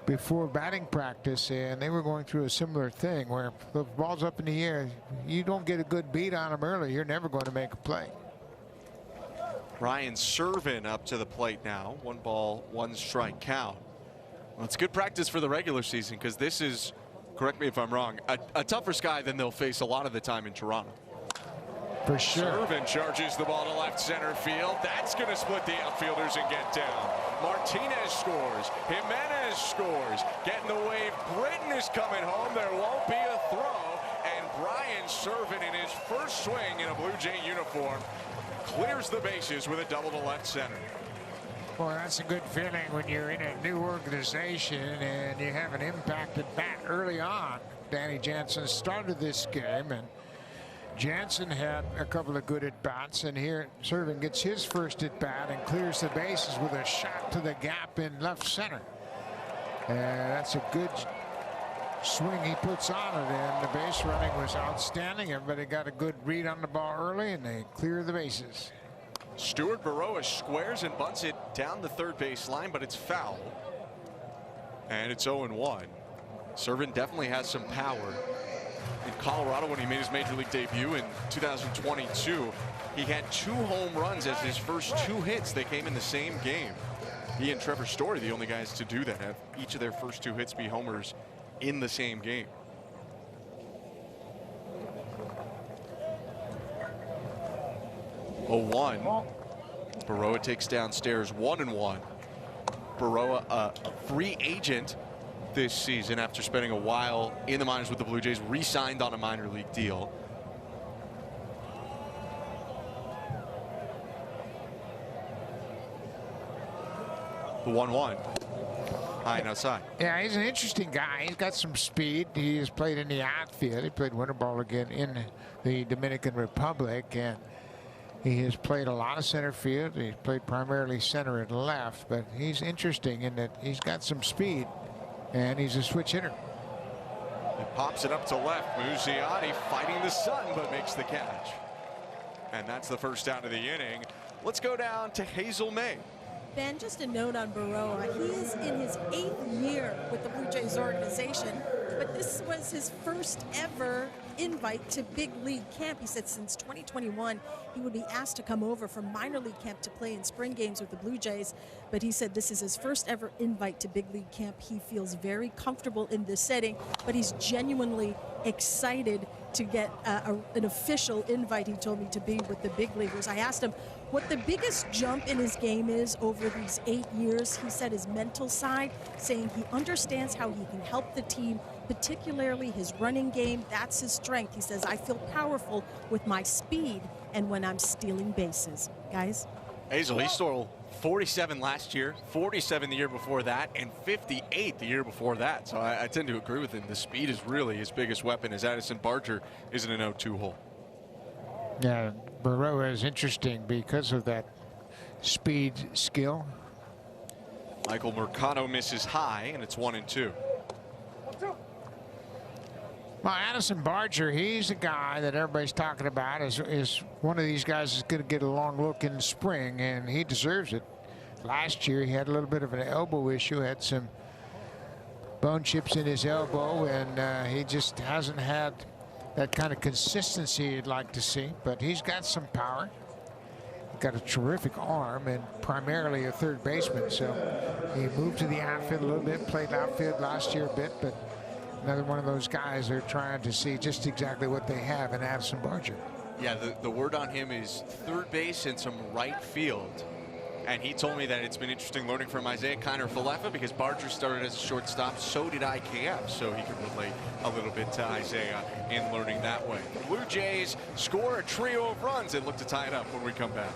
before batting practice, and they were going through a similar thing where the ball's up in the air. You don't get a good beat on them early, you're never going to make a play. Ryan Servin up to the plate now. 1 ball, 1 strike count. Well, it's good practice for the regular season because this is, correct me if I'm wrong, a tougher sky than they'll face a lot of the time in Toronto. For sure. Servin charges the ball to left center field. That's going to split the outfielders and get down. Martinez scores. Jimenez scores. Getting the wave. Britton is coming home. There won't be a throw. And Brian Servin, in his first swing in a Blue Jay uniform, clears the bases with a double to left center. Boy, that's a good feeling when you're in a new organization and you have an impacted bat early on. Danny Jansen started this game, and Jansen had a couple of good at-bats, and here Servin gets his first at-bat and clears the bases with a shot to the gap in left center. And that's a good swing he puts on it, and the base running was outstanding. Everybody got a good read on the ball early, and they clear the bases. Stuart Baroa squares and bunts it down the third base line, but it's foul. And it's 0-1. Servin definitely has some power. In Colorado, when he made his major league debut in 2022, he had 2 home runs as his first 2 hits. They came in the same game. He and Trevor Story, the only guys to do that, have each of their first 2 hits be homers in the same game. Oh, 1. Baroa takes downstairs 1-1. Baroa, a free agent this season after spending a while in the minors with the Blue Jays, re-signed on a minor league deal. The 1-1. High and outside. Yeah, he's an interesting guy. He's got some speed. He has played in the outfield. He played winter ball again in the Dominican Republic, and he has played a lot of center field. He's played primarily center and left, but he's interesting in that he's got some speed, and he's a switch hitter. He pops it up to left. Muzziotti fighting the sun, but makes the catch. And that's the first out of the inning. Let's go down to Hazel May. Ben, just a note on Baroa. He is in his 8th year with the Blue Jays organization, but this was his first ever invite to big league camp. He said since 2021 he would be asked to come over from minor league camp to play in spring games with the Blue Jays, but he said this is his first ever invite to big league camp. He feels very comfortable in this setting, but he's genuinely excited to get an official invite, he told me, to be with the big leaguers. I asked him what the biggest jump in his game is over these 8 years. He said his mental side, saying he understands how he can help the team, particularly his running game. That's his strength. He says, I feel powerful with my speed and when I'm stealing bases. Guys? Hazel, he stole 47 last year, 47 the year before that, and 58 the year before that. So I tend to agree with him. The speed is really his biggest weapon, as Addison Barger is in an 0-2 hole. Yeah, Baroa is interesting because of that speed skill. Michael Mercado misses high, and it's 1-2. Well, Addison Barger, he's a guy that everybody's talking about is one of these guys that's going to get a long look in the spring, and he deserves it. Last year, he had a little bit of an elbow issue, had some bone chips in his elbow, and he just hasn't had that kind of consistency you'd like to see, but he's got some power. He's got a terrific arm and primarily a third baseman, so he moved to the outfield a little bit, played outfield last year a bit, but another one of those guys they're trying to see just exactly what they have in Addison Barger. Yeah, the word on him is third base and some right field. And he told me that it's been interesting learning from Isaiah Kiner-Falefa because Barger started as a shortstop, so did IKF, so he could relate a little bit to Isaiah in learning that way. The Blue Jays score a trio of runs and look to tie it up when we come back.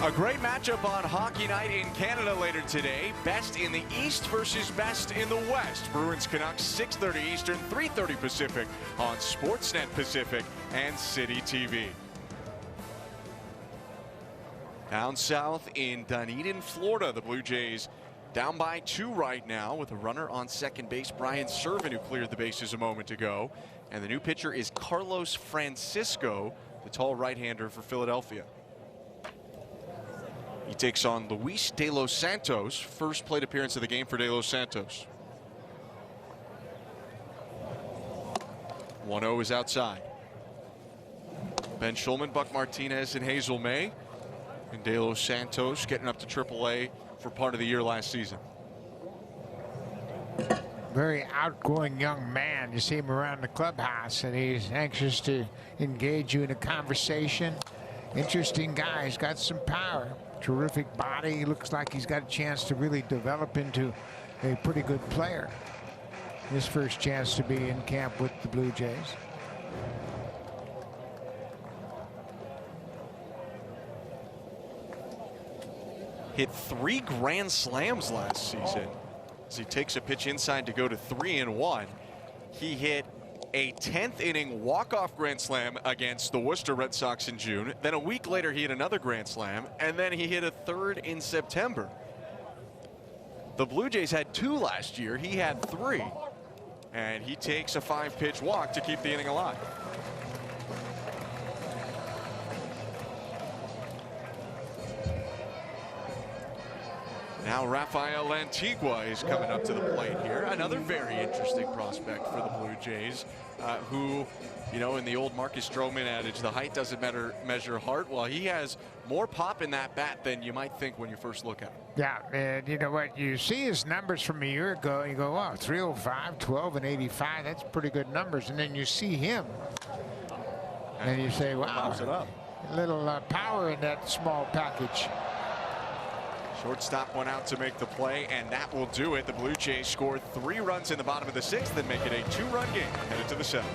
A great matchup on Hockey Night in Canada later today. Best in the East versus best in the West. Bruins Canucks 6:30 Eastern, 3:30 Pacific on Sportsnet Pacific and City TV. Down south in Dunedin, Florida, the Blue Jays down by 2 right now with a runner on second base, Brian Servin, who cleared the bases a moment ago. And the new pitcher is Carlos Francisco, the tall right-hander for Philadelphia. He takes on Luis De Los Santos, first plate appearance of the game for De Los Santos. 1-0 is outside. Ben Schulman, Buck Martinez, and Hazel May. And De Los Santos getting up to AAA for part of the year last season. Very outgoing young man. You see him around the clubhouse, and he's anxious to engage you in a conversation. Interesting guy. He's got some power. Terrific body. He looks like he's got a chance to really develop into a pretty good player. His first chance to be in camp with the Blue Jays. Hit 3 grand slams last season as he takes a pitch inside to go to 3-1. He hit a 10th inning walk-off grand slam against the Worcester Red Sox in June. Then a week later he hit another grand slam, and then he hit a 3rd in September. The Blue Jays had 2 last year. He had 3, and he takes a 5-pitch walk to keep the inning alive. Now Rafael Antigua is coming up to the plate here. Another very interesting prospect for the Blue Jays, who, you know, in the old Marcus Stroman adage, the height doesn't measure heart. Well, he has more pop in that bat than you might think when you first look at him. Yeah, and you know what? You see his numbers from a year ago, and you go, wow, 305, 12, and 85. That's pretty good numbers. And then you see him, and you say, wow, a little power in that small package. Shortstop went out to make the play, and that will do it. The Blue Jays scored 3 runs in the bottom of the 6th and make it a 2-run game headed to the 7th.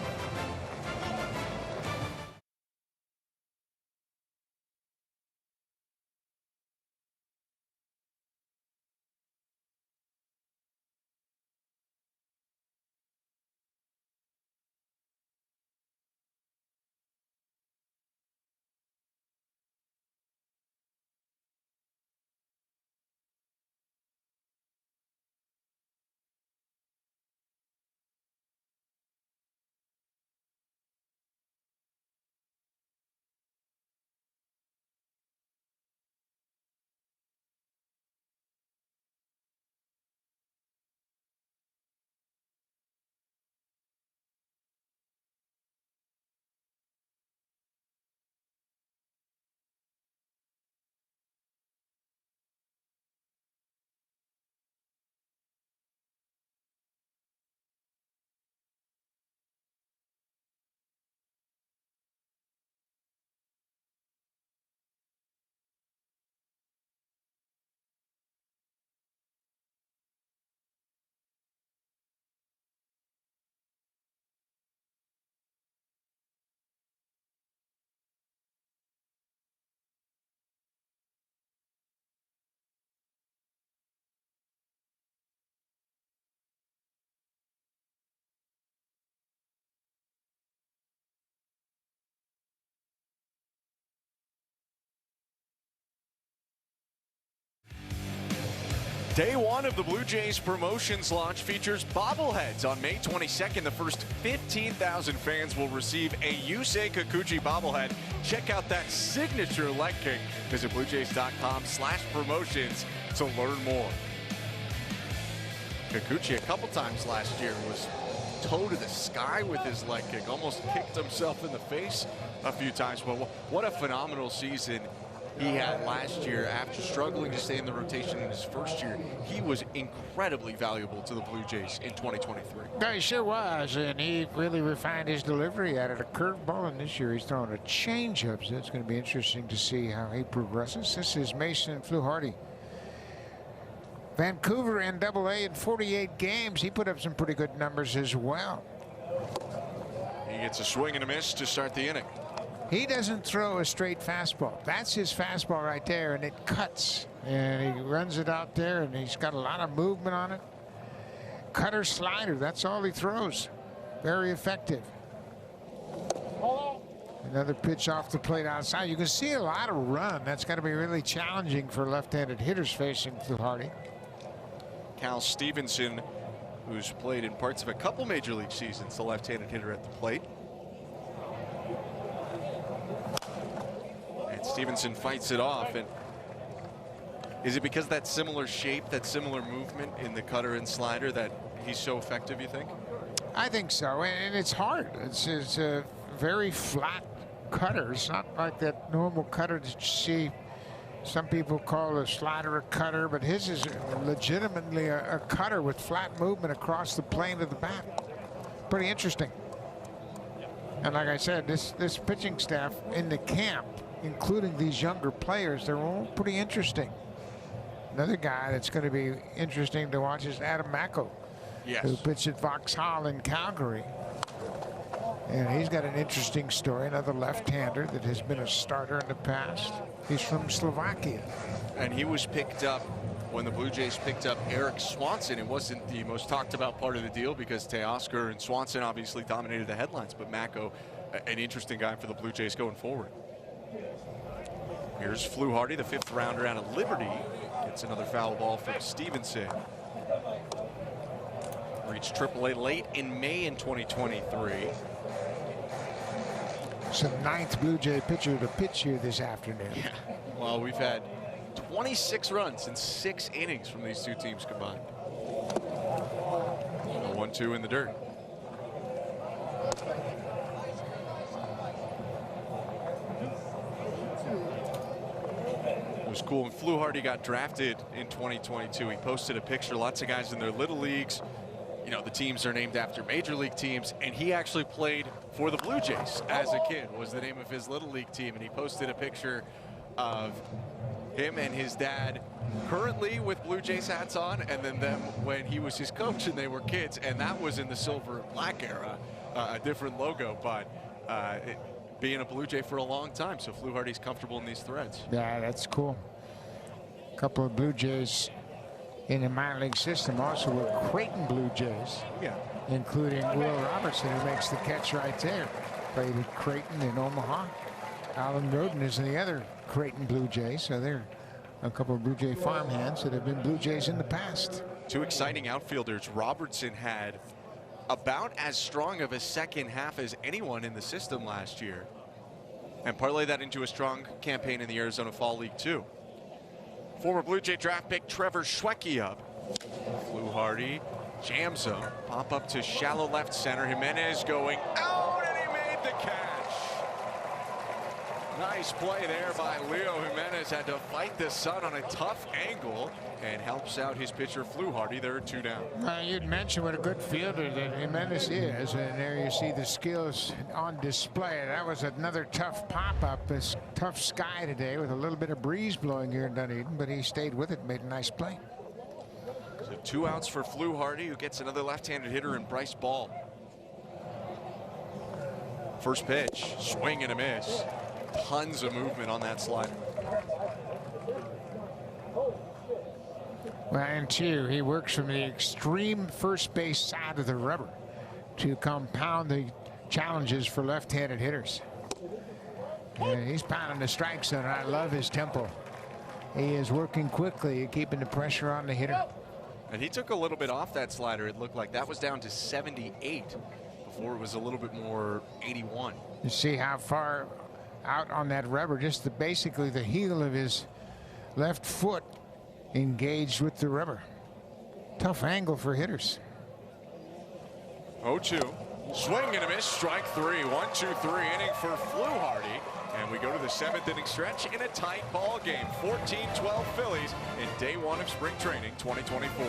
Day 1 of the Blue Jays promotions launch features bobbleheads. On May 22nd, the first 15,000 fans will receive a Yusei Kikuchi bobblehead. Check out that signature leg kick. Visit bluejays.com/promotions to learn more. Kikuchi a couple times last year was toe to the sky with his leg kick. Almost kicked himself in the face a few times. But what a phenomenal season he had last year. After struggling to stay in the rotation in his first year, he was incredibly valuable to the Blue Jays in 2023. No, he sure was, and he really refined his delivery. Added a curveball, and this year he's throwing a changeup. So it's going to be interesting to see how he progresses. This is Mason Fluharty. Vancouver in AA in 48 games. He put up some pretty good numbers as well. He gets a swing and a miss to start the inning. He doesn't throw a straight fastball. That's his fastball right there, and it cuts. And he runs it out there, and he's got a lot of movement on it. Cutter slider, that's all he throws. Very effective. Another pitch off the plate outside. You can see a lot of run. That's got to be really challenging for left-handed hitters facing Fluharty. Cal Stevenson, who's played in parts of a couple major league seasons, the left-handed hitter at the plate. And Stevenson fights it off. And is it because of that similar shape, that similar movement in the cutter and slider that he's so effective, you think? I think so, and it's hard. It's a very flat cutter. It's not like that normal cutter that you see. Some people call a slider a cutter, but his is legitimately a cutter with flat movement across the plane of the bat. Pretty interesting. And like I said, this pitching staff in the camp, including these younger players, they're all pretty interesting. Another guy that's going to be interesting to watch is Adam Macko, who pitched at Vauxhall in Calgary. And he's got an interesting story, another left-hander that has been a starter in the past. He's from Slovakia. And he was picked up when the Blue Jays picked up Eric Swanson. It wasn't the most talked about part of the deal because Teoscar and Swanson obviously dominated the headlines, but Macko, an interesting guy for the Blue Jays going forward. Here's Fluharty, the 5th rounder out of Liberty. Gets another foul ball from Stevenson. Reached AAA late in May in 2023. It's the 9th Blue Jay pitcher to pitch here this afternoon. Yeah. Well, we've had 26 runs in 6 innings from these two teams combined. 1-2 in the dirt. It was cool when Fluharty got drafted in 2022. He posted a picture, lots of guys in their little leagues. You know, the teams are named after major league teams, and he actually played for the Blue Jays as a kid, was the name of his little league team. And he posted a picture of him and his dad currently with Blue Jays hats on, and then them when he was his coach and they were kids. And that was in the silver and black era, a different logo, but being a Blue Jay for a long time. So Fluharty's comfortable in these threads. Yeah, that's cool. A couple of Blue Jays in the minor league system also with Creighton Blue Jays, including Will Robertson, who makes the catch right there. Played at Creighton in Omaha. Alan Roden is the other Creighton Blue Jays, so they're a couple of Blue Jay farmhands that have been Blue Jays in the past. Two exciting outfielders. Robertson had about as strong of a second half as anyone in the system last year, and parlay that into a strong campaign in the Arizona Fall League too. Former Blue Jay draft pick Trevor Schwecke up. Fluharty jams him. Pop up to shallow left center. Jimenez going out, and he made the catch. Nice play there by Leo Jimenez. Had to fight the sun on a tough angle and helps out his pitcher Fluharty. There are 2 down. You'd mentioned what a good fielder that Jimenez is, and there you see the skills on display. That was another tough pop-up. This tough sky today with a little bit of breeze blowing here in Dunedin, but he stayed with it, made a nice play. So 2 outs for Fluharty, who gets another left-handed hitter in Bryce Ball. First pitch, swing and a miss. Tons of movement on that slider. Well, and 2, he works from the extreme first base side of the rubber to compound the challenges for left-handed hitters. And he's pounding the strike zone. I love his tempo. He is working quickly, keeping the pressure on the hitter. And he took a little bit off that slider. It looked like that was down to 78 before it was a little bit more 81. You see how far out on that rubber, just basically the heel of his left foot engaged with the rubber. Tough angle for hitters. 0-2. Swing and a miss. Strike 3. 1-2-3 inning for Fluharty. And we go to the 7th inning stretch in a tight ball game. 14-12 Phillies in day 1 of spring training 2024.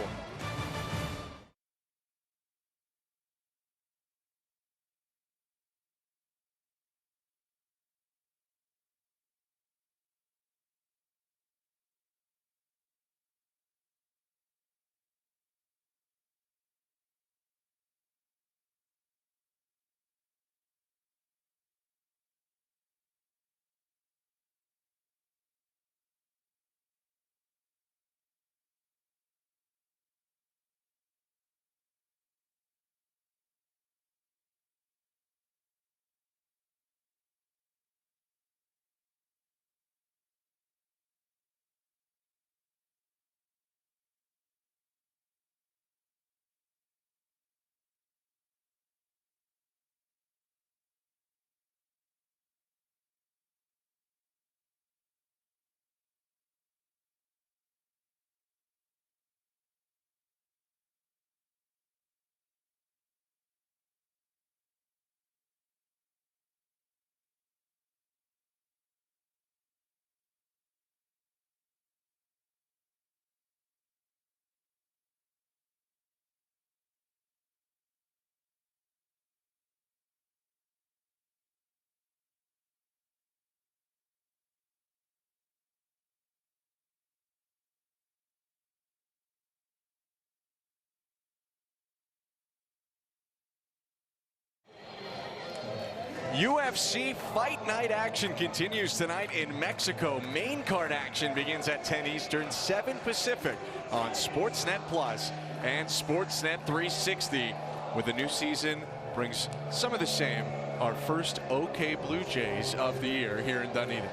UFC Fight Night action continues tonight in Mexico. Main card action begins at 10 Eastern, 7 Pacific on Sportsnet Plus and Sportsnet 360. With the new season, brings some of the same. Our first OK Blue Jays of the year here in Dunedin.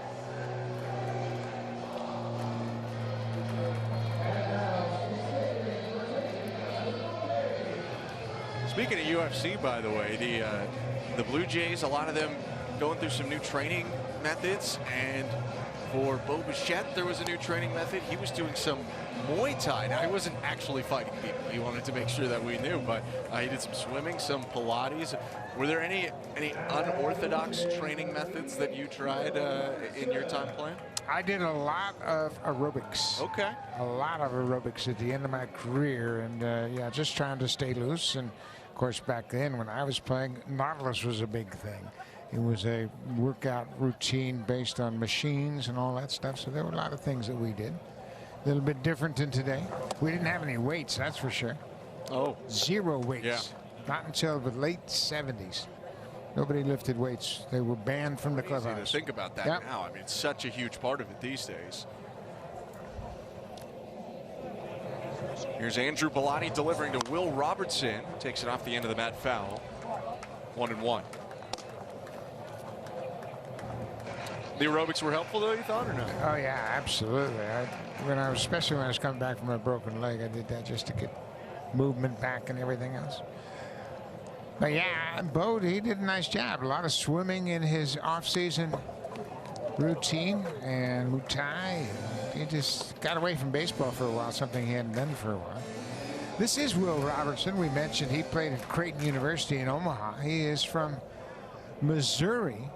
Speaking of UFC, by the way, the Blue Jays, a lot of them going through some new training methods, and for Bo Bichette, there was a new training method. He was doing some Muay Thai. Now, he wasn't actually fighting people. He wanted to make sure that we knew, but he did some swimming, some Pilates. Were there any unorthodox training methods that you tried in your time playing? I did a lot of aerobics. Okay. A lot of aerobics at the end of my career, and yeah, just trying to stay loose. And of course, back then when I was playing, Nautilus was a big thing. It was a workout routine based on machines and all that stuff. So there were a lot of things that we did. A little bit different than today. We didn't have any weights, that's for sure. Oh. 0 weights. Yeah. Not until the late 70s. Nobody lifted weights. They were banned from the clubhouse. Easy to think about that now. I mean, it's such a huge part of it these days. Here's Andrew Bellotti delivering to Will Robertson. Takes it off the end of the mat foul. 1-1. The aerobics were helpful, though, you thought, or no? Oh, yeah, absolutely. Especially when I was coming back from a broken leg, I did that just to get movement back and everything else. But yeah, Bo, he did a nice job. A lot of swimming in his off-season routine and Muay Thai. He just got away from baseball for a while, something he hadn't done for a while. This is Will Robertson. We mentioned he played at Creighton University in Omaha. He is from Missouri.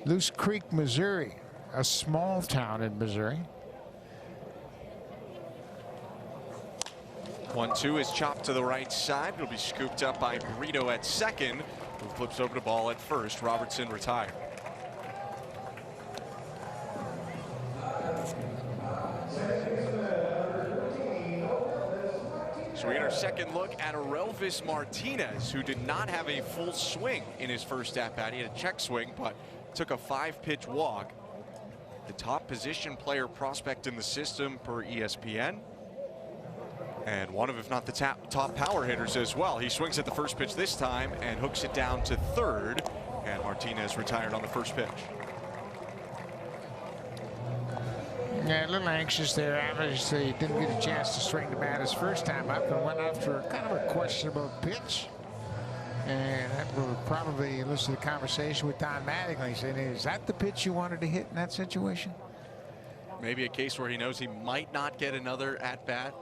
Loose Creek, Missouri, a small town in Missouri. 1-2 is chopped to the right side. It'll be scooped up by Brito at second, who flips over the ball at first. Robertson retired. So we get our second look at Aurelvis Martinez, who did not have a full swing in his first at-bat. He had a check swing, but took a 5-pitch walk. The top position player prospect in the system per ESPN. And one of, if not the top power hitters as well. He swings at the first pitch this time and hooks it down to third. And Martinez retired on the first pitch. Yeah, a little anxious there. Obviously, didn't get a chance to swing the bat his first time up and went after kind of a questionable pitch. And that will probably listen to the conversation with Don Mattingly saying, is that the pitch you wanted to hit in that situation? Maybe a case where he knows he might not get another at-bat.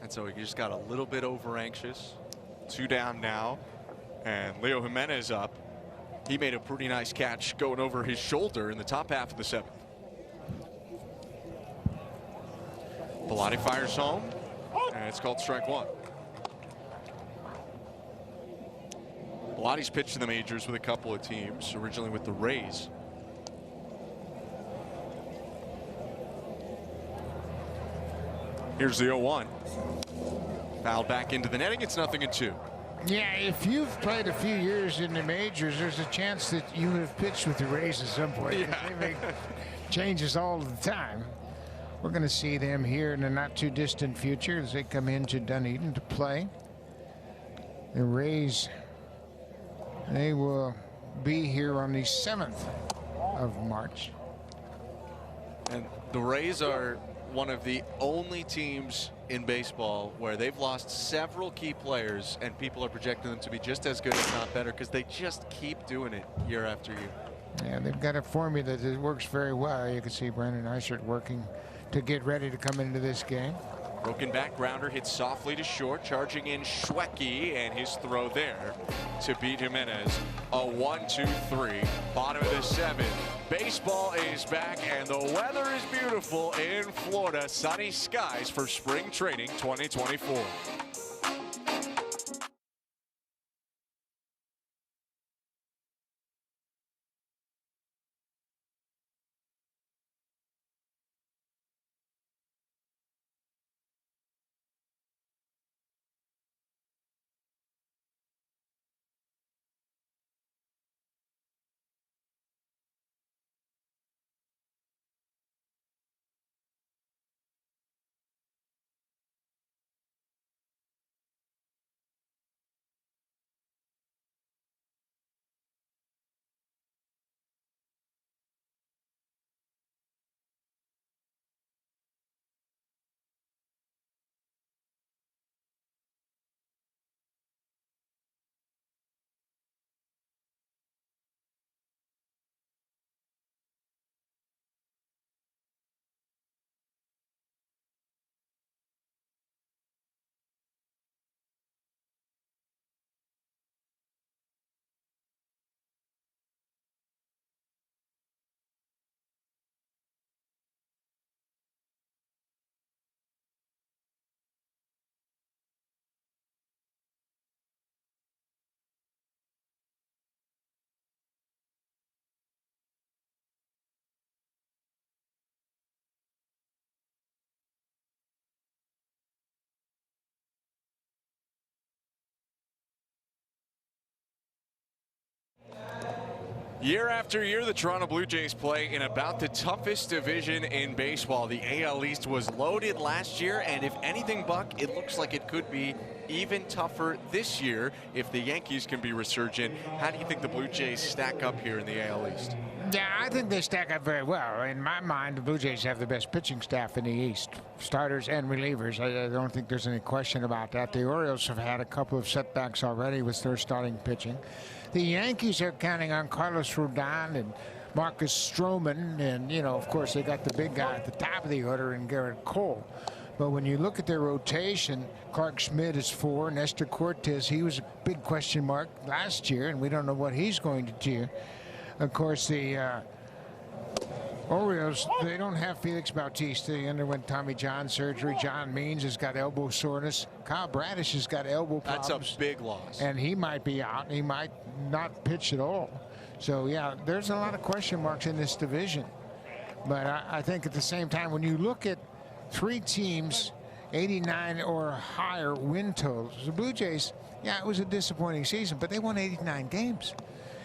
And so he just got a little bit over anxious. 2 down now. And Leo Jimenez up. He made a pretty nice catch going over his shoulder in the top half of the 7th. Bellotti fires home. And it's called strike 1. Bellotti's pitched in the majors with a couple of teams, originally with the Rays. Here's the 0-1. Fouled back into the netting. It's 0-2. Yeah, if you've played a few years in the majors, there's a chance that you have pitched with the Rays at some point. Yeah. They make changes all the time. We're going to see them here in the not too distant future as they come into Dunedin to play. The Rays, they will be here on the 7th of March. And the Rays are one of the only teams in baseball where they've lost several key players and people are projecting them to be just as good, if not better, because they just keep doing it year after year. Yeah, they've got a formula that works very well. You can see Brandon Eisert working to get ready to come into this game. Broken back grounder hits softly to short, charging in Schwecke, and his throw there to beat Jimenez. A 1-2-3, bottom of the 7th. Baseball is back, and the weather is beautiful in Florida. Sunny skies for spring training 2024. Year after year, the Toronto Blue Jays play in about the toughest division in baseball. The AL East was loaded last year, and if anything, Buck, it looks like it could be even tougher this year if the Yankees can be resurgent. How do you think the Blue Jays stack up here in the AL East? Yeah, I think they stack up very well. In my mind, the Blue Jays have the best pitching staff in the East, starters and relievers. I don't think there's any question about that. The Orioles have had a couple of setbacks already with their starting pitching. The Yankees are counting on Carlos Rodon and Marcus Stroman, and, you know, of course, they got the big guy at the top of the order in Garrett Cole. But when you look at their rotation, Clark Schmidt is 4, Nestor Cortez, he was a big question mark last year, and we don't know what he's going to do. Of course, the Orioles, they don't have Felix Bautista. He underwent Tommy John surgery. John Means has got elbow soreness. Kyle Bradish has got elbow problems. That's a big loss. And he might be out. He might not pitch at all. So, yeah, there's a lot of question marks in this division. But I think at the same time, when you look at 3 teams, 89 or higher win totals, the Blue Jays, yeah, it was a disappointing season, but they won 89 games.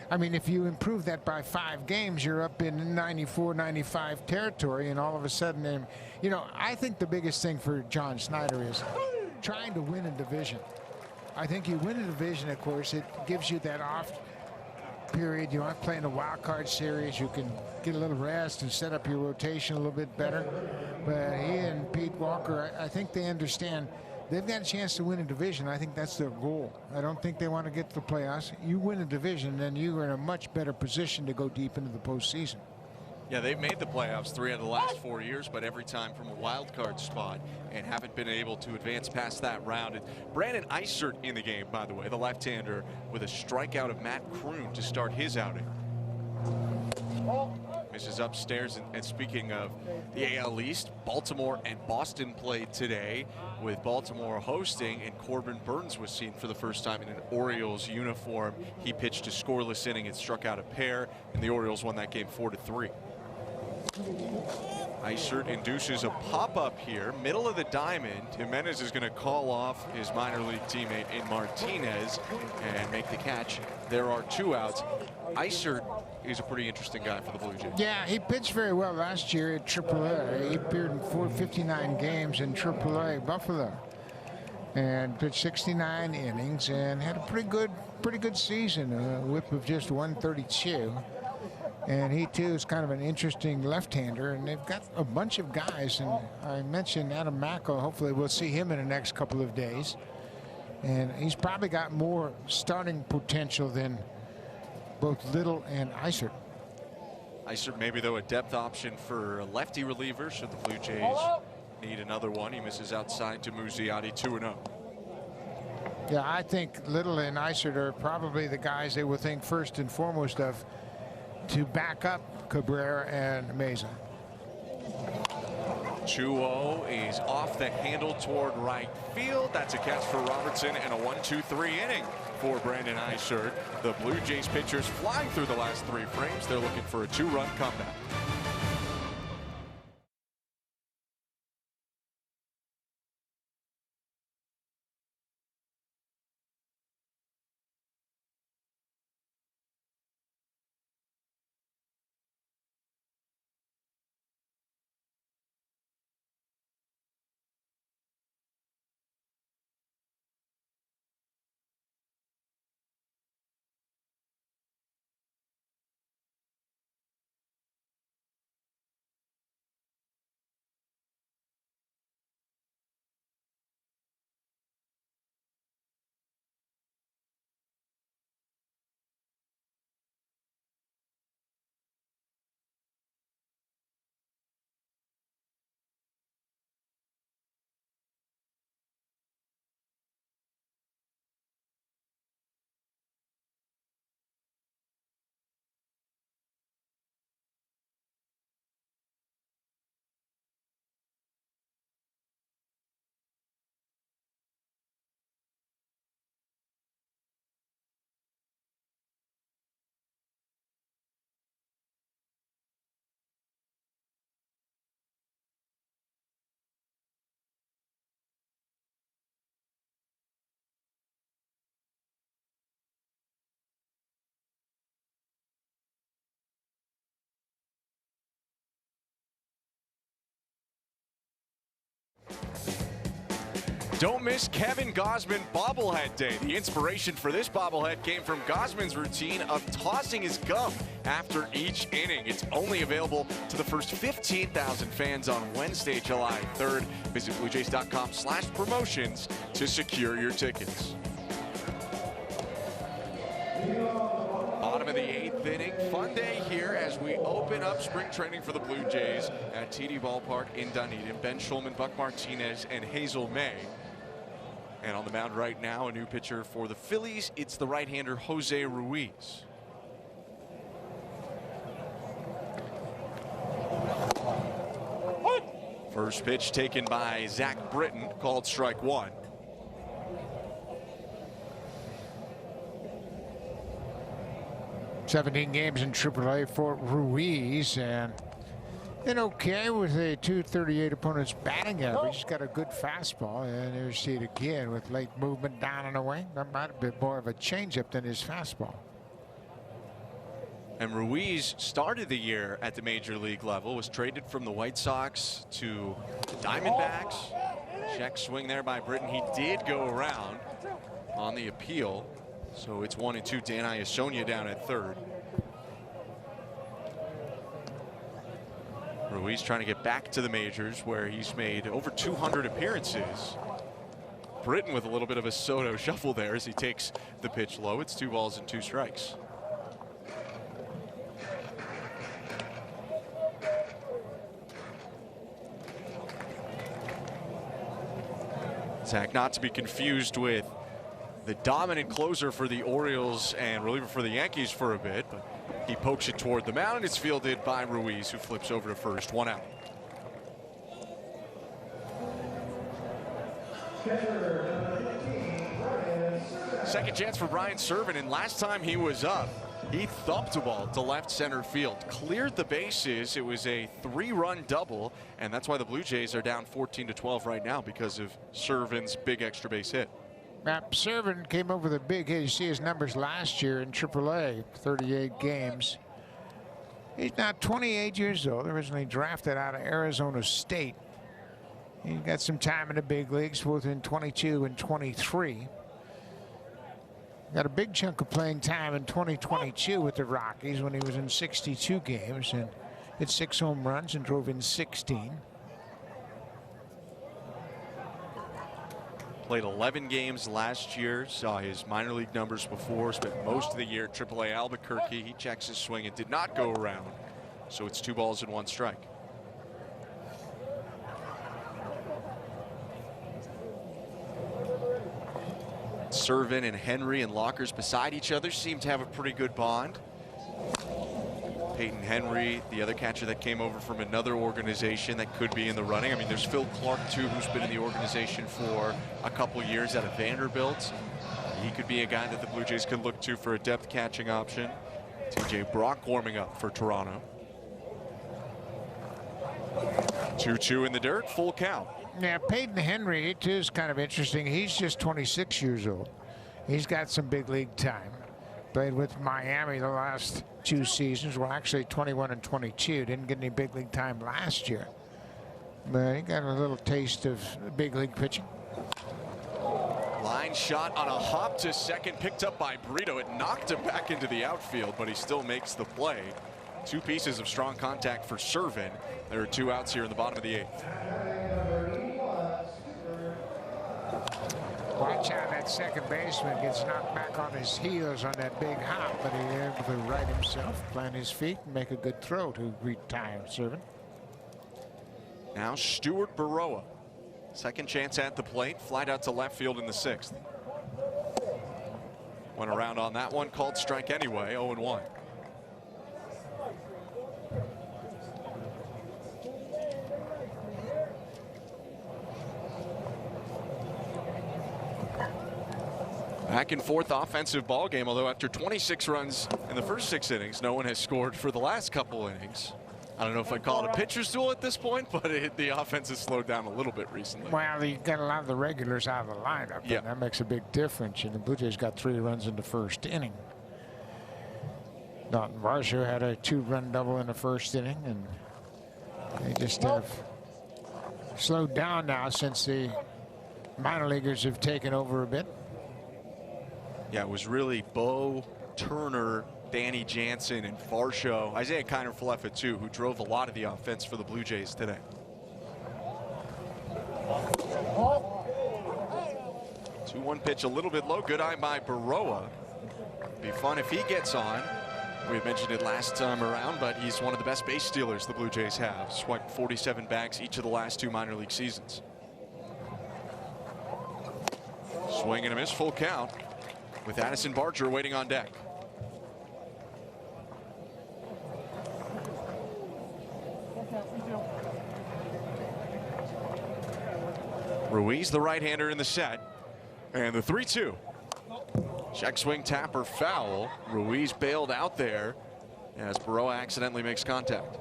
I mean, if you improve that by 5 games, you're up in 94, 95 territory, and all of a sudden, you know, I think the biggest thing for John Snyder is trying to win a division. I think you win a division, of course, it gives you that off period. You aren't playing a wild card series. You can get a little rest and set up your rotation a little bit better. But he and Pete Walker, I think they understand they've got a chance to win a division. I think that's their goal. I don't think they want to get to the playoffs. You win a division, then you are in a much better position to go deep into the postseason. Yeah, they've made the playoffs 3 out of the last 4 years, but every time from a wild card spot, and haven't been able to advance past that round. And Brandon Eisert in the game, by the way, the left-hander, with a strikeout of Matt Kroon to start his outing. Misses upstairs, and speaking of the AL East, Baltimore and Boston played today, with Baltimore hosting, and Corbin Burns was seen for the first time in an Orioles uniform. He pitched a scoreless inning and struck out a pair, and the Orioles won that game 4-3. Eisert induces a pop-up here, middle of the diamond. Jimenez is going to call off his minor league teammate in Martinez and make the catch. There are 2 outs. Eisert is a pretty interesting guy for the Blue Jays. Yeah, he pitched very well last year at AAA. He appeared in 459 games in AAA Buffalo and pitched 69 innings and had a pretty good season, a whip of just 132. And he, too, is kind of an interesting left-hander. And they've got a bunch of guys. And I mentioned Adam Mackel. Hopefully we'll see him in the next couple of days. And he's probably got more starting potential than both Little and Eisert. Eisert maybe, though, a depth option for a lefty reliever should the Blue Jays need another one. He misses outside to Muzziotti, 2-0. Yeah, I think Little and Eisert are probably the guys they will think first and foremost of to back up Cabrera and Meza. 2-0 is off the handle toward right field. That's a catch for Robertson, and a 1-2-3 inning for Brandon Eisert. The Blue Jays pitchers flying through the last 3 frames. They're looking for a 2-run comeback. Don't miss Kevin Gausman bobblehead day. The inspiration for this bobblehead came from Gausman's routine of tossing his gum after each inning. It's only available to the first 15,000 fans on Wednesday, July 3rd. Visit BlueJays.com/promotions to secure your tickets. Bottom of the 8th inning. Fun day here as we open up spring training for the Blue Jays at TD Ballpark in Dunedin. Ben Shulman, Buck Martinez, and Hazel May. And on the mound right now, a new pitcher for the Phillies. It's the right-hander Jose Ruiz. First pitch taken by Zach Britton, called strike one. "17 games in AAA for Ruiz, and okay with a .238 opponent's batting average. He's got a good fastball, and there you see it again with late movement down and away. That might have been more of a changeup than his fastball. And Ruiz started the year at the major league level, was traded from the White Sox to the Diamondbacks. Check swing there by Britton. He did go around on the appeal, so it's 1-2. Dan Iasonia down at third. Ruiz trying to get back to the majors where he's made over 200 appearances. Britton with a little bit of a Soto shuffle there as he takes the pitch low. It's 2 balls and 2 strikes. Zach, not to be confused with the dominant closer for the Orioles and reliever for the Yankees for a bit, but he pokes it toward the mound, and it's fielded by Ruiz, who flips over to first. 1 out. Second chance for Brian Serven, and last time he was up, he thumped a ball to left center field, cleared the bases. It was a 3-run double, and that's why the Blue Jays are down 14-12 right now, because of Serven's big extra base hit. Serven came over the big hit. You see his numbers last year in AAA, 38 games. He's now 28 years old, originally drafted out of Arizona State. He got some time in the big leagues, both in 22 and 23. Got a big chunk of playing time in 2022 with the Rockies when he was in 62 games and hit 6 home runs and drove in 16. Played 11 games last year, saw his minor league numbers before, spent most of the year at AAA Albuquerque. He checks his swing and did not go around, so it's 2 balls and 1 strike. Serven and Henry and Lockers beside each other seem to have a pretty good bond. Peyton Henry, the other catcher that came over from another organization that could be in the running. I mean, there's Phil Clark, too, who's been in the organization for a couple years out of Vanderbilt. He could be a guy that the Blue Jays could look to for a depth catching option. TJ Brock warming up for Toronto. 2-2 in the dirt, full count. Yeah, Peyton Henry, too, is kind of interesting. He's just 26 years old. He's got some big league time. Played with Miami the last 2 seasons. Well, actually 21 and 22. Didn't get any big league time last year. But he got a little taste of big league pitching. Line shot on a hop to second, picked up by Brito. It knocked him back into the outfield, but he still makes the play. 2 pieces of strong contact for Serven. There are 2 outs here in the bottom of the 8th. Watch out, that second baseman gets knocked back on his heels on that big hop, but he's able to right himself, plant his feet, and make a good throw to retire Serven. Now Stuart Baroa. Second chance at the plate, flied out to left field in the 6th. Went around on that one, called strike anyway, 0-1. Back and forth offensive ball game, although after 26 runs in the first 6 innings, no one has scored for the last couple innings. I don't know if I'd call it a pitcher's duel at this point, but the offense has slowed down a little bit recently. Well, you got a lot of the regulars out of the lineup, yeah, and that makes a big difference. And the Blue Jays got 3 runs in the first inning. Dalton Varsho had a 2-run double in the first inning, and they just have slowed down now since the minor leaguers have taken over a bit. Yeah, it was really Bo, Turner, Danny Jansen, and Varsho. Isaiah Kiner-Falefa, too, who drove a lot of the offense for the Blue Jays today. 2-1 pitch, a little bit low. Good eye by Baroa. Be fun if he gets on. We had mentioned it last time around, but he's one of the best base stealers the Blue Jays have. Swiped 47 bags each of the last 2 minor league seasons. Swing and a miss, full count, with Addison Barger waiting on deck. Ruiz, the right-hander in the set, and the 3-2. Check swing, tapper, foul. Ruiz bailed out there as Baroa accidentally makes contact.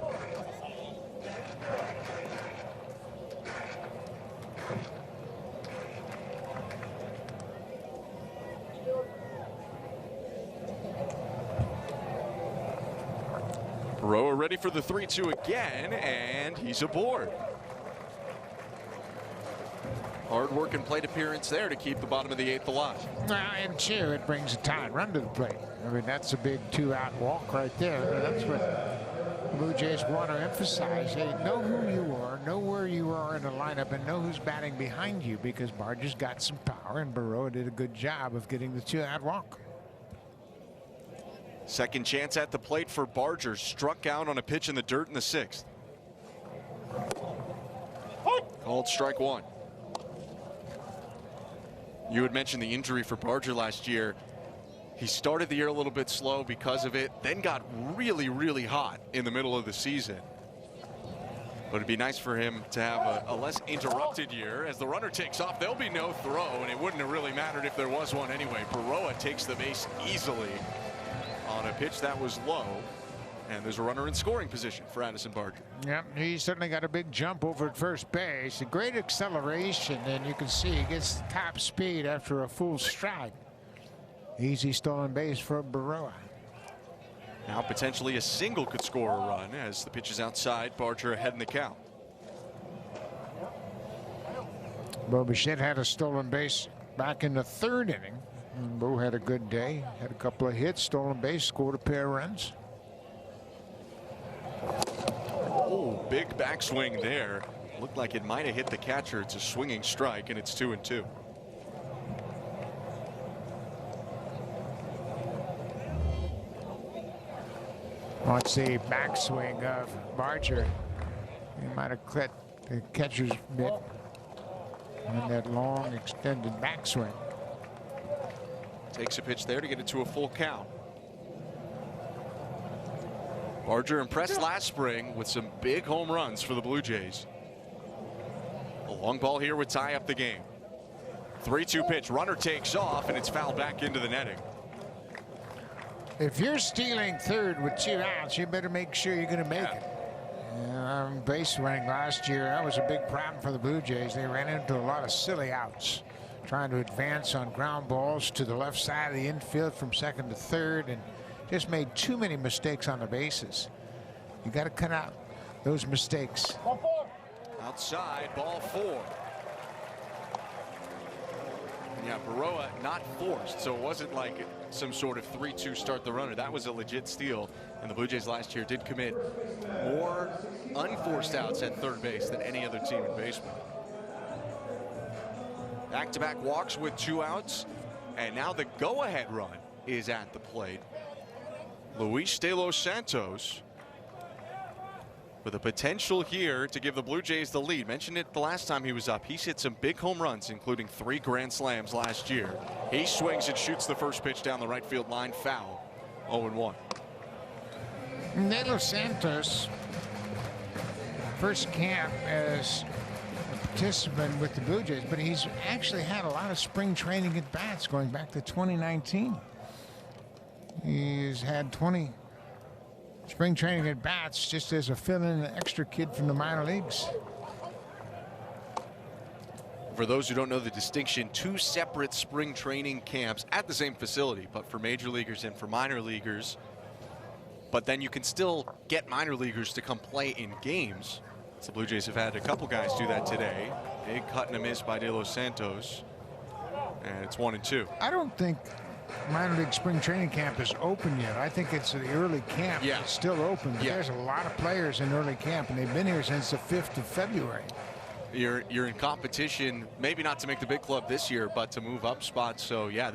Baroa ready for the 3-2 again, and he's aboard. Hard work and plate appearance there to keep the bottom of the 8th alive. And two, it brings a tied run to the plate. I mean, that's a big 2-out walk right there. That's what the Blue Jays want to emphasize. Hey, know who you are, know where you are in the lineup, and know who's batting behind you, because Barger's got some power, and Baroa did a good job of getting the 2-out walk. Second chance at the plate for Barger. Struck out on a pitch in the dirt in the 6th. Called strike 1. You had mentioned the injury for Barger last year. He started the year a little bit slow because of it, then got really, really hot in the middle of the season. But it'd be nice for him to have a less interrupted year. As the runner takes off, there'll be no throw, and it wouldn't have really mattered if there was one anyway. Baroa takes the base easily on a pitch that was low. And there's a runner in scoring position for Addison Barger. Yep, he certainly got a big jump over at first base. A great acceleration, and you can see he gets top speed after a full stride. Easy stolen base for Baroa. Now potentially a single could score a run as the pitch is outside. Barger ahead in the count. Bo Bichette had a stolen base back in the 3rd inning. And Bo had a good day, had a couple of hits, stolen base, scored a pair of runs. Oh, big backswing there. Looked like it might have hit the catcher. It's a swinging strike, and it's 2-2. Watch the backswing of Barger. He might have cut the catcher's mitt on that long extended backswing. Takes a pitch there to get it to a full count. Barger impressed last spring with some big home runs for the Blue Jays. A long ball here would tie up the game. 3-2 pitch. Runner takes off, and it's fouled back into the netting. If you're stealing 3rd with 2 outs, you better make sure you're going to make it. Base running last year, that was a big problem for the Blue Jays. They ran into a lot of silly outs, trying to advance on ground balls to the left side of the infield from 2nd to 3rd, and just made too many mistakes on the bases. You got to cut out those mistakes. Outside, ball 4. Yeah, Baroa not forced, so it wasn't like some sort of 3-2 start the runner. That was a legit steal, and the Blue Jays last year did commit more unforced outs at 3rd base than any other team in baseball. Back-to-back walks with 2 outs, and now the go-ahead run is at the plate. Luis De Los Santos with a potential here to give the Blue Jays the lead. Mentioned it the last time he was up. He's hit some big home runs, including 3 grand slams last year. He swings and shoots the first pitch down the right field line, foul. 0-1. De Los Santos, first camp as a participant with the Blue Jays, but he's actually had a lot of spring training at bats going back to 2019. He's had 20 spring training at bats just as a fill-in extra kid from the minor leagues. For those who don't know the distinction, 2 separate spring training camps at the same facility, but for major leaguers and for minor leaguers. But then you can still get minor leaguers to come play in games The Blue Jays have had a couple guys do that today. Big cut and a miss by De Los Santos. And it's 1-2. I don't think minor league spring training camp is open yet. I think it's the early camp. Yeah. It's still open. But Yeah. there's a lot of players in early camp, and they've been here since the 5th of February. You're in competition, maybe not to make the big club this year, but to move up spots. So yeah,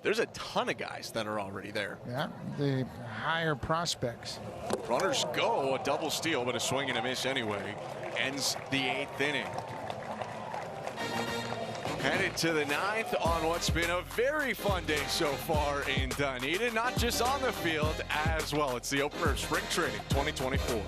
there's a ton of guys that are already there. Yeah, the higher prospects. Runners go, a double steal, but a swing and a miss anyway. Ends the 8th inning. Headed to the 9th on what's been a very fun day so far in Dunedin, not just on the field as well. It's the opener of Spring Training 2024.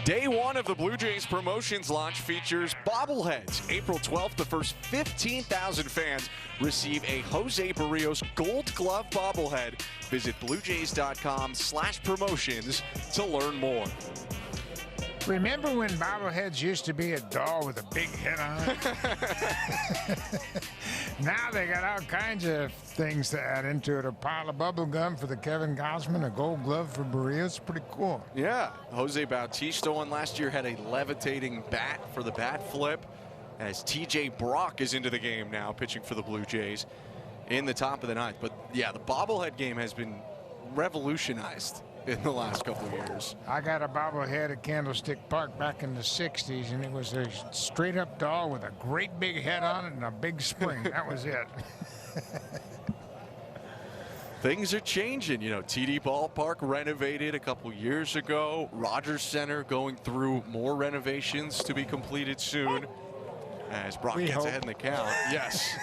Day one of the Blue Jays promotions launch features bobbleheads. April 12th, the first 15,000 fans receive a Jose Barrios Gold Glove bobblehead. Visit bluejays.com/promotions to learn more. Remember when bobbleheads used to be a doll with a big head on it? Now they got all kinds of things to add into it. A pile of bubble gum for the Kevin Gausman, a gold glove for Barrios. Pretty cool. Yeah, Jose Bautista one last year had a levitating bat for the bat flip, as TJ Brock is into the game now, pitching for the Blue Jays in the top of the 9th. But yeah, the bobblehead game has been revolutionized in the last couple of years. I got a bobblehead at Candlestick Park back in the 60s, and it was a straight-up doll with a great big head on it and a big spring. That was it. Things are changing. You know, TD Ballpark renovated a couple years ago. Rogers Center going through more renovations to be completed soon. As Brock gets ahead in the count. Yes.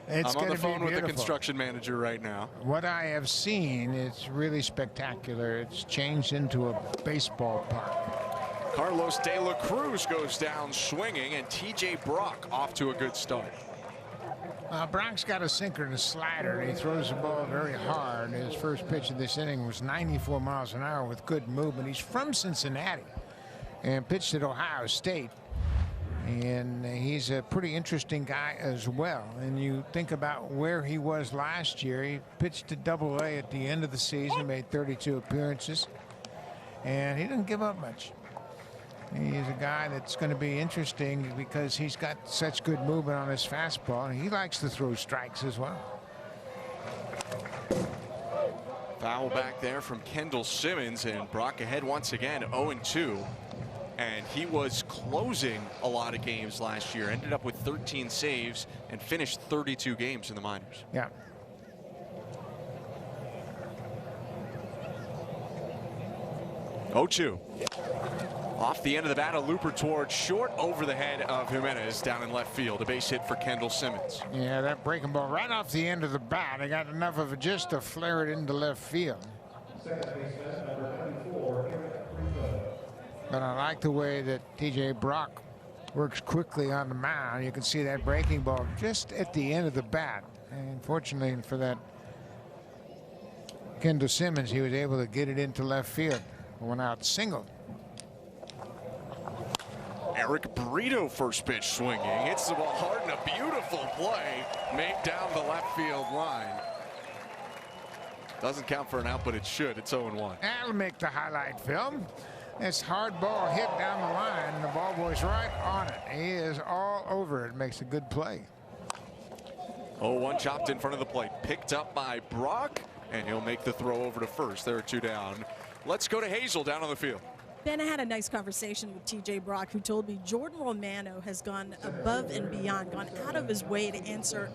I'm on the phone with the construction manager right now. What I have seen is really spectacular. It's changed into a baseball park. Carlos De La Cruz goes down swinging, and TJ Brock off to a good start. Brock's got a sinker and a slider, and he throws the ball very hard. His first pitch of this inning was 94 miles an hour with good movement. He's from Cincinnati and pitched at Ohio State. And he's a pretty interesting guy as well. And you think about where he was last year. He pitched to Double-A at the end of the season, made 32 appearances, and he didn't give up much. He's a guy that's going to be interesting because he's got such good movement on his fastball, and he likes to throw strikes as well. Foul back there from Kendall Simmons, and Brock ahead once again, 0-2. And he was closing a lot of games last year. Ended up with 13 saves and finished 32 games in the minors. Yeah. Off the end of the bat, a looper towards short over the head of Jimenez down in left field. A base hit for Kendall Simmons. Yeah, that breaking ball right off the end of the bat. I got enough of it just to flare it into left field. But I like the way that TJ Brock works quickly on the mound. You can see that breaking ball just at the end of the bat. And fortunately for that Kendall Simmons, he was able to get it into left field. Went out single. Eric Brito, first pitch swinging. Hits the ball hard, and a beautiful play made down the left field line. Doesn't count for an out, but it should. It's 0-1. That'll make the highlight film. This hard ball hit down the line. The ball boy's right on it. He is all over it. Makes a good play. 0-1 chopped in front of the plate. Picked up by Brock, and he'll make the throw over to first. There are 2 down. Let's go to Hazel down on the field. Ben, I had a nice conversation with TJ Brock, who told me Jordan Romano has gone above and beyond, gone out of his way to answer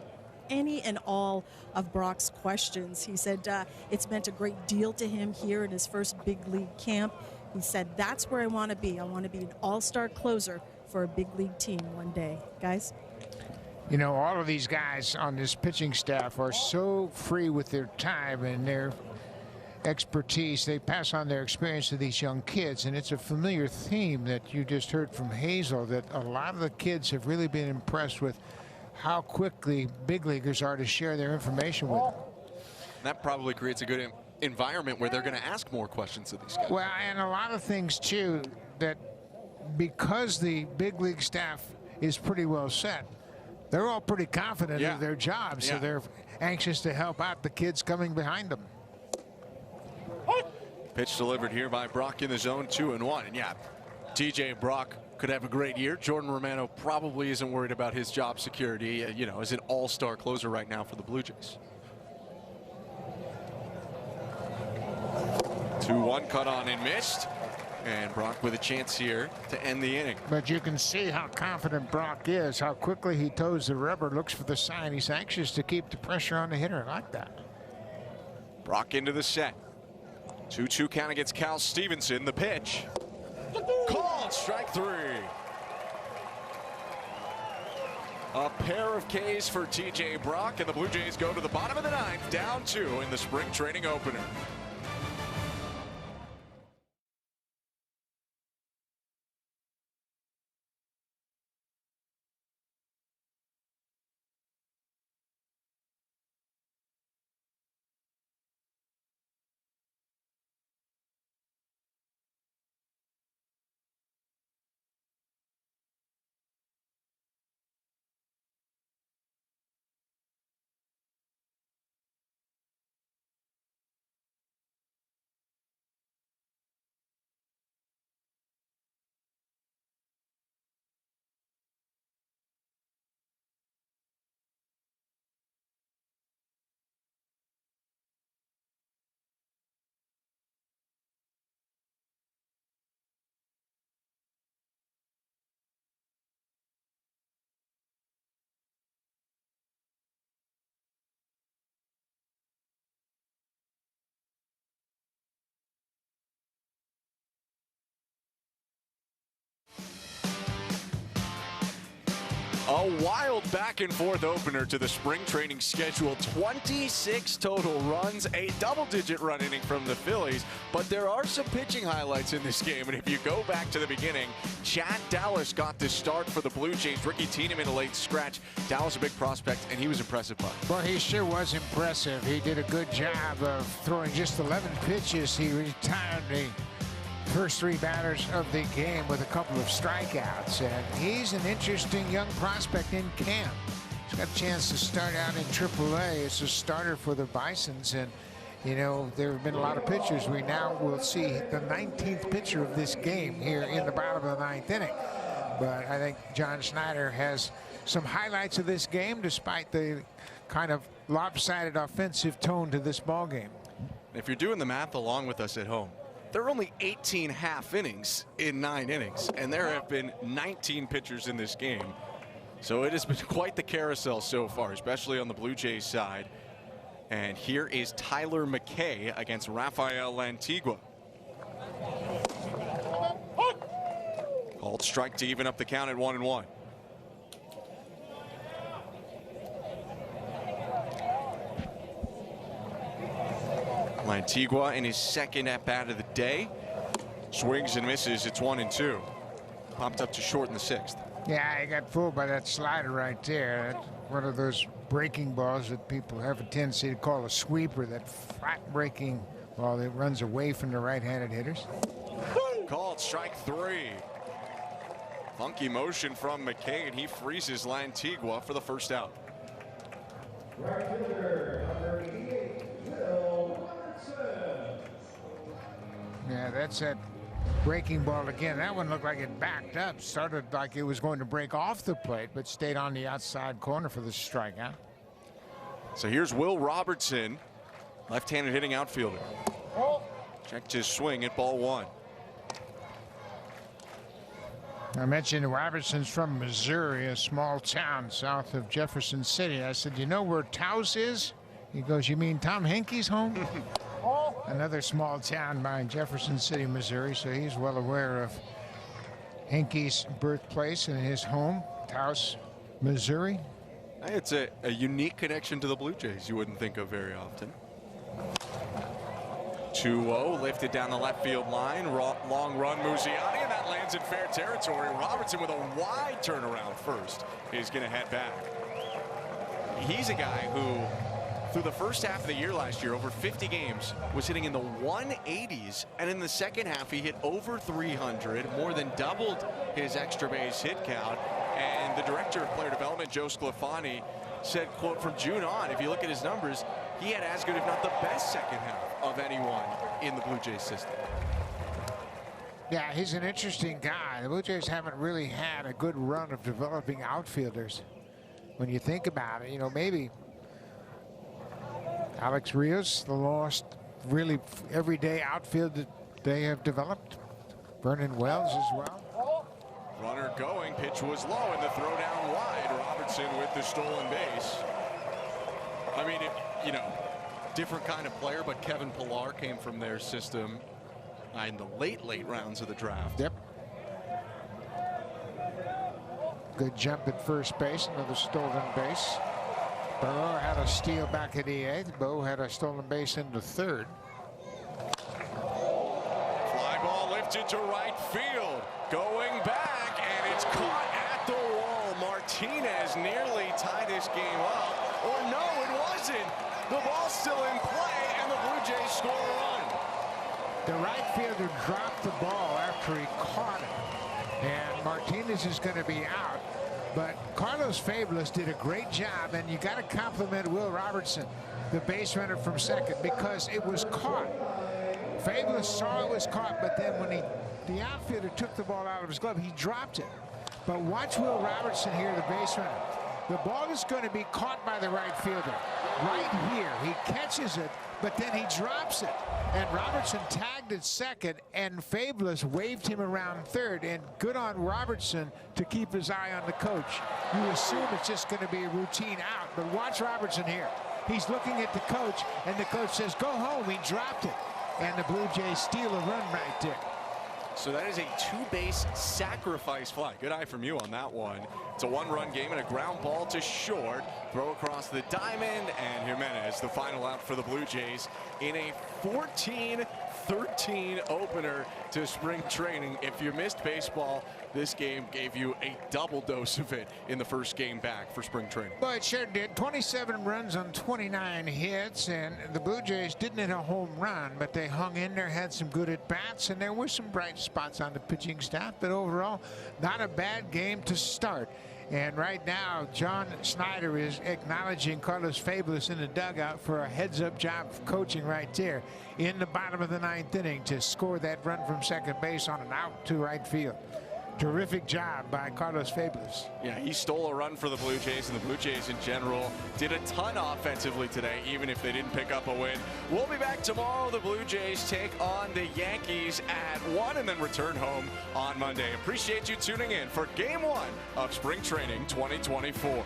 any and all of Brock's questions. He said it's meant a great deal to him here in his first big league camp. He said, that's where I want to be. I want to be an all-star closer for a big league team one day. Guys? You know, all of these guys on this pitching staff are so free with their time and their expertise. They pass on their experience to these young kids, and it's a familiar theme that you just heard from Hazel, that a lot of the kids have really been impressed with how quickly big leaguers are to share their information with them. That probably creates a good environment where they're going to ask more questions of these guys. Well, and a lot of things too, that because the big league staff is pretty well set, they're all pretty confident of their jobs, so they're anxious to help out the kids coming behind them. Pitch delivered here by Brock in the zone, 2-1. And yeah, TJ Brock could have a great year. Jordan Romano probably isn't worried about his job security, you know, as an all-star closer right now for the Blue Jays. 2-1 cut on and missed. And Brock with a chance here to end the inning. But you can see how confident Brock is, how quickly he toes the rubber, looks for the sign. He's anxious to keep the pressure on the hitter. I like that. Brock into the set. 2-2 count against Cal Stevenson. The pitch. Called strike 3. A pair of Ks for TJ Brock, and the Blue Jays go to the bottom of the 9th, down 2 in the spring training opener. A wild back and forth opener to the spring training schedule. 26 total runs, a double-digit run inning from the Phillies. But there are some pitching highlights in this game. And if you go back to the beginning, Chad Dallas got the start for the Blue Jays. Ricky Tiedemann a late scratch. Dallas a big prospect, and he was impressive, Buck. Well, he sure was impressive. He did a good job of throwing just 11 pitches. He retired the first 3 batters of the game with a couple of strikeouts, and he's an interesting young prospect in camp. He's got a chance to start out in AAA as a starter for the Bisons, and you know, there have been a lot of pitchers. We now will see the 19th pitcher of this game here in the bottom of the 9th inning. But I think John Schneider has some highlights of this game despite the kind of lopsided offensive tone to this ball game. If you're doing the math along with us at home, there are only 18 half innings in 9 innings, and there have been 19 pitchers in this game. So it has been quite the carousel so far, especially on the Blue Jays side. And here is Tyler McKay against Rafael Lantigua. Called strike to even up the count at 1-1. Lantigua in his second at-bat of the day. Swings and misses. It's 1-2. Popped up to short in the 6th. Yeah, he got fooled by that slider right there. That's one of those breaking balls that people have a tendency to call a sweeper, that flat breaking ball that runs away from the right-handed hitters. Called strike 3. Funky motion from McCain. He freezes Lantigua for the first out. Yeah, that's that breaking ball again. That one looked like it backed up. Started like it was going to break off the plate, but stayed on the outside corner for the strikeout. So here's Will Robertson, left-handed hitting outfielder. Checked his swing at ball 1. I mentioned Robertson's from Missouri, a small town south of Jefferson City. I said, you know where Taos is? He goes, you mean Tom Henke's home? Another small town by Jefferson City, Missouri, so he's well aware of Henke's birthplace and his home, Taos, Missouri. It's a unique connection to the Blue Jays you wouldn't think of very often. 2-0, lifted down the left field line. Long run, Musiani, and that lands in fair territory. Robertson with a wide turnaround first is going to head back. He's a guy who, through the first half of the year last year, over 50 games, was hitting in the 180s, and in the second half he hit over 300, more than doubled his extra base hit count. And the director of player development, Joe Sclafani, said, quote, from June on, if you look at his numbers, he had as good, if not the best, second half of anyone in the Blue Jays system. Yeah, he's an interesting guy. The Blue Jays haven't really had a good run of developing outfielders. When you think about it, you know, maybe Alex Rios, the lost really everyday outfield that they have developed. Vernon Wells as well. Runner going, pitch was low, and the throw down wide. Robertson with the stolen base. I mean, you know, different kind of player, but Kevin Pillar came from their system in the late rounds of the draft. Yep. Good jump at first base, another stolen base. Burrow had a steal back in the 8th. Bo had a stolen base in the 3rd. Fly ball lifted to right field. Going back, and it's caught at the wall. Martinez nearly tied this game up. Or no, it wasn't. The ball's still in play, and the Blue Jays score a run. The right fielder dropped the ball after he caught it. And Martinez is going to be out. But Carlos Fabulous did a great job, and you got to compliment Will Robertson, the base runner from second, because it was caught. Fabulous saw it was caught, but then when the outfielder took the ball out of his glove, he dropped it. But watch Will Robertson here, the base runner. The ball is going to be caught by the right fielder. Right here, he catches it, but then he drops it. And Robertson tagged at second, and Fabulous waved him around third. And good on Robertson to keep his eye on the coach. You assume it's just going to be a routine out, but watch Robertson here. He's looking at the coach, and the coach says, go home. He dropped it. And the Blue Jays steal a run right there. So that is a 2-base sacrifice fly. Good eye from you on that one. It's a 1-run game and a ground ball to short. Throw across the diamond, and Jimenez, the final out for the Blue Jays in a 14-13 opener to spring training. If you missed baseball, this game gave you a double dose of it in the first game back for spring training. Well, it sure did. 27 runs on 29 hits, and the Blue Jays didn't hit a home run, but they hung in there, had some good at-bats, and there were some bright spots on the pitching staff, but overall, not a bad game to start. And right now, John Snyder is acknowledging Carlos Fabulous in the dugout for a heads-up job of coaching right there in the bottom of the 9th inning to score that run from second base on an out to right field. Terrific job by Carlos Fabulous. Yeah, he stole a run for the Blue Jays, and the Blue Jays in general did a ton offensively today, even if they didn't pick up a win. We'll be back tomorrow. The Blue Jays take on the Yankees at 1 and then return home on Monday. Appreciate you tuning in for Game 1 of Spring Training 2024.